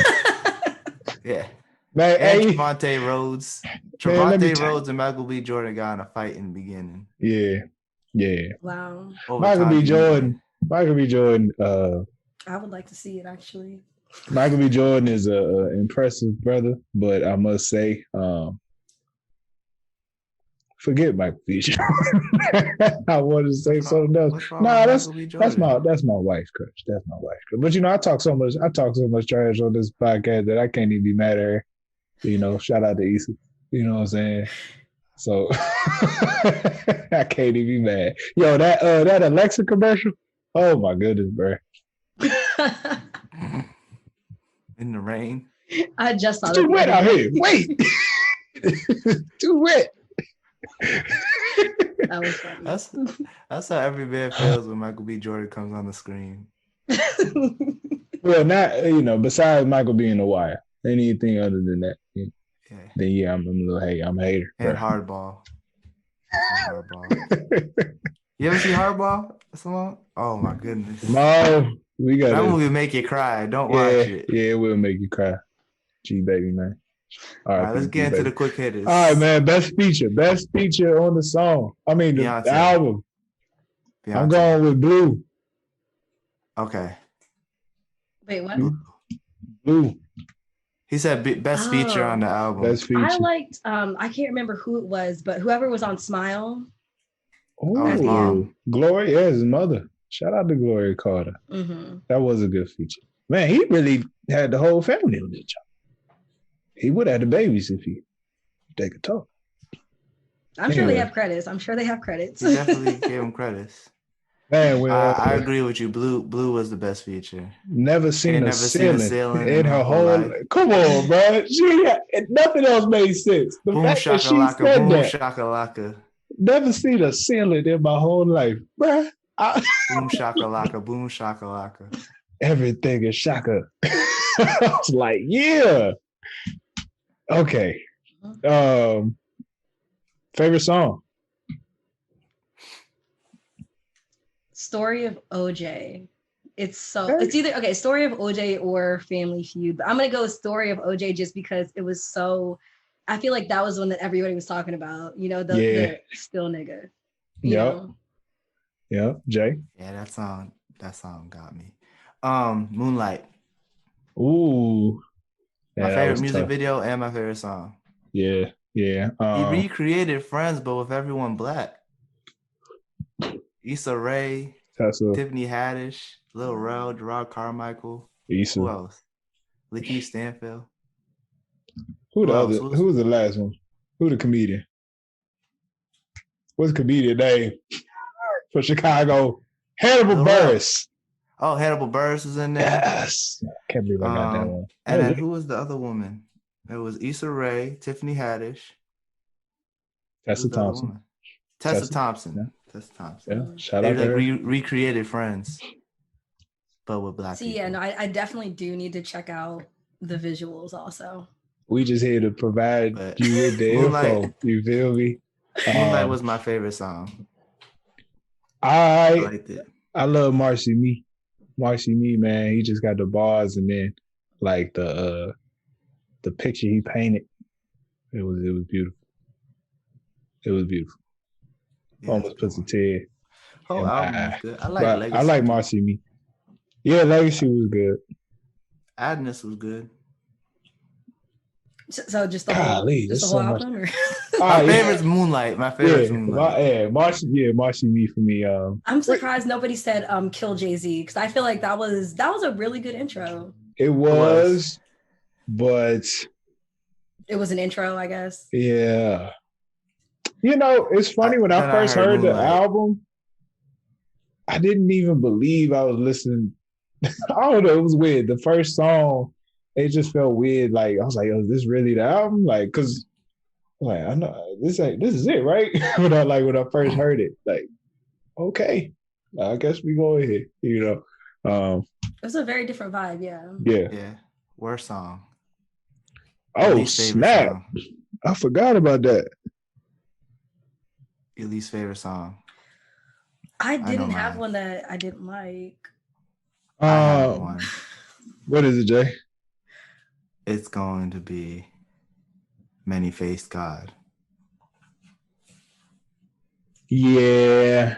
Yeah. Man, and Trevante Rhodes. Rhodes and Michael B. Jordan got in a fight in the beginning. Yeah. Wow. Michael B. Jordan. I would like to see it actually. Michael B. Jordan is a impressive brother, but I must say, forget Michael B. Jordan. I wanted to say something else. No, that's my wife's crush. That's my wife's crush. But I talk so much trash on this podcast that I can't even be mad at her. Shout out to Issa. You know what I'm saying? So I can't even be mad. Yo, that Alexa commercial. Oh my goodness, bro. In the rain. I just saw it's too wet out here. Wait. Too wet. That was funny. That's how every man feels when Michael B. Jordan comes on the screen. Well, not besides Michael being a wire. Anything other than that, then I'm a little I'm a hater. And Hardball. You ever see Hardball, Simone? Oh my goodness. No, we got that movie will make you cry. Don't watch it. Yeah, it will make you cry. G baby, man. All right, let's get into the quick hitters. All right, man. Best feature on the song. I mean the album. Beyonce. I'm going with Blue. Okay. Wait, what? Blue. He said best feature on the album. Best feature. I liked I can't remember who it was, but whoever was on Smile. Oh, his mom. Gloria, his mother. Shout out to Gloria Carter. Mm-hmm. That was a good feature. Man, he really had the whole family on this job. He would have had the babies if they could talk. I'm sure they have credits. He definitely gave him credits. Man, I agree with you. Blue was the best feature. Never seen a ceiling in her whole life. Come on, bro. Nothing else made sense. The boom fact that she shakalaka, said boom that. Shakalaka. Never seen a ceiling in my whole life, bro. Boom shakalaka, boom shakalaka. Everything is shaka. I was like, yeah. Okay. Favorite song? Story of OJ. It's either Story of OJ or Family Feud, but I'm gonna go with Story of OJ just because it was so. I feel like that was one that everybody was talking about. The still nigga. Yeah, Jay. Yeah, that song got me. Moonlight. Ooh. My favorite music video and my favorite song. Yeah. He recreated Friends, but with everyone black. Issa Rae, Tiffany Haddish, Lil Rel, Gerard Carmichael. Issa. Who else? Lakeith Stanfield. Who was the last one? Who the comedian? What's the comedian name for Chicago? Hannibal Buress. Oh, Hannibal Buress is in there. Yes. I can't believe I got that one. And then who was the other woman? It was Issa Rae, Tiffany Haddish. Tessa Thompson. Tessa Thompson. Yeah. Tessa Thompson. Yeah. Shout out to her. Recreated Friends, but with black people. Yeah, no, I definitely do need to check out the visuals also. We just here to provide you with the info. You feel me? Moonlight was my favorite song. I liked it. I love Marcy Me. Marcy Me, man. He just got the bars and then like the picture he painted. It was beautiful. It was beautiful. Yeah, almost puts a tear. Oh, album was good. I like Legacy. I like Marcy Me. Yeah, Legacy was good. Adness was good. So just the whole album? Or? My favorite's Moonlight. My favorite's Moonlight. Marcy Me for me. I'm surprised nobody said Kill Jay-Z because I feel like that was a really good intro. It was, but it was an intro, I guess. Yeah. It's funny when I first heard the album, I didn't even believe I was listening. I don't know, it was weird. The first song it just felt weird. Like I was like, is this really the album? Like, cause like I know this is it, right? When I first heard it, like, okay, I guess we go ahead, It was a very different vibe. Yeah. Yeah. Yeah. Worst song. Oh least favorite snap! song. I forgot about that. Your least favorite song. I know didn't have mine. one that I didn't like. I have one. What is it, Jay? It's going to be Many-Faced God. Yeah,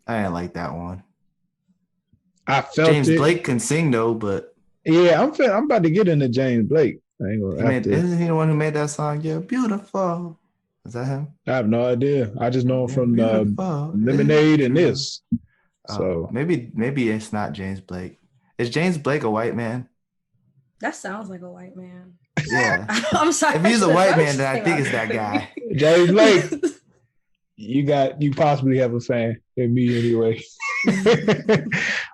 I didn't like that one. I felt James it. Blake can sing though, but Yeah, I'm about to get into James Blake. I ain't gonna isn't he the one who made that song? You're beautiful. Is that him? I have no idea. I just know him from Beautiful. Lemonade and True. this. So maybe it's not James Blake. Is James Blake a white man? That sounds like a white man. Yeah. I'm sorry. If he's a white man, then I think it's that guy. James Blake, you possibly have a fan in me anyway.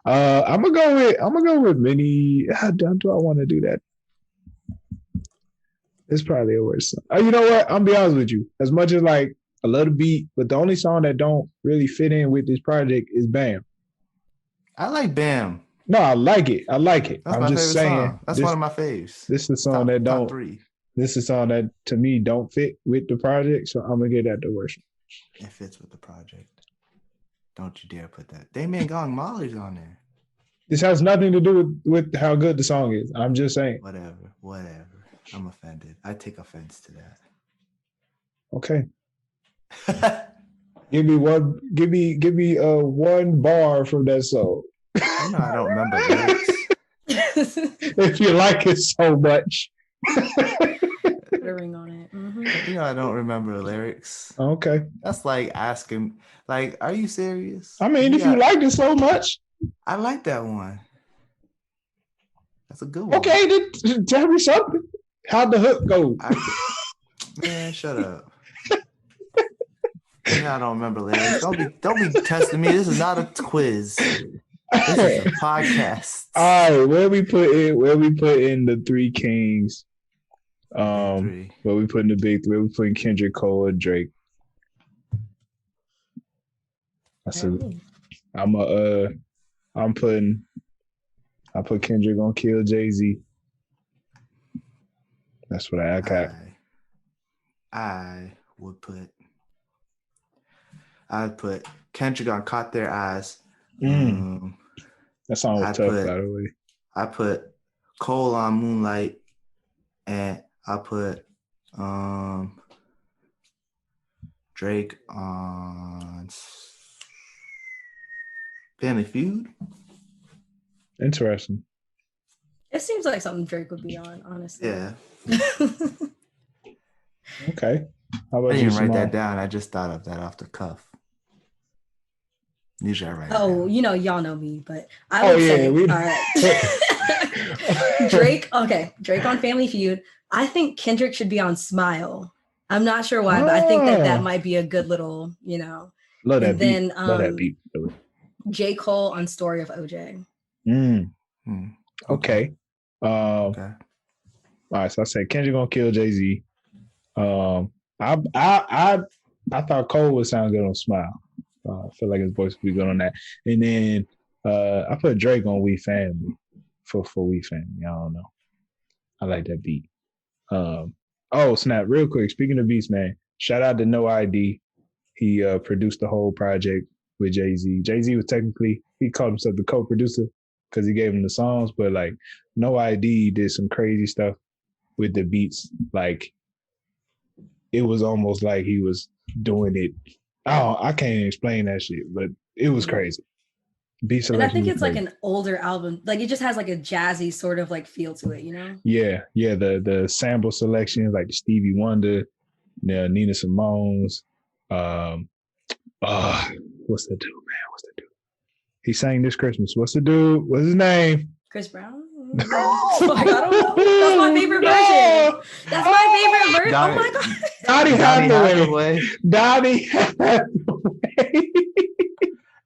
I'm gonna go with many. Do I want to do that? It's probably a worse song. You know what? I'm be honest with you. As much as like I love the beat, but the only song that don't really fit in with this project is Bam. I like Bam. No, I like it. That's I'm my just favorite saying. song. That's one of my faves. This is a song that don't. Top 3. This is a song that to me don't fit with the project, so I'm gonna get that the worst. It fits with the project. Don't you dare put that. Damien Gong Molly's on there. This has nothing to do with how good the song is. I'm just saying. Whatever. I'm offended. I take offense to that. Okay. Give me one bar from that song. I don't remember lyrics. If you like it so much. Put a ring on it. Mm-hmm. I don't remember lyrics. Okay. That's like asking, like, are you serious? I mean, if you liked it so much. I like that one. That's a good one. Okay, then tell me something. How'd the hook go? Man, shut up. I don't remember lyrics. Don't be testing me. This is not a quiz. This is a podcast. All right, where we put in the 3 kings. Where we put in the big 3, we putting Kendrick, Cole, and Drake. I put Kendrick on Kill Jay-Z. That's what I got. I'd put Kendrick on Caught Their Eyes. That song was tough, by the way. I put Cole on Moonlight, and I put Drake on Family Feud. Interesting. It seems like something Drake would be on, honestly. Yeah. Okay. How about I didn't you, even write Simone? that down. I just thought of that off the cuff. Usually I write it down. Y'all know me, but I would say, all right. Drake on Family Feud. I think Kendrick should be on Smile. I'm not sure why, but I think that might be a good little, Love that beat. Love that beat. J. Cole on Story of OJ. Okay. Okay. All right, so I said Kendrick gonna kill Jay-Z. I thought Cole would sound good on Smile. I feel like his voice would be good on that. And then I put Drake on We Family for We Family. I don't know. I like that beat. Snap! Real quick, speaking of beats, man, shout out to No ID. He produced the whole project with Jay-Z. Jay-Z was he called himself the co-producer because he gave him the songs, but like No ID did some crazy stuff with the beats. Like it was almost like he was doing it. I can't even explain that shit, but it was crazy. Beat selection. And I think it's like an older album. Like it just has like a jazzy sort of like feel to it, Yeah. The sample selections like Stevie Wonder, Nina Simone's. What's the dude, man? He sang this Christmas. What's the dude? What's his name? Chris Brown? I don't know. That's my favorite version. That's my favorite version. Oh my God. Donnie Hathaway. Donnie Hathaway.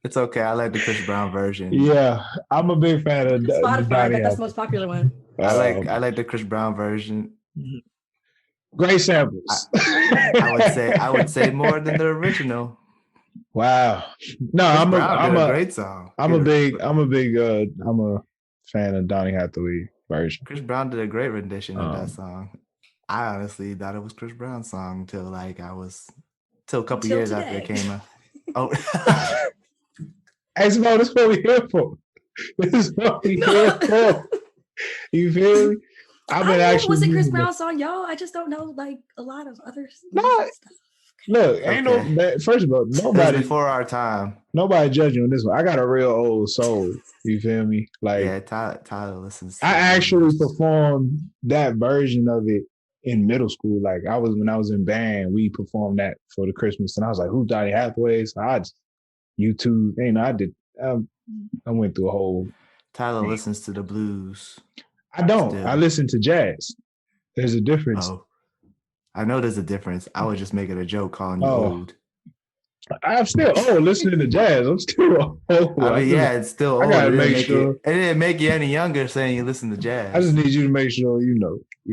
It's okay. I like the Chris Brown version. Yeah, I'm a big fan of Spotify. Donnie. That's the most popular one. I like the Chris Brown version. Great samples. I would say more than the original. Wow. No, Chris Brown did a great song. I'm a fan of Donny Hathaway version. Chris Brown did a great rendition of that song. I honestly thought it was Chris Brown's song till a couple years today. after it came out. Oh, hey, Simone, this is what we here for. This is what we here for. You feel me? I know it was a Chris Brown song, y'all. I just don't know like a lot of other stuff. Look, ain't no. First of all, nobody before our time. Nobody judging on this one. I got a real old soul. You feel me? Like, yeah, Tyler listens. I actually performed that version of it in middle school. Like, when I was in band, we performed that for the Christmas, and I was like, "Who's Donny Hathaway?" So I just YouTube. I did. I went through a whole. Tyler listens to the blues. I don't. I listen to jazz. There's a difference. Oh. I know there's a difference. I was just making a joke calling you old. I'm still old listening to jazz. I'm still old. I mean, it's still old. I gotta make sure. It didn't make you any younger saying you listen to jazz. I just need you to make sure you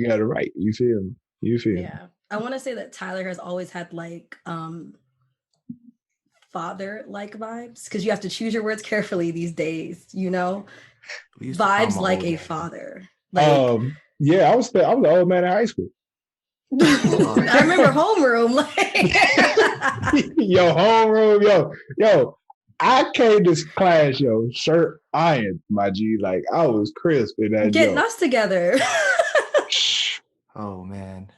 got it right. You feel me? Yeah. I want to say that Tyler has always had like father-like vibes because you have to choose your words carefully these days, vibes like a father. Like, yeah, I was the old man in high school. I remember homeroom. Yo, homeroom, yo. I came to class, shirt ironed, my G. Like, I was crisp in that. Getting us together. Oh man,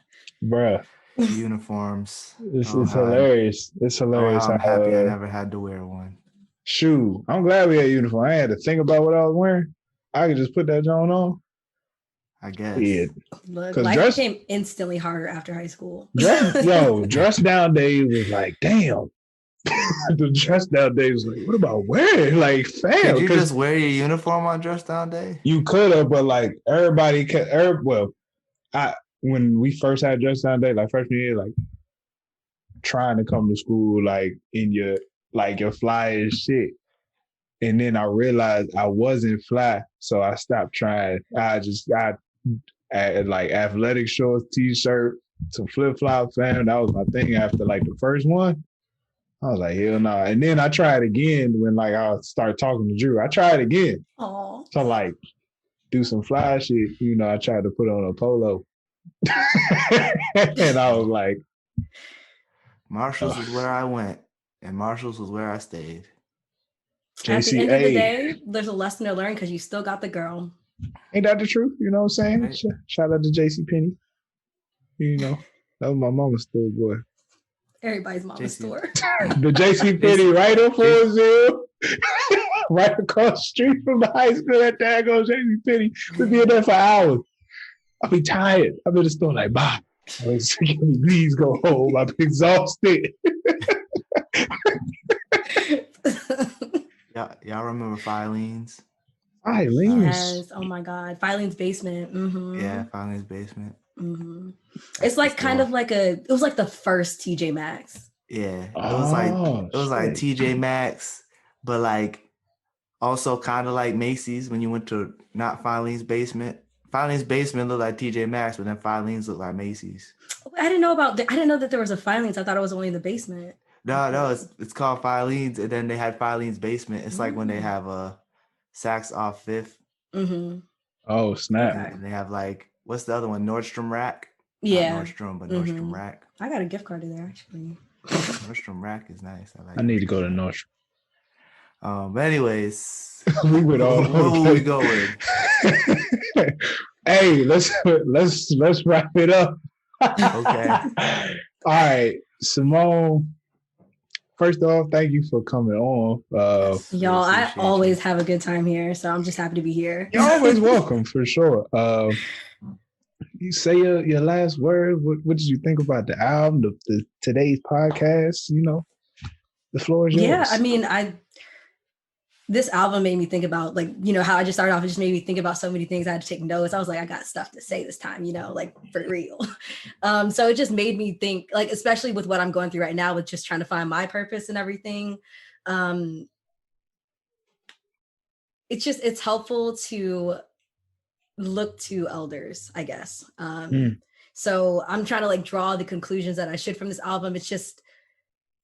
bruh. Uniforms. It's hilarious. It's hilarious. I'm happy I never had to wear one. Shoot, I'm glad we had a uniform. I had to think about what I was wearing. I could just put that on. I guess. Yeah. Look, life became instantly harder after high school. Dress down days was like, damn. The dress down day was like, what about wearing? Like, fam. Did you just wear your uniform on dress down day? You could have, but like everybody when we first had dress down day, like freshman year, like trying to come to school like in your fly as shit. And then I realized I wasn't fly, so I stopped trying. I had like athletic shorts, t-shirt, some flip-flops, fam. That was my thing after like the first one. I was like, hell no. And then I tried again when like I started talking to Drew. I tried again. Aww. So like do some fly shit. I tried to put on a polo. And I was like, Marshall's is where I went, and Marshall's was where I stayed. At the end of the day, there's a lesson to learn because you still got the girl. Ain't that the truth? You know what I'm saying? Right. Shout out to JCPenney. That was my mama's store, boy. Everybody's mama's store. The JCPenney right on 40, right across the street from the high school. At there goes JCPenney. We'll be in there for hours. I'll be tired. I'm in the store like, bye. Please go home. I'm exhausted. Y'all remember Filene's? Filene's? Yes. Oh my God. Filene's Basement. Mm-hmm. Yeah, Filene's Basement. Mm-hmm. It's like kind of like it was like the first TJ Maxx. Yeah. It was like TJ Maxx, but like also kind of like Macy's when you went to not Filene's Basement. Filene's Basement looked like TJ Maxx, but then Filene's looked like Macy's. I didn't know that there was a Filene's. I thought it was only in the basement. No, it's called Filene's, and then they had Filene's Basement. It's like when they have Saks off 5th. Mm-hmm. Oh, snap. And they have like, what's the other one? Nordstrom Rack? Yeah. Not Nordstrom, but Nordstrom Rack. I got a gift card in there, actually. Nordstrom Rack is nice. I need to go to Nordstrom. But anyways, we would all. Where will we go with? Hey, let's wrap it up. Okay. All right, Simone. First off, thank you for coming on. Y'all, I always have a good time here, so I'm just happy to be here. You're always welcome, for sure. You say your last word. What did you think about the album, the today's podcast? The floor is yours. Yeah, I mean, this album made me think about how I just started off. It just made me think about so many things. I had to take notes. I was like, I got stuff to say this time, like for real. So it just made me think, like, especially with what I'm going through right now, with just trying to find my purpose and everything. It's helpful to look to elders, I guess. Mm. So I'm trying to like draw the conclusions that I should from this album. It's just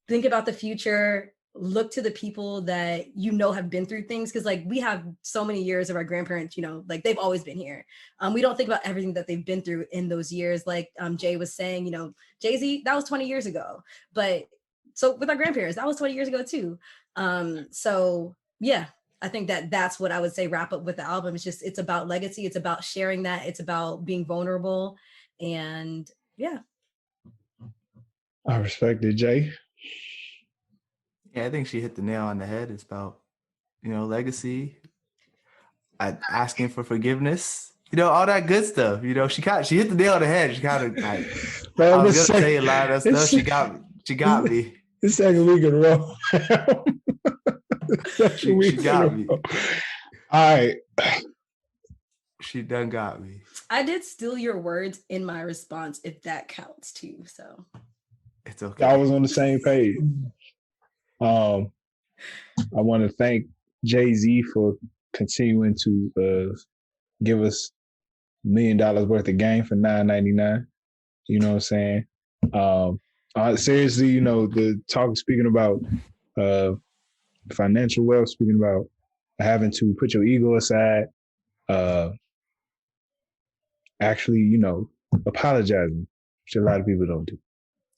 think about the future, look to the people that you know have been through things, because like we have so many years of our grandparents, you know, like they've always been here. We don't think about everything that they've been through in those years. Like Jay was saying, you know, Jay-Z, that was 20 years ago. But so with our grandparents, that was 20 years ago too. So yeah, I think that that's what I would say wrap up with the album. It's just, it's about legacy. It's about sharing that. It's about being vulnerable. And yeah. I respect it, Jay. Yeah, I think she hit the nail on the head. It's about, you know, legacy, asking for forgiveness, you know, all that good stuff. You know, she hit the nail on the head. She kind of like, Man, I was gonna say a lot of stuff. She got me. She got me. The second week in a row. She got me. All right. She done got me. I did steal your words in my response, if that counts too. So it's okay. I was on the same page. I want to thank Jay-Z for continuing to give us $1 million worth of game for $9.99. You know what I'm saying? Seriously, you know, the talk speaking about financial wealth, speaking about having to put your ego aside, actually, you know, apologizing, which a lot of people don't do.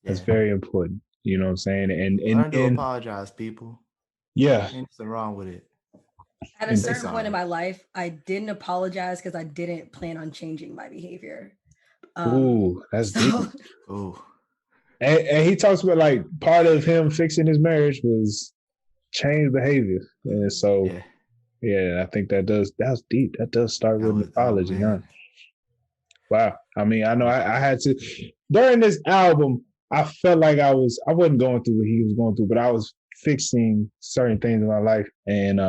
That's very important. You know what I'm saying? And learn to apologize, people. Yeah. Ain't nothing wrong with it. At a certain point in my life, I didn't apologize because I didn't plan on changing my behavior. Ooh, that's deep. Ooh. And he talks about like part of him fixing his marriage was change behavior. And so yeah, I think that's deep. That does start with an apology, huh? Wow. I mean, I know I had to during this album, I felt like I wasn't going through what he was going through, but I was fixing certain things in my life. And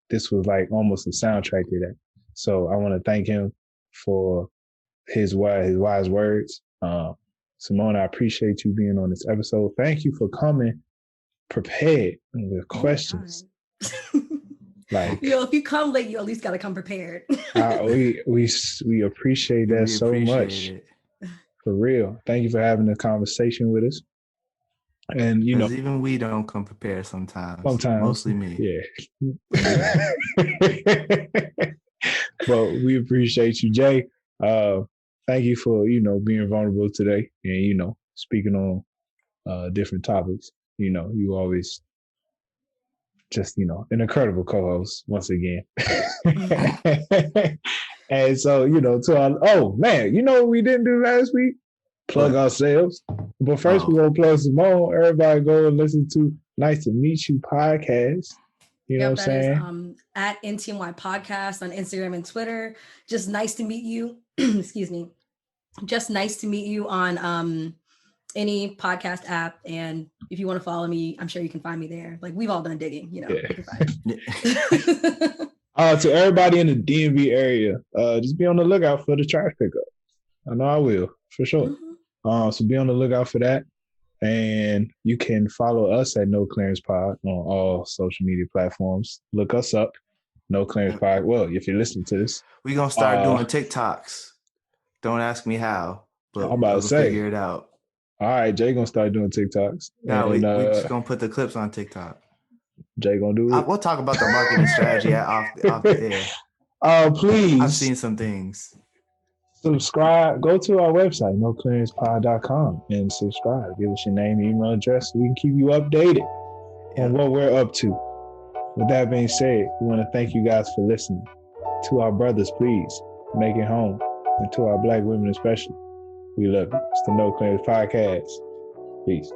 this was like almost a soundtrack to that. So I want to thank him for his wise words. Simone, I appreciate you being on this episode. Thank you for coming prepared with questions. Like, you know, if you come late, you at least got to come prepared. we appreciate that so much. For real. Thank you for having a conversation with us. And you know, even we don't come prepared sometimes. Mostly me. Yeah. But we appreciate you, Jay. Thank you for, you know, being vulnerable today and, you know, speaking on different topics. You know, you always just, you know, an incredible co-host once again. And so, you know, you know what we didn't do last week? Plug ourselves. But first we're gonna plug Simone. Everybody go and listen to Nice to Meet You podcast. You know what I'm saying? Is, at NTMY podcast on Instagram and Twitter. Just nice to meet you. Excuse me. Just nice to meet you on any podcast app. And if you want to follow me, I'm sure you can find me there. Like we've all done digging, you know. Yeah. You can find to everybody in the DMV area, just be on the lookout for the trash pickup. I know I will, for sure. Mm-hmm. So be on the lookout for that. And you can follow us at No Clearance Pod on all social media platforms. Look us up, No Clearance Pod. Well, if you're listening to this, we're gonna start doing TikToks. Don't ask me how, but I'm about to say, figure it out. All right, Jay gonna start doing TikToks. No, we just gonna put the clips on TikTok. Jay gonna do it. We'll talk about the marketing strategy off the air. Please. I've seen some things. Subscribe. Go to our website, noclearancepod.com, and subscribe. Give us your name, email address, so we can keep you updated on what we're up to. With that being said, we want to thank you guys for listening. To our brothers, please make it home, and to our Black women especially, we love you. It's the No Clearance Podcast. Peace.